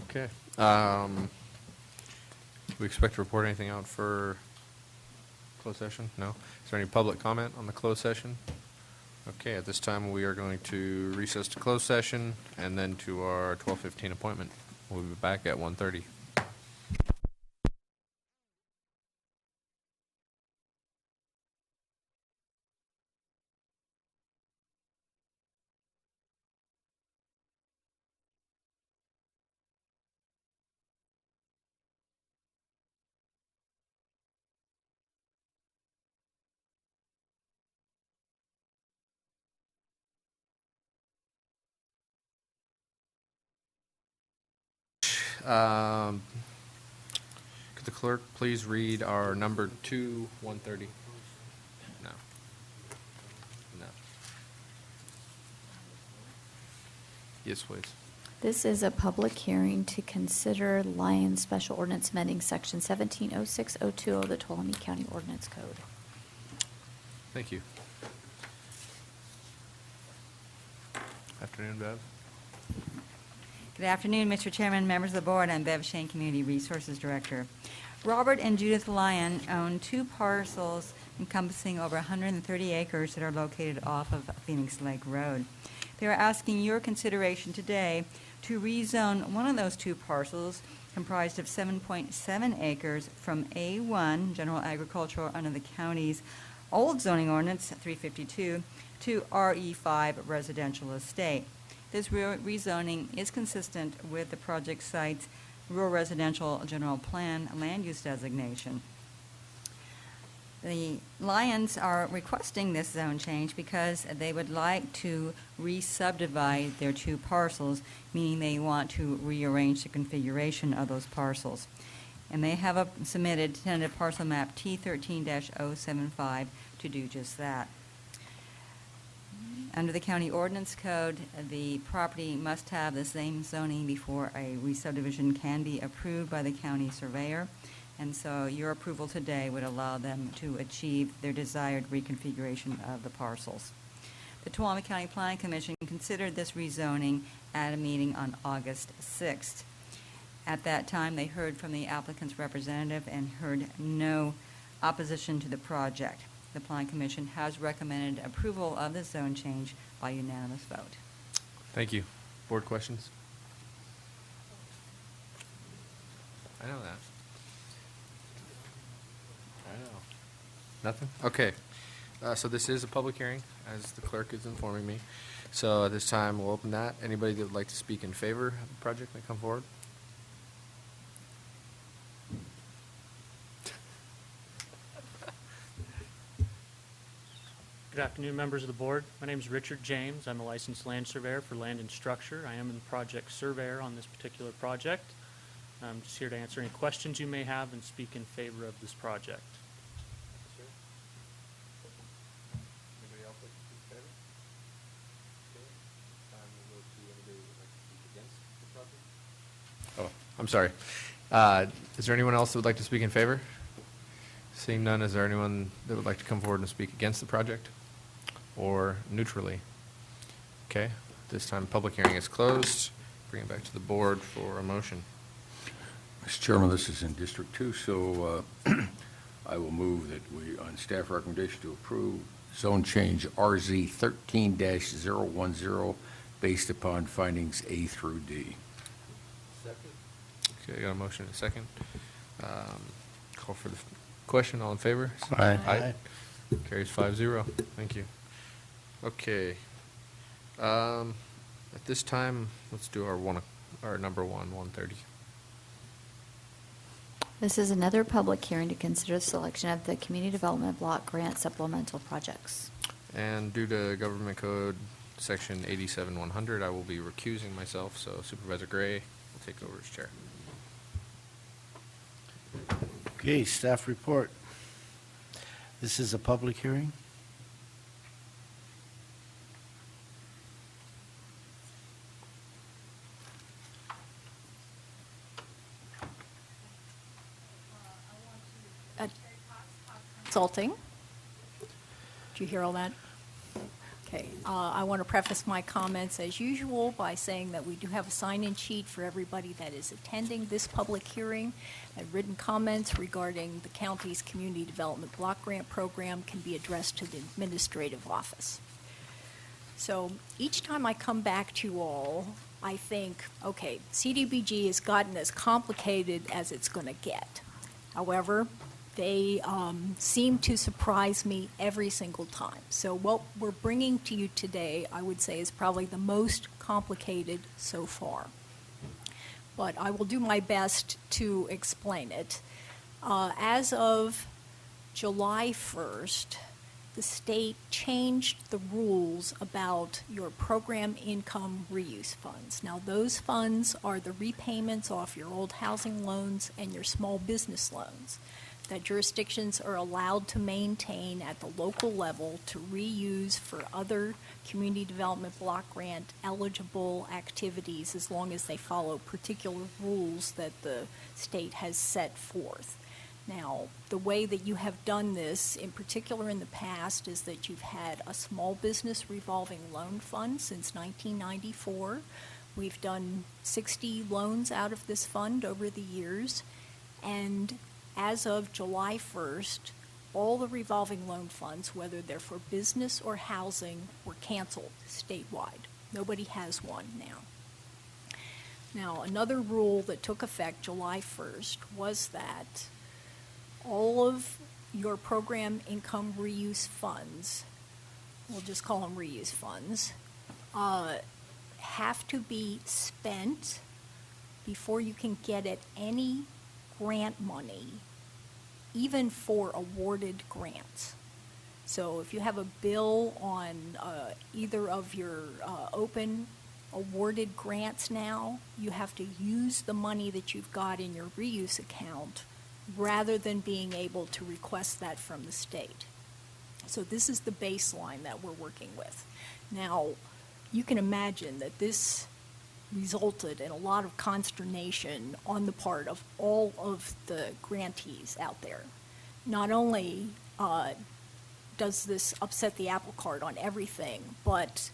Okay. We expect to report anything out for closed session? No? Is there any public comment on the closed session? Okay, at this time, we are going to recess to closed session and then to our 12:15 appointment. We'll be back at 1:30. Could the clerk please read our number 130? No. No. Yes, please. This is a public hearing to consider Lyons Special Ordinance amending Section 170602 of the Tuolumne County Ordinance Code. Thank you. Afternoon, Bev. Good afternoon, Mr. Chairman, members of the board. I'm Bev Shane, Community Resources Director. Robert and Judith Lyon own 2 parcels encompassing over 130 acres that are located off of Phoenix Lake Road. They are asking your consideration today to rezone one of those 2 parcels comprised of 7.7 acres from A1, General Agricultural under the county's old zoning ordinance, 352, to RE5, Residential Estate. This rezoning is consistent with the project site's Rural Residential General Plan land use designation. The Lions are requesting this zone change because they would like to re-subdivide their two parcels, meaning they want to rearrange the configuration of those parcels. And they have submitted tentative parcel map T13-075 to do just that. Under the county ordinance code, the property must have the same zoning before a re-subdivision can be approved by the county surveyor. And so your approval today would allow them to achieve their desired reconfiguration of the parcels. The Tuolumne County Planning Commission considered this rezoning at a meeting on August 6th. At that time, they heard from the applicant's representative and heard no opposition to the project. The Planning Commission has recommended approval of the zone change by unanimous vote. Thank you. Board questions? I know that. I know. Nothing? Okay. So this is a public hearing, as the clerk is informing me. So at this time, we'll open that. Anybody that would like to speak in favor of the project may come forward. Good afternoon, members of the board. My name is Richard James. I'm a licensed land surveyor for land and structure. I am the project surveyor on this particular project. I'm just here to answer any questions you may have and speak in favor of this project. Anybody else like to speak in favor? Okay. We'll go to anybody who would like to speak against the project. Oh, I'm sorry. Is there anyone else that would like to speak in favor? Seeing none, is there anyone that would like to come forward and speak against the project or neutrally? Okay. This time, public hearing is closed. Bring it back to the board for a motion. Mr. Chairman, this is in District 2, so I will move that we, on staff recommendation, to approve zone change RZ 13-010 based upon findings A through D. Okay, I got a motion and a second. Call for the question. All in favor? Aye. Aye. Carries 5-0. Thank you. Okay. At this time, let's do our number 130. This is another public hearing to consider the selection of the Community Development Block Grant Supplemental Projects. And due to Government Code Section 87-100, I will be recusing myself, so Supervisor Gray will take over as chair. Okay, staff report. This is a public hearing. Consulting. Did you hear all that? Okay. I want to preface my comments as usual by saying that we do have a sign-in sheet for everybody that is attending this public hearing, and written comments regarding the county's Community Development Block Grant Program can be addressed to the administrative office. So each time I come back to you all, I think, okay, CDBG has gotten as complicated as it's going to get. However, they seem to surprise me every single time. So what we're bringing to you today, I would say, is probably the most complicated so far. But I will do my best to explain it. As of July 1st, the state changed the rules about your program income reuse funds. Now, those funds are the repayments off your old housing loans and your small business loans that jurisdictions are allowed to maintain at the local level to reuse for other community development block grant eligible activities as long as they follow particular rules that the state has set forth. Now, the way that you have done this, in particular in the past, is that you've had a small business revolving loan fund since 1994. We've done 60 loans out of this fund over the years, and as of July 1st, all the revolving loan funds, whether they're for business or housing, were canceled statewide. Nobody has one now. Now, another rule that took effect July 1st was that all of your program income reuse funds, we'll just call them reuse funds, have to be spent before you can get at any grant money even for awarded grants. So if you have a bill on either of your open awarded grants now, you have to use the money that you've got in your reuse account rather than being able to request that from the state. So this is the baseline that we're working with. Now, you can imagine that this resulted in a lot of consternation on the part of all of the grantees out there. Not only does this upset the apple cart on everything, but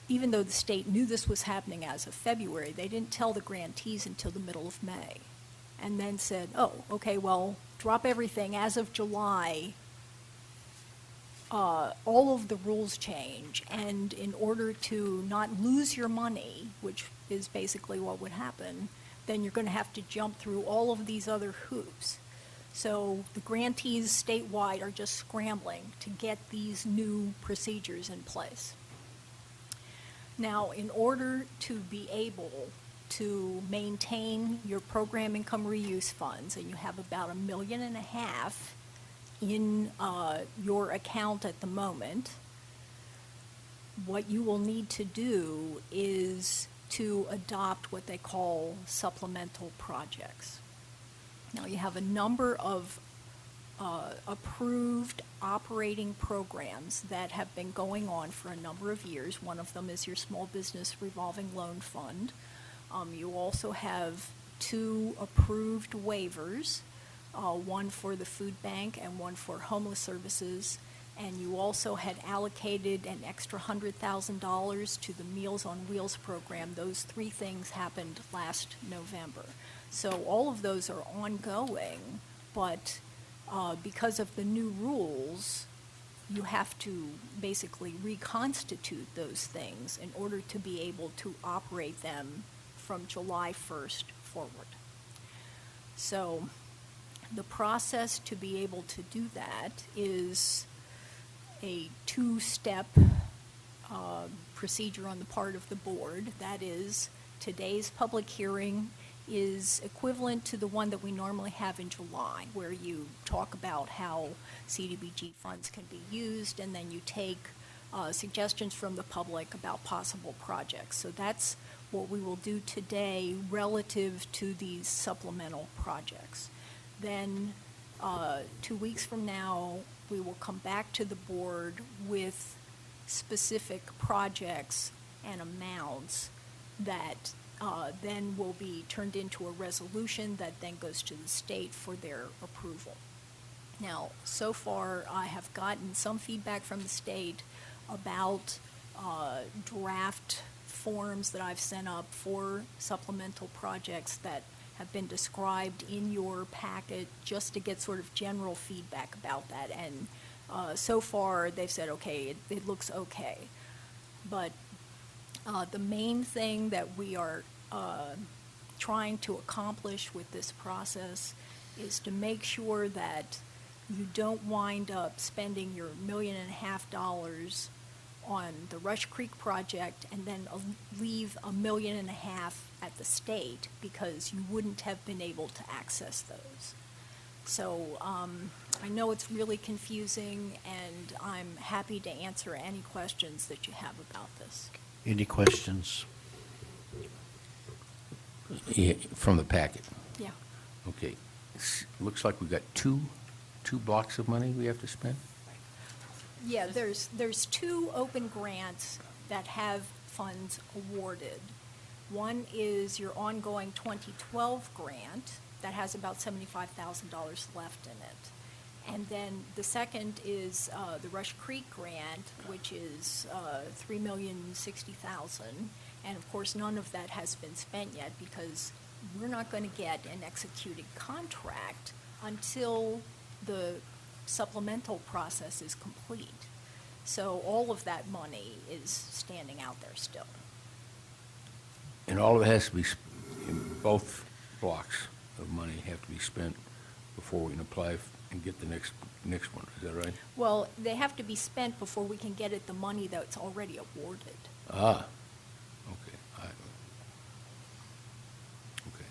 even though the state knew this was happening as of February, they didn't tell the grantees until the middle of May, and then said, oh, okay, well, drop everything. As of July, all of the rules change, and in order to not lose your money, which is basically what would happen, then you're going to have to jump through all of these other hoops. So the grantees statewide are just scrambling to get these new procedures in place. Now, in order to be able to maintain your program income reuse funds, and you have about $1.5 million in your account at the moment, what you will need to do is to adopt what they call supplemental projects. Now, you have a number of approved operating programs that have been going on for a number of years. One of them is your Small Business Revolving Loan Fund. You also have 2 approved waivers, one for the food bank and one for homeless services. And you also had allocated an extra $100,000 to the Meals on Wheels program. Those 3 things happened last November. So all of those are ongoing, but because of the new rules, you have to basically reconstitute those things in order to be able to operate them from July 1st forward. So the process to be able to do that is a 2-step procedure on the part of the board. That is, today's public hearing is equivalent to the one that we normally have in July, where you talk about how CDBG funds can be used, and then you take suggestions from the public about possible projects. So that's what we will do today relative to these supplemental projects. Then 2 weeks from now, we will come back to the board with specific projects and amounts that then will be turned into a resolution that then goes to the state for their approval. Now, so far, I have gotten some feedback from the state about draft forms that I've sent up for supplemental projects that have been described in your packet, just to get sort of general feedback about that. And so far, they've said, okay, it looks okay. But the main thing that we are trying to accomplish with this process is to make sure that you don't wind up spending your $1.5 million on the Rush Creek project and then leave $1.5 million at the state, because you wouldn't have been able to access those. So I know it's really confusing, and I'm happy to answer any questions that you have about this. Any questions? Yeah, from the packet. Yeah. Okay. Looks like we've got two blocks of money we have to spend? Yeah, there's 2 open grants that have funds awarded. One is your ongoing 2012 grant that has about $75,000 left in it. And then the second is the Rush Creek grant, which is $3,060,000. And of course, none of that has been spent yet, because we're not going to get an executed contract until the supplemental process is complete. So all of that money is standing out there still. And all of it has to be, both blocks of money have to be spent before we can apply and get the next one. Is that right? Well, they have to be spent before we can get at the money that's already awarded. Ah, okay. Okay.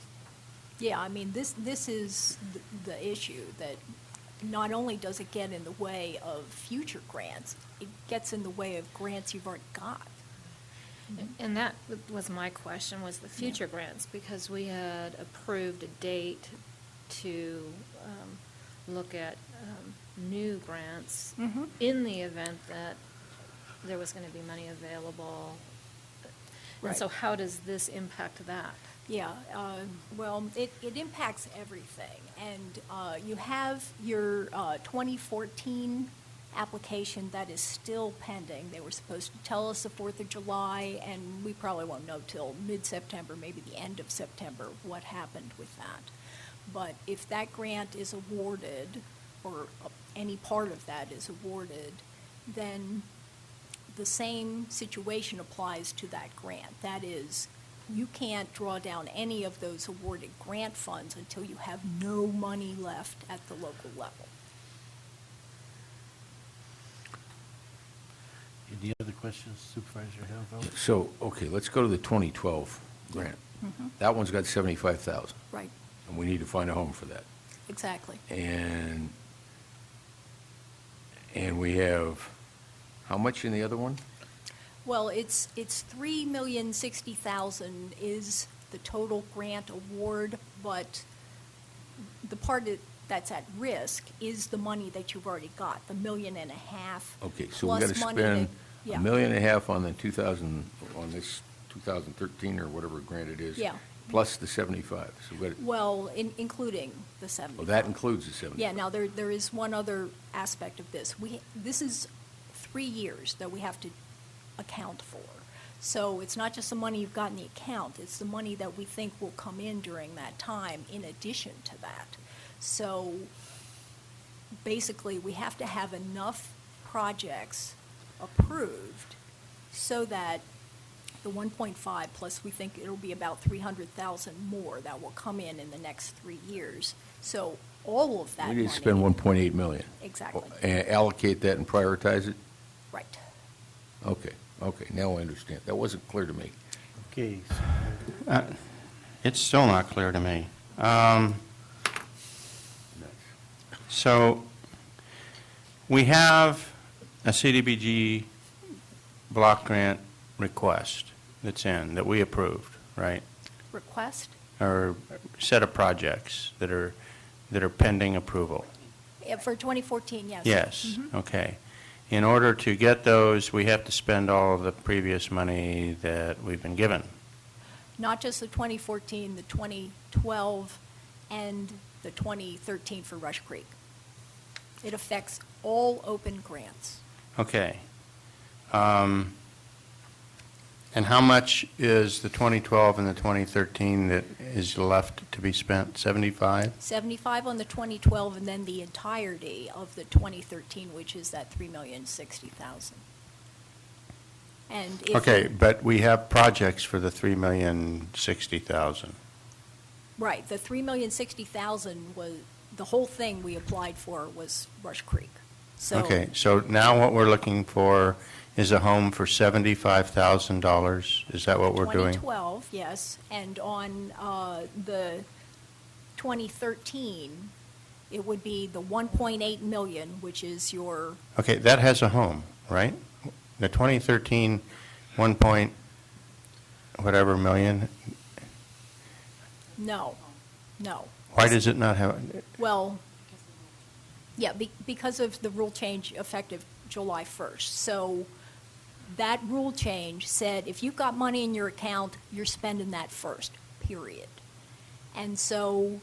Yeah, I mean, this is the issue, that not only does it get in the way of future grants, it gets in the way of grants you've already got. And that was my question, was the future grants, because we had approved a date to look at new grants Mhm. in the event that there was going to be money available. And Right. so how does this impact that? Yeah, well, it impacts everything. And you have your 2014 application that is still pending. They were supposed to tell us the 4th of July, and we probably won't know till mid-September, maybe the end of September, what happened with that. But if that grant is awarded, or any part of that is awarded, then the same situation applies to that grant. That is, you can't draw down any of those awarded grant funds until you have no money left at the local level. Any other questions, Supervisor Helfeld? So, okay, let's go to the 2012 grant. Mhm. That one's got 75,000, Right, and we need to find a home for that. exactly. And we have, how much in the other one? Well, it's $3,060,000 is the total grant award, but the part that's at risk is the money that you've already got, the $1.5 million. Okay, so we got to plus money spend that- yeah. $1.5 million on the 2013 or whatever grant it is. Yeah. Plus the 75. So we got, Well, including the 75. oh, that includes the 75. Yeah, now there is one other aspect of this. This is 3 years that we have to account for. So it's not just the money you've got in the account, it's the money that we think will come in during that time in addition to that. So basically, we have to have enough projects approved so that the 1.5 plus, we think it'll be about 300,000 more that will come in the next 3 years. So all of that We money. need to spend 1.8 million. Exactly. And allocate that and prioritize it? Right. Okay, now I understand. That wasn't clear to me. Okay. It's still not clear to me. So we have a CDBG block grant request that's in, that we approved, right? Request? Or set of projects that are pending approval. Yeah, for 2014, yes. Yes, Mhm. okay. In order to get those, we have to spend all of the previous money that we've been given. Not just the 2014, the 2012, and the 2013 for Rush Creek. It affects all open grants. Okay. And how much is the 2012 and the 2013 that is left to be spent? 75? 75 on the 2012, and then the entirety of the 2013, which is that $3,060,000. And if Okay, you- but we have projects for the 3,060,000. Right, the $3,060,000 was, the whole thing we applied for was Rush Creek. So Okay, so now what we're looking for is a home for $75,000? Is that what we're doing? 2012, yes, and on the 2013, it would be the 1.8 million, which is your, Okay, that has a home, right? The 2013, 1 point whatever million, no. why does it not have? Well, yeah, because of the rule change effective July 1st. So that rule change said if you've got money in your account, you're spending that first, period. And so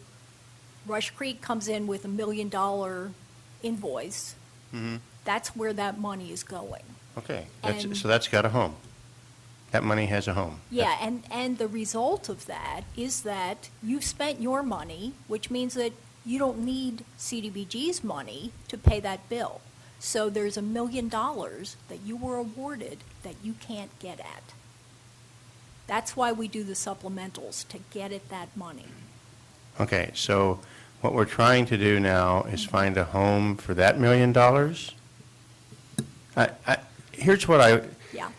Rush Creek comes in with $1 million invoice. Mhm. That's where that money is going. Okay, And- so that's got a home. That money has a home. Yeah, and the result of that is that you've spent your money, which means that you don't need CDBG's money to pay that bill. So there's $1 million that you were awarded that you can't get at. That's why we do the supplementals, to get at that money. Okay, so what we're trying to do now is find a home for that $1 million? Here's what Yeah.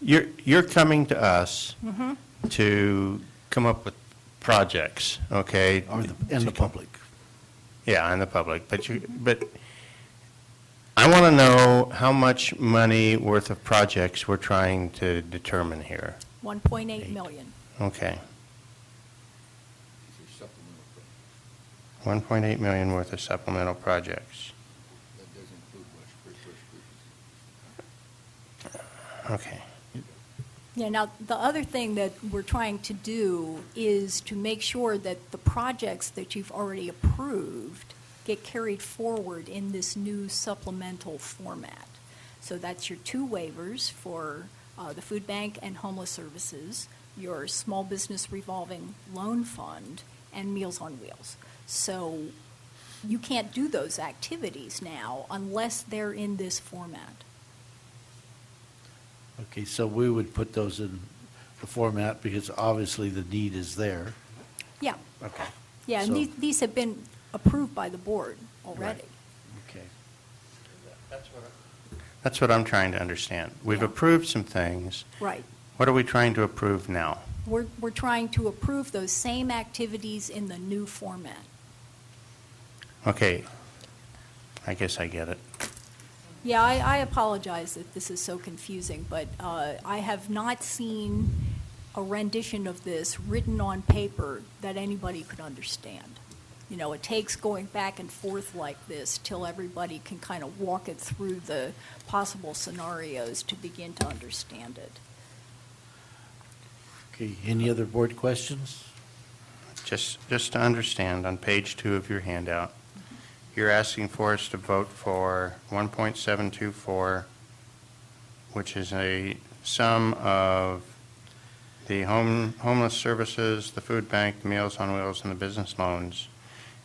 you're coming to us Mhm. to come up with projects, okay? And the public. Yeah, and the public, but I want to know how much money worth of projects we're trying to determine here. 1.8 million. Okay. 1.8 million worth of supplemental projects. That does include Okay. Yeah, now, the other thing that we're trying to do is to make sure that the projects that you've already approved get carried forward in this new supplemental format. So that's your 2 waivers for the food bank and homeless services, your small business revolving loan fund, and Meals on Wheels. So you can't do those activities now unless they're in this format. Okay, so we would put those in the format because obviously the need is there. Yeah. Okay. Yeah, and So- these have been approved by the board already. Okay. That's what I'm trying to understand. We've Yeah. approved some things. Right. What are we trying to approve now? We're trying to approve those same activities in the new format. Okay, I guess I get it. Yeah, I apologize that this is so confusing, but I have not seen a rendition of this written on paper that anybody could understand. You know, it takes going back and forth like this till everybody can kind of walk it through the possible scenarios to begin to understand it. Okay, any other board questions? Just to understand, on page 2 of your handout, you're asking for us to vote for 1.724, which is a sum of the homeless services, the food bank, the Meals on Wheels, and the business loans.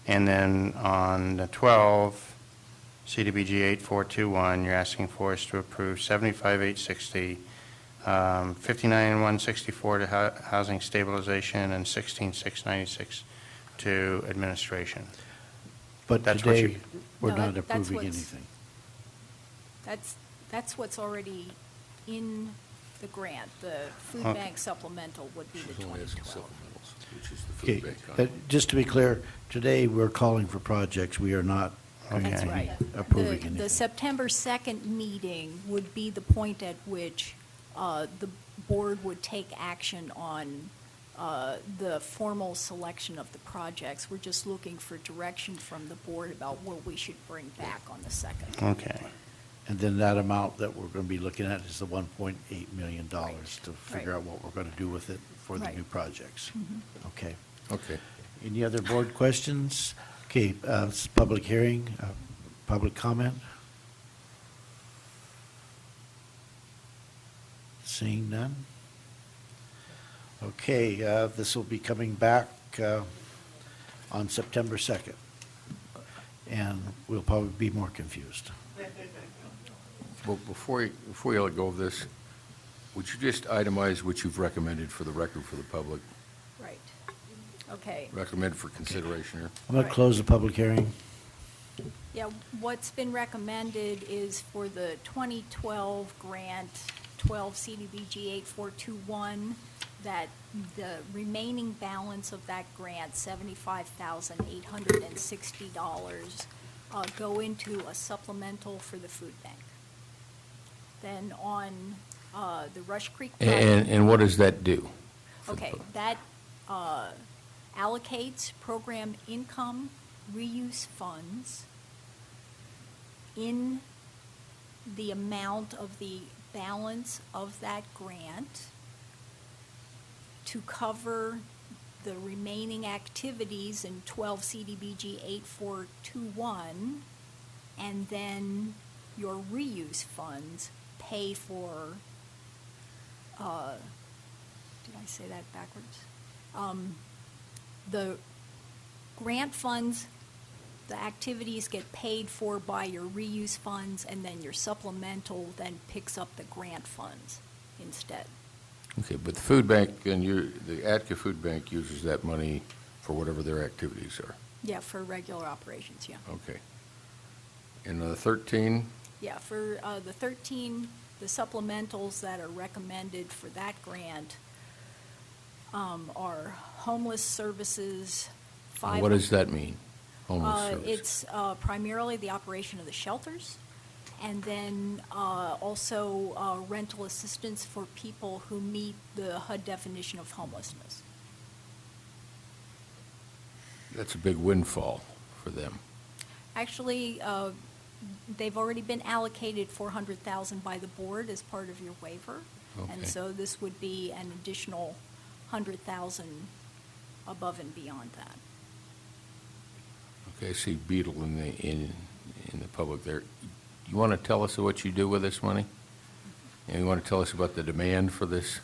And then on the 12, CDBG 8421, you're asking for us to approve 75,860, 59,164 to housing stabilization, and 16,696 to administration. But That's what today, you- we're No, not that's approving what's- anything. That's what's already in the grant. The food Okay. bank supplemental would be the She's only asking 2012. supplementals, which is the Okay, food bank. but just to be clear, today we're calling for projects. We are not going That's to be right. approving The anything. September 2nd meeting would be the point at which the board would take action on the formal selection of the projects. We're just looking for direction from the board about what we should bring back on the 2nd. Okay. And then that amount that we're going to be looking at is the $1.8 million to figure Right. out what we're going to do with it for the Right. new projects. Mhm. Okay. Okay. Any other board questions? Okay, it's a public hearing, public comment? Seeing none? Okay, this will be coming back on September 2nd, and we'll probably be more confused. Well, before you let go of this, would you just itemize what you've recommended for the record for the public? Right. Okay. Recommended for consideration here? I'm going to close the public hearing. Yeah, what's been recommended is for the 2012 grant, 12 CDBG 8421, that the remaining balance of that grant, $75,860, go into a supplemental for the food bank. Then on the Rush Creek project. And what does that do? Okay, that allocates program income reuse funds in the amount of the balance of that grant to cover the remaining activities in 12 CDBG 8421, and then your reuse funds pay for, did I say that backwards? The grant funds, the activities get paid for by your reuse funds, and then your supplemental then picks up the grant funds instead. Okay, but the food bank and the Atka Food Bank uses that money for whatever their activities are. Yeah, for regular operations, yeah. Okay. And the 13? Yeah, for the 13, the supplementals that are recommended for that grant our homeless services. And what does that mean, homeless service? It's primarily the operation of the shelters, and then also rental assistance for people who meet the HUD definition of homelessness. That's a big windfall for them. Actually, they've already been allocated $400,000 by the board as part of your waiver. And Okay. so this would be an additional $100,000 above and beyond that. Okay, I see Beetle in the public there. You want to tell us what you do with this money? And you want to tell us about the demand for this?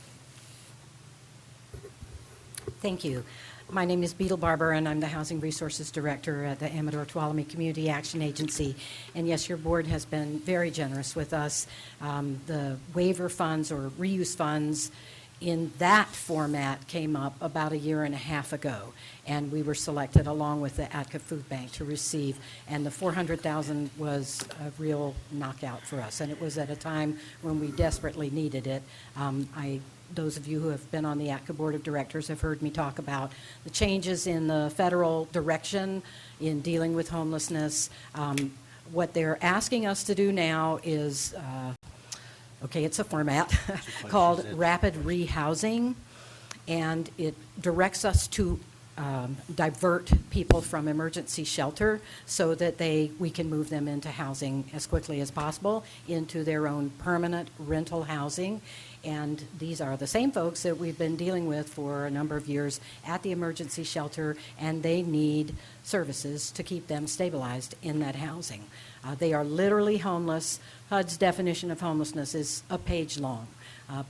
Thank you. My name is Beetle Barber, and I'm the Housing Resources Director at the Amador-Tuolumne Community Action Agency. And yes, your board has been very generous with us. The waiver funds or reuse funds in that format came up about a year and a half ago, and we were selected along with the ATCA Food Bank to receive, and the $400,000 was a real knockout for us, and it was at a time when we desperately needed it. Those of you who have been on the ATCA Board of Directors have heard me talk about the changes in the federal direction in dealing with homelessness. What they're asking us to do now is okay, it's a format called rapid rehousing, and it directs us to divert people from emergency shelter so that we can move them into housing as quickly as possible, into their own permanent rental housing. And these are the same folks that we've been dealing with for a number of years at the emergency shelter, and they need services to keep them stabilized in that housing. They are literally homeless. HUD's definition of homelessness is a page long,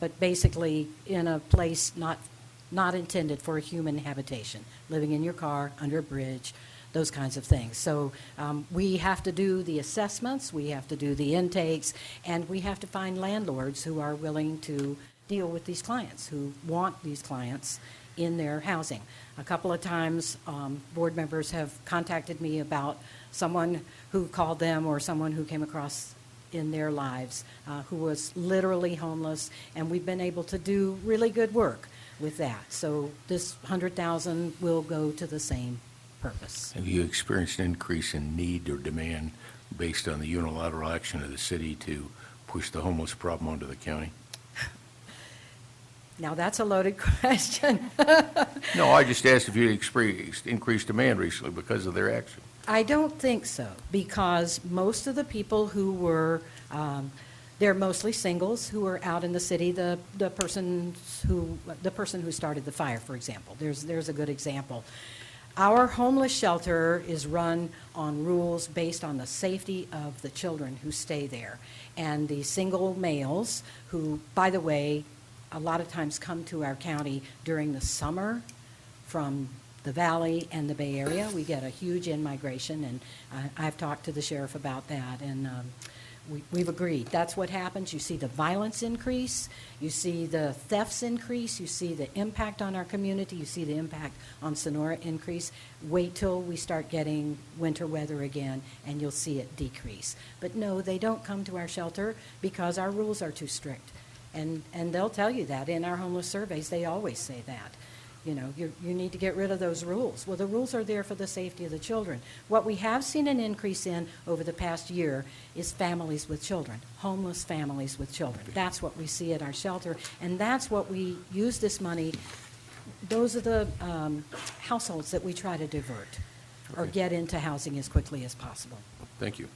but basically in a place not intended for a human habitation, living in your car, under a bridge, those kinds of things. So we have to do the assessments, we have to do the intakes, and we have to find landlords who are willing to deal with these clients, who want these clients in their housing. A couple of times, board members have contacted me about someone who called them or someone who came across in their lives who was literally homeless, and we've been able to do really good work with that. So this $100,000 will go to the same purpose. Have you experienced an increase in need or demand based on the unilateral action of the city to push the homeless problem onto the county? Now, that's a loaded question. No, I just asked if you experienced increased demand recently because of their action. I don't think so, because most of the people who were, they're mostly singles who are out in the city. The person who started the fire, for example, there's a good example. Our homeless shelter is run on rules based on the safety of the children who stay there, and the single males who, by the way, a lot of times come to our county during the summer from the Valley and the Bay Area. We get a huge in-migration, and I've talked to the sheriff about that, and we've agreed. That's what happens. You see the violence increase, you see the thefts increase, you see the impact on our community, you see the impact on Sonora increase. Wait till we start getting winter weather again, and you'll see it decrease. But no, they don't come to our shelter because our rules are too strict. And they'll tell you that in our homeless surveys. They always say that. You know, you need to get rid of those rules. Well, the rules are there for the safety of the children. What we have seen an increase in over the past year is families with children, homeless families with children. That's what we see at our shelter, and that's what we use this money. Those are the households that we try to divert or get into housing as quickly as possible. Thank you.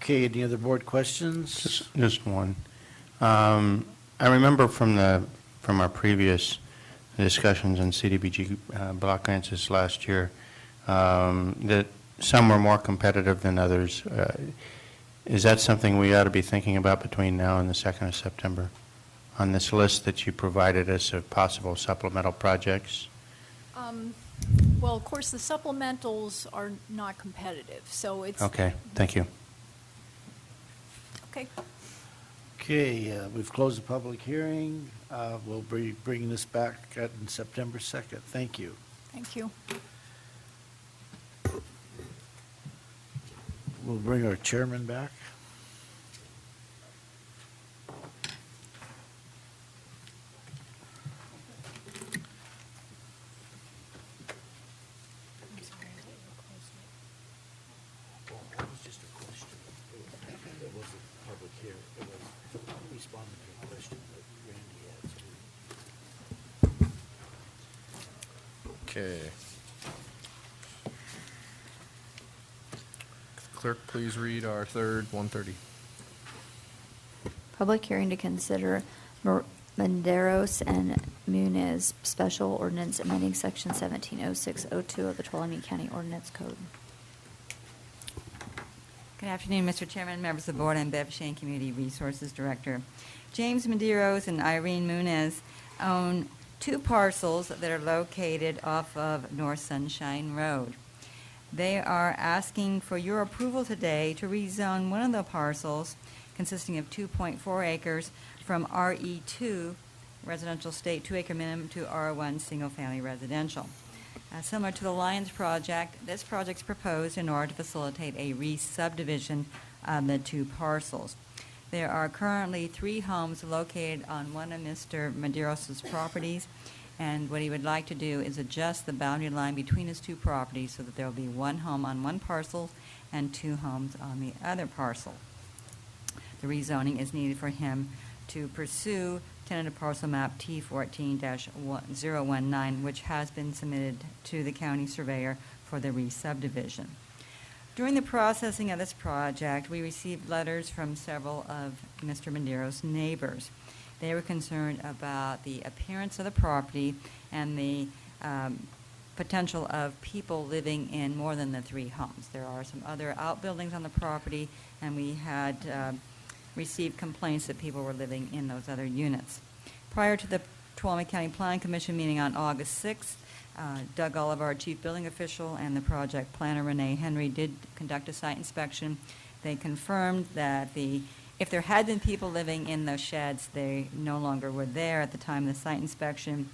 Okay, any other board questions? Just one. I remember from our previous discussions on CDBG block grants this last year that some were more competitive than others. Is that something we ought to be thinking about between now and the 2nd of September on this list that you provided us of possible supplemental projects? Well, of course, the supplementals are not competitive, so it's... Okay, thank you. Okay. Okay, we've closed the public hearing. We'll be bringing this back on September 2nd. Thank you. Thank you. We'll bring our chairman back. Okay. Clerk, please read our third 130. Public hearing to consider Menderos and Muniz special ordinance amending section 170602 of the Tuolumne County Ordinance Code. Good afternoon, Mr. Chairman, members of the board. I'm Bev Shane, Community Resources Director. James Medeiros and Irene Muniz own 2 parcels that are located off of North Sunshine Road. They are asking for your approval today to rezone one of the parcels, consisting of 2.4 acres, from RE2, residential state 2-acre minimum, to R1, single-family residential. Similar to the Lions project, this project is proposed in order to facilitate a re-subdivision of the 2 parcels. There are currently 3 homes located on one of Mr. Medeiros' properties, and what he would like to do is adjust the boundary line between his 2 properties so that there will be 1 home on one parcel and 2 homes on the other parcel. The rezoning is needed for him to pursue tentative parcel map T14-019, which has been submitted to the county surveyor for the re-subdivision. During the processing of this project, we received letters from several of Mr. Medeiros' neighbors. They were concerned about the appearance of the property and the potential of people living in more than the 3 homes. There are some other outbuildings on the property, and we had received complaints that people were living in those other units. Prior to the Tuolumne County Planning Commission meeting on August 6th, Doug Oliver, our chief building official, and the project planner Renee Henry did conduct a site inspection. They confirmed that if there had been people living in those sheds, they no longer were there at the time of the site inspection.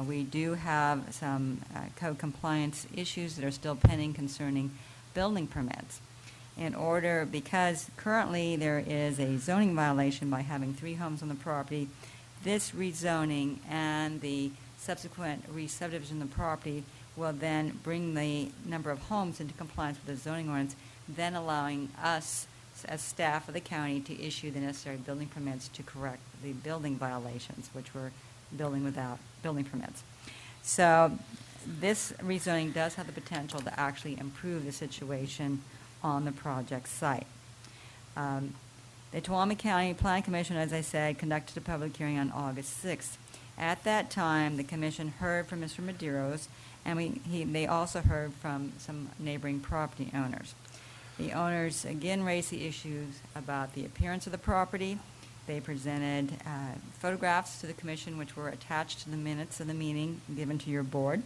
We do have some code compliance issues that are still pending concerning building permits. Because currently there is a zoning violation by having 3 homes on the property, this rezoning and the subsequent re-subdivision of the property will then bring the number of homes into compliance with the zoning ordinance, then allowing us as staff of the county to issue the necessary building permits to correct the building violations, which were building without building permits. So this rezoning does have the potential to actually improve the situation on the project site. The Tuolumne County Planning Commission, as I said, conducted a public hearing on August 6th. At that time, the commission heard from Mr. Medeiros, and they also heard from some neighboring property owners. The owners again raised the issues about the appearance of the property. They presented photographs to the commission, which were attached to the minutes of the meeting given to your board.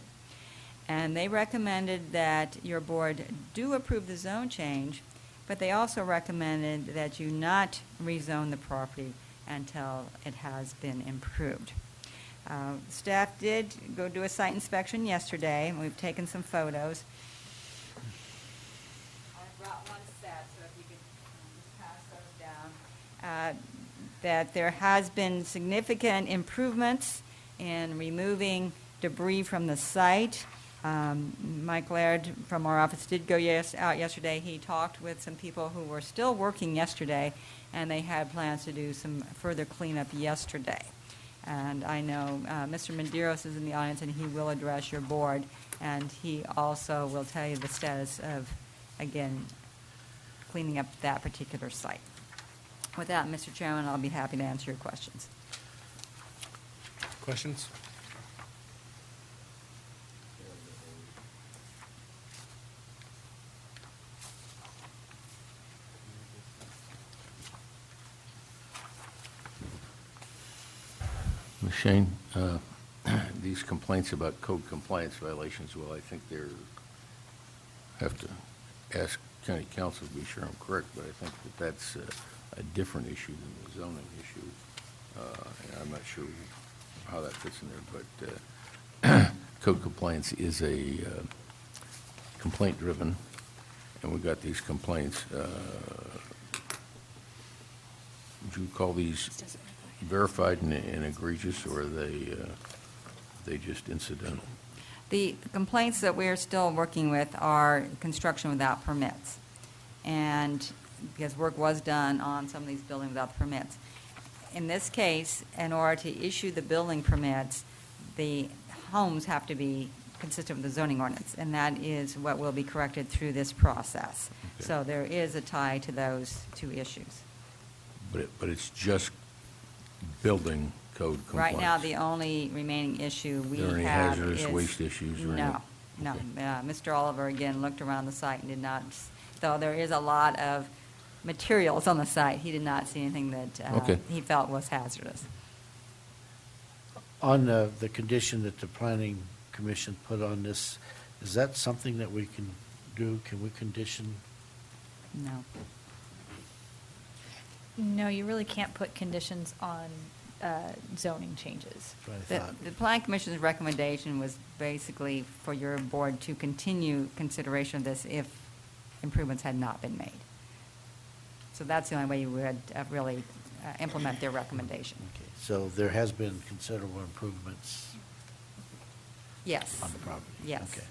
And they recommended that your board do approve the zone change, but they also recommended that you not rezone the property until it has been improved. Staff did go do a site inspection yesterday, and we've taken some photos. I brought one set, so if you could just pass those down. That there has been significant improvements in removing debris from the site. Mike Laird from our office did go out yesterday. He talked with some people who were still working yesterday, and they had plans to do some further cleanup yesterday. And I know Mr. Medeiros is in the audience, and he will address your board, and he also will tell you the status of, again, cleaning up that particular site. With that, Mr. Chairman, I'll be happy to answer your questions. Questions? Ms. Shane, these complaints about code compliance violations, well, I think have to ask county council to be sure I'm correct, but I think that's a different issue than the zoning issue. And I'm not sure how that fits in there, but code compliance is a complaint-driven, and we got these complaints. Would you call these verified and egregious, or are they just incidental? The complaints that we're still working with are construction without permits. And because work was done on some of these buildings without permits. In this case, in order to issue the building permits, the homes have to be consistent with the zoning ordinance, and that is what will be corrected through this process. Okay. So there is a tie to those two issues. But it's just building code compliance? Right now, the only remaining issue we Are there any have hazardous is... waste issues or No, no. Okay. Mr. Oliver, again, looked around the site and did not, though there is a lot of materials on the site, he did not see anything that Okay. he felt was hazardous. On the condition that the planning commission put on this, is that something that we can do? Can we condition? No. No, you really can't put conditions on zoning changes. That's what I thought. The Plan Commission's recommendation was basically for your board to continue consideration of this if improvements had not been made. So that's the only way you would really implement their recommendation. Okay, so there has been considerable improvements Yes. on the property? Yes. Okay.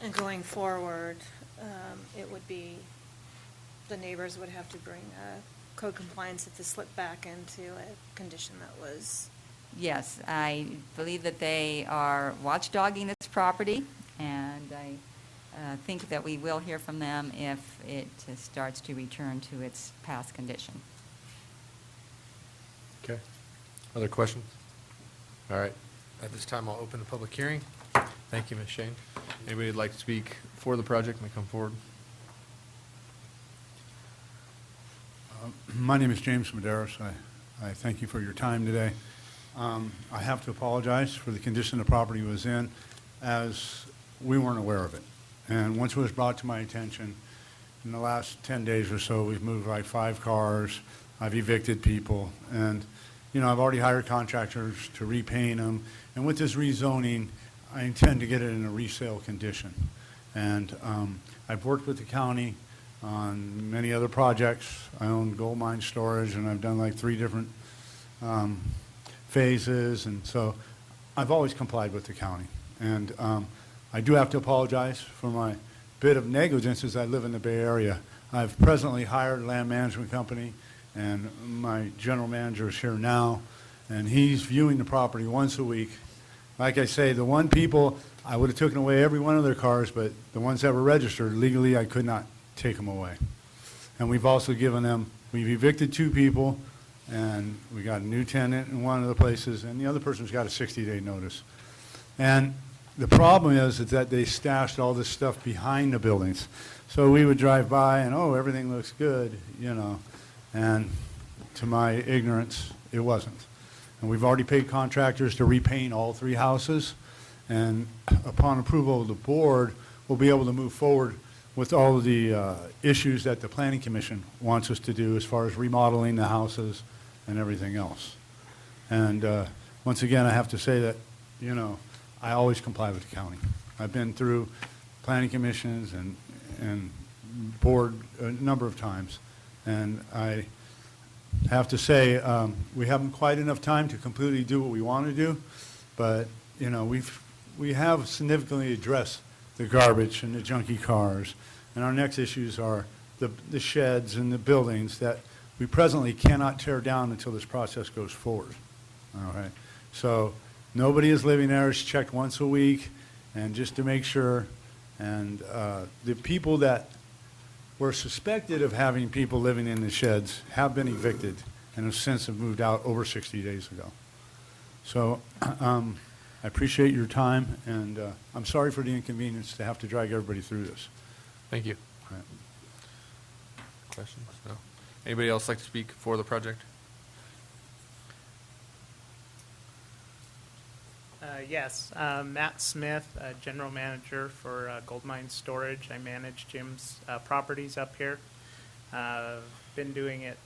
And going forward, it would be, the neighbors would have to bring code compliance if this slipped back into a condition that was... Yes, I believe that they are watchdogging this property, and I think that we will hear from them if it starts to return to its past condition. Okay. Other questions? All right. At this time, I'll open the public hearing. Thank you, Ms. Shane. Anybody who'd like to speak for the project may come forward. My name is James Medeiros. I thank you for your time today. I have to apologize for the condition the property was in, as we weren't aware of it. And once it was brought to my attention, in the last 10 days or so, we've moved like 5 cars. I've evicted people. And, you know, I've already hired contractors to repaint them. And with this rezoning, I intend to get it in a resale condition. And I've worked with the county on many other projects. I own gold mine storage, and I've done like 3 different phases. And so I've always complied with the county. And I do have to apologize for my bit of negligence as I live in the Bay Area. I've presently hired a land management company, and my general manager is here now, and he's viewing the property once a week. Like I say, the one people, I would have taken away every one of their cars, but the ones that were registered, legally I could not take them away. And we've also given them, we've evicted 2 people, and we got a new tenant in one of the places, and the other person's got a 60-day notice. And the problem is that they stashed all this stuff behind the buildings. So we would drive by and, oh, everything looks good, you know. And to my ignorance, it wasn't. And we've already paid contractors to repaint all 3 houses. And upon approval of the board, we'll be able to move forward with all of the issues that the Planning Commission wants us to do as far as remodeling the houses and everything else. And once again, I have to say that, you know, I always comply with the county. I've been through planning commissions and board a number of times. And I have to say, we haven't quite enough time to completely do what we want to do, but, you know, we have significantly addressed the garbage and the junky cars. And our next issues are the sheds and the buildings that we presently cannot tear down until this process goes forward. All right. So nobody is living there. It's checked once a week, and just to make sure. And the people that were suspected of having people living in the sheds have been evicted and have since moved out over 60 days ago. So I appreciate your time, and I'm sorry for the inconvenience to have to drag everybody through this. Thank you. All right. Questions? No. Anybody else like to speak for the project? Yes, Matt Smith, General Manager for Gold Mine Storage. I manage Jim's properties up here. Been doing it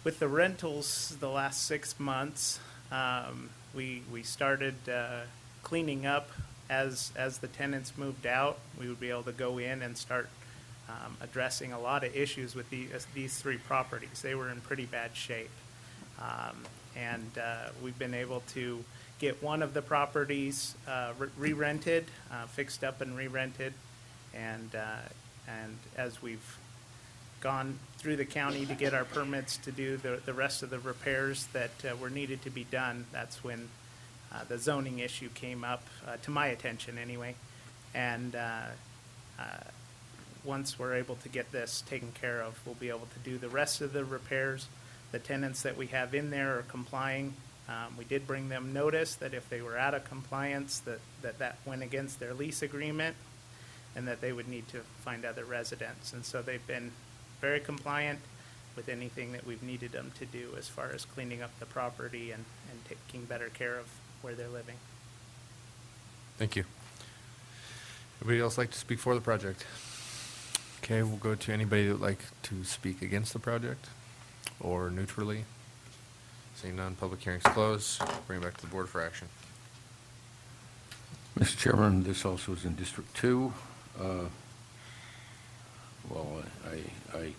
with the rentals the last 6 months. We started cleaning up as the tenants moved out. We would be able to go in and start addressing a lot of issues with these 3 properties. They were in pretty bad shape. And we've been able to get one of the properties re-rented, fixed up and re-rented, and as we've gone through the county to get our permits to do the rest of the repairs that were needed to be done, that's when the zoning issue came up, to my attention anyway. And once we're able to get this taken care of, we'll be able to do the rest of the repairs. The tenants that we have in there are complying. We did bring them notice that if they were out of compliance, that went against their lease agreement, and that they would need to find other residents. And so they've been very compliant with anything that we've needed them to do as far as cleaning up the property and taking better care of where they're living. Thank you. Anybody else like to speak for the project? Okay, we'll go to anybody that would like to speak against the project or neutrally. Seeing none, public hearing's closed. Bring it back to the board for action. Mr. Chairman, this also is in District 2. Well, I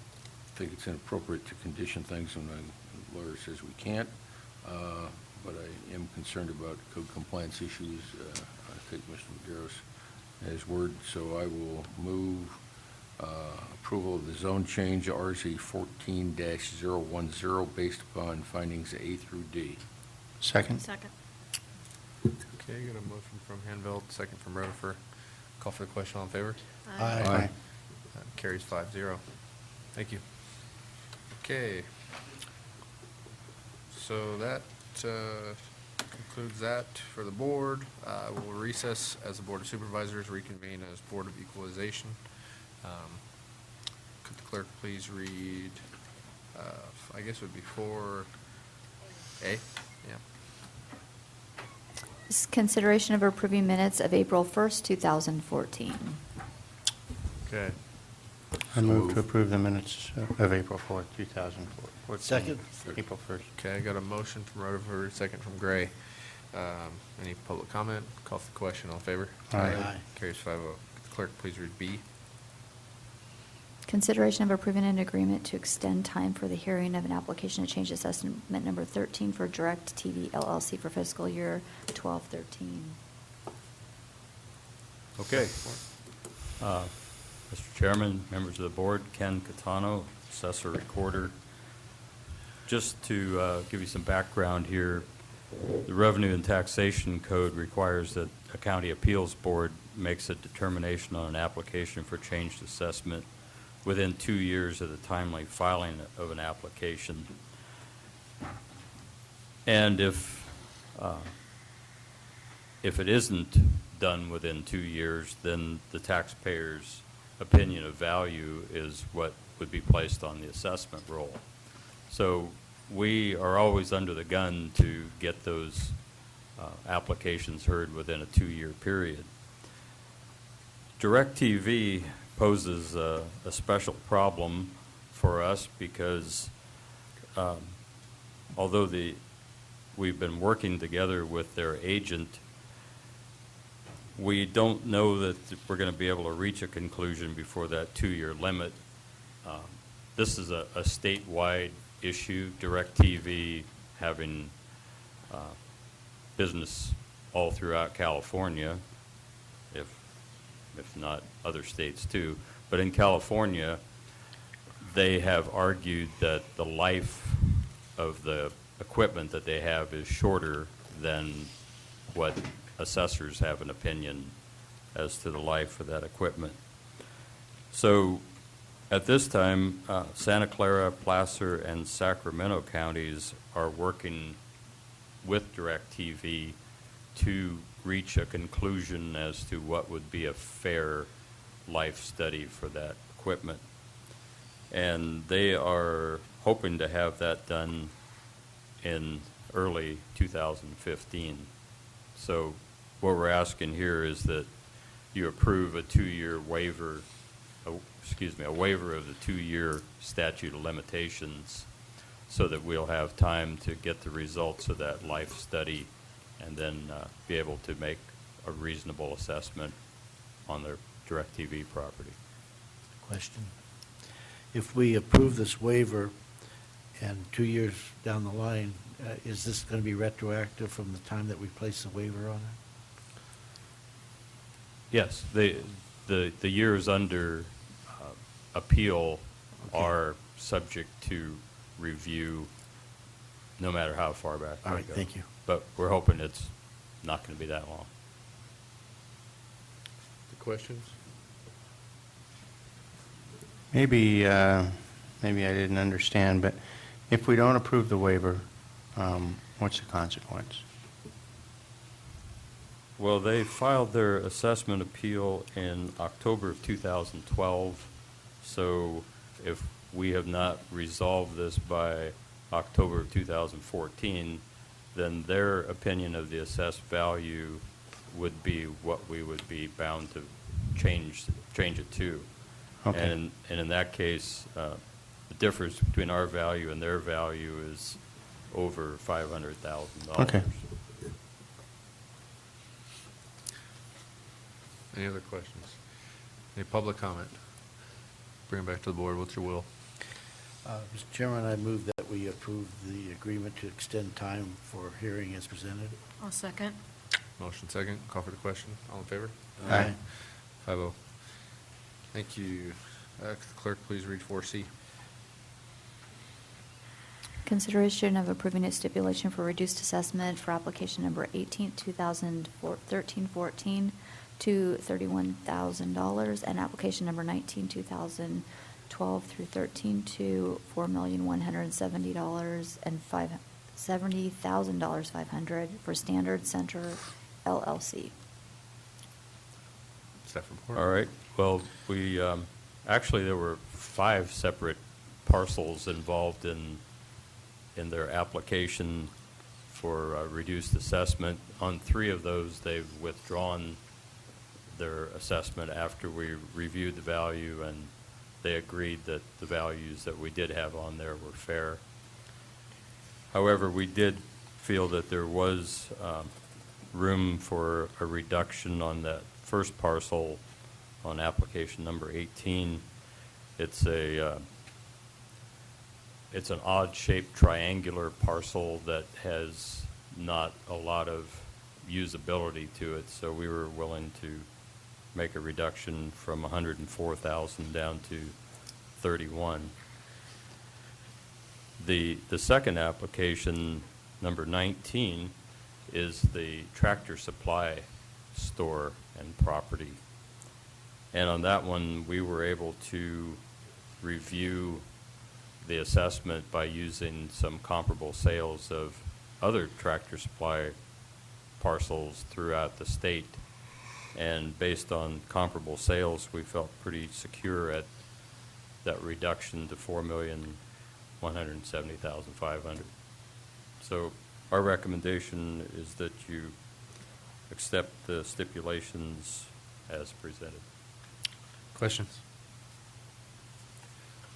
think it's inappropriate to condition things when the lawyer says we can't, but I am concerned about code compliance issues. I take Mr. Medeiros at his word, so I will move approval of the zone change RZ 14-010 based upon findings A through D. Second. Second. Okay, got a motion from Hanveld, second from Rutherford. Call for the question, all in favor? Aye. Carries 5-0. Thank you. Okay. So that concludes that for the board. We'll recess as the Board of Supervisors, reconvene as Board of Equalization. Could the clerk please read, I guess it would be 4A? Yeah. This is consideration of approving minutes of April 1st, 2014. Okay. I move to approve the minutes of April 4th, 2014. Second. April 1st. Okay, I got a motion from Rutherford, second from Gray. Any public comment? Call for the question, all in favor? Aye. Carries 5-0. Could the clerk please read B? Consideration of approving an agreement to extend time for the hearing of an application to change assessment number 13 for Direct TV LLC for fiscal year 12-13. Okay. Mr. Chairman, members of the board, Ken Catano, Assessor Recorder. Just to give you some background here, the Revenue and Taxation Code requires that a county appeals board makes a determination on an application for changed assessment within 2 years of the timely filing of an application. And if it isn't done within 2 years, then the taxpayer's opinion of value is what would be placed on the assessment roll. So we are always under the gun to get those applications heard within a 2-year period. DirecTV poses a special problem for us because although we've been working together with their agent, we don't know that we're going to be able to reach a conclusion before that 2-year limit. This is a statewide issue, DirecTV having business all throughout California, if not other states too. But in California, they have argued that the life of the equipment that they have is shorter than what assessors have an opinion as to the life of that equipment. So at this time, Santa Clara, Placer, and Sacramento counties are working with DirecTV to reach a conclusion as to what would be a fair life study for that equipment. And they are hoping to have that done in early 2015. So what we're asking here is that you approve a 2-year waiver, a waiver of the 2-year statute of limitations so that we'll have time to get the results of that life study and then be able to make a reasonable assessment on their DirecTV property. Question. If we approve this waiver and 2 years down the line, is this going to be retroactive from the time that we place the waiver on it? Yes, the years under appeal are subject to review no matter how far back we go. All right, thank you. But we're hoping it's not going to be that long. The questions? Maybe I didn't understand, but if we don't approve the waiver, what's the consequence? Well, they filed their assessment appeal in October of 2012, so if we have not resolved this by October of 2014, then their opinion of the assessed value would be what we would be bound to change it to. Okay. And in that case, the difference between our value and their value is over $500,000. Okay. Any other questions? Any public comment? Bring it back to the board. What's your will? Mr. Chairman, I move that we approve the agreement to extend time for hearing as presented. I'll second. Motion second. Call for the question. All in favor? Aye. 5-0. Thank you. Clerk, please read 4C. Consideration of approving a stipulation for reduced assessment for application number 18, 2013-14 to $31,000, and application number 19, 2012 through 13 to $4,170,500 for Standard Center LLC. Staff report. All right. Well, we, actually, there were 5 separate parcels involved in their application for reduced assessment. On 3 of those, they've withdrawn their assessment after we reviewed the value, and they agreed that the values that we did have on there were fair. However, we did feel that there was room for a reduction on that first parcel on application number 18. It's an odd-shaped triangular parcel that has not a lot of usability to it, so we were willing to make a reduction from 104,000 down to 31. The second application, number 19, is the Tractor Supply store and property. And on that one, we were able to review the assessment by using some comparable sales of other Tractor Supply parcels throughout the state. And based on comparable sales, we felt pretty secure at that reduction to $4,170,500. So our recommendation is that you accept the stipulations as presented. Questions?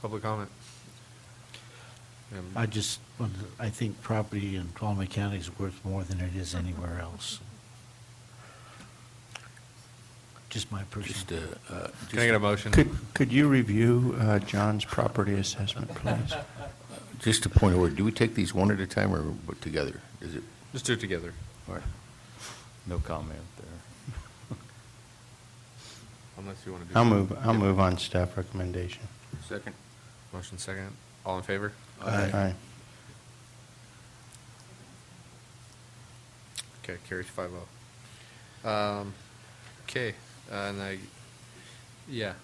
Public comment? I think property in Tuolumne County is worth more than it is anywhere else. Just my personal. Can I get a motion? Could you review John's property assessment, please? Just a point of order, do we take these one at a time or together? Is it? Just do it together. All right. No comment there. Unless you want to do. I'll move on staff recommendation. Second. Motion second. All in favor? Aye. Okay, carries 5-0. Okay, yeah.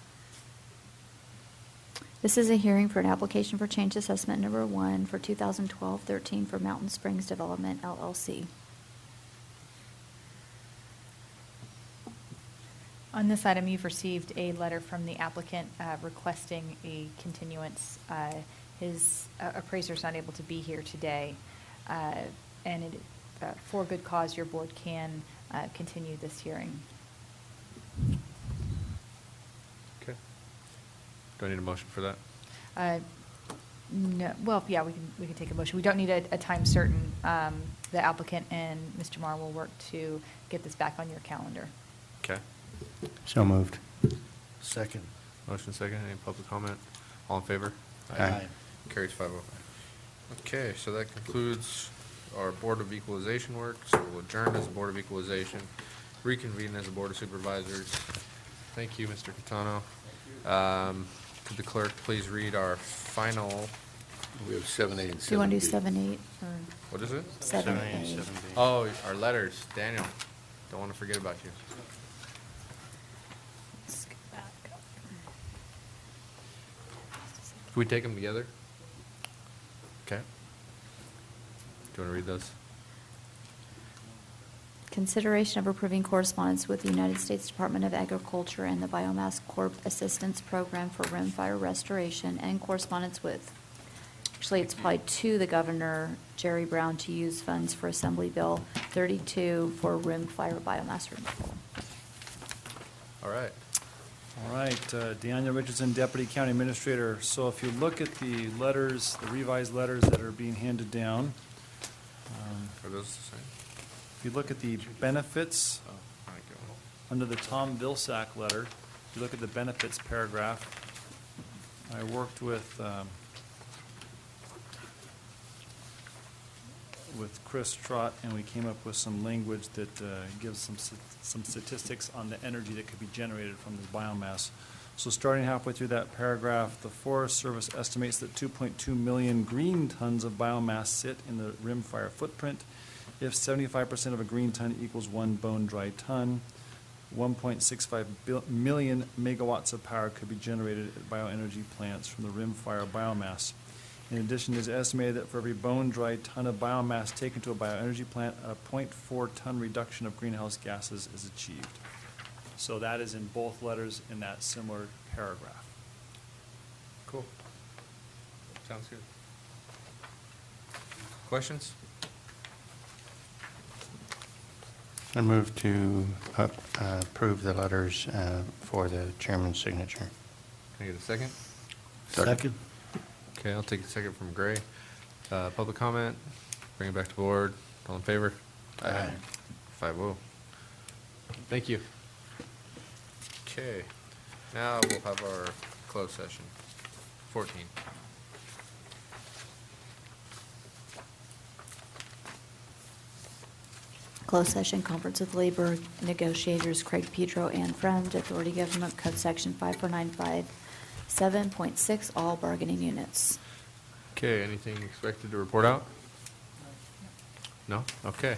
This is a hearing for an application for change assessment number 1 for 2012-13 for Mountain Springs Development LLC. On this item, you've received a letter from the applicant requesting a continuance. His appraiser's not able to be here today, and for good cause, your board can continue this hearing. Okay. Do I need a motion for that? No, well, yeah, we can take a motion. We don't need a time certain. The applicant and Mr. Marr will work to get this back on your calendar. Okay. So moved. Second. Motion second. Any public comment? All in favor? Aye. Carries 5-0. Okay, so that concludes our Board of Equalization work. So we'll adjourn as a Board of Equalization, reconvene as a Board of Supervisors. Thank you, Mr. Catano. Could the clerk please read our final We have 7A and 7B. Do you want to do 7A or? What is it? 7A. Oh, our letters. Daniel, don't want to forget about you. Let's go back up. Can we take them together? Okay. Do you want to read those? Consideration of approving correspondence with the United States Department of Agriculture and the Biomass Corp Assistance Program for Rim Fire Restoration, and correspondence with, actually it's probably to the Governor, Jerry Brown, to use funds for Assembly Bill 32 for rim fire biomass removal. All right. All right, Daniel Richardson, Deputy County Administrator. So if you look at the letters, the revised letters that are being handed down, Are those the same? if you look at the benefits, Oh, thank you. under the Tom Vilsack letter, if you look at the benefits paragraph, I worked with Chris Trott, and we came up with some language that gives some statistics on the energy that could be generated from this biomass. So starting halfway through that paragraph, the Forest Service estimates that 2.2 million green tons of biomass sit in the rim fire footprint. If 75% of a green ton equals 1 bone-dry ton, 1.65 million megawatts of power could be generated at bioenergy plants from the rim fire biomass. In addition, it is estimated that for every bone-dry ton of biomass taken to a bioenergy plant, a 0.4 ton reduction of greenhouse gases is achieved. So that is in both letters in that similar paragraph. Cool. Sounds good. Questions? I move to approve the letters for the chairman's signature. Can I get a second? Second. Okay, I'll take a second from Gray. Public comment, bring it back to board. All in favor? Aye. 5-0. Thank you. Okay, now we'll have our closed session. 14. Closed session conference with labor negotiators Craig Pedro and Friend, Authority Government Code Section 5495, 7.6, all bargaining units. Okay, anything expected to report out? No? Okay.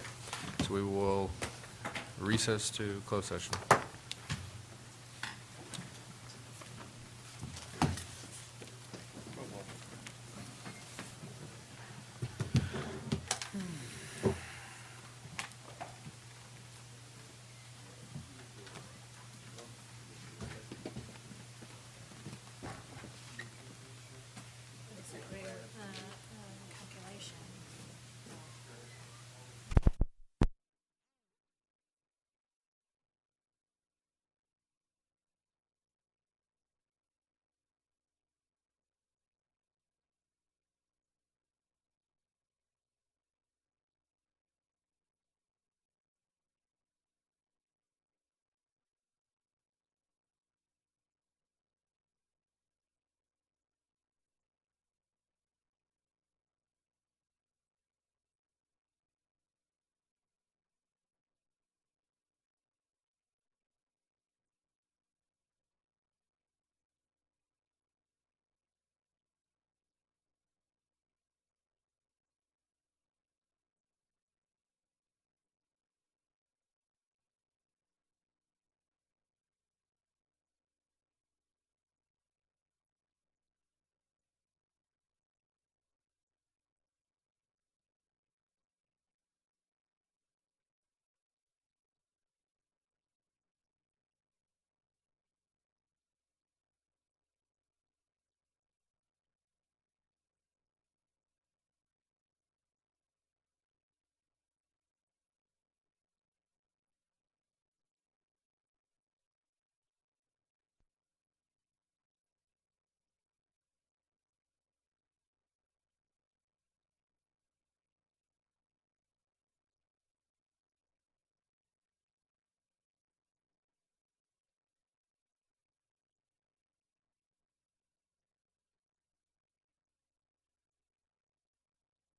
So we will recess to closed session.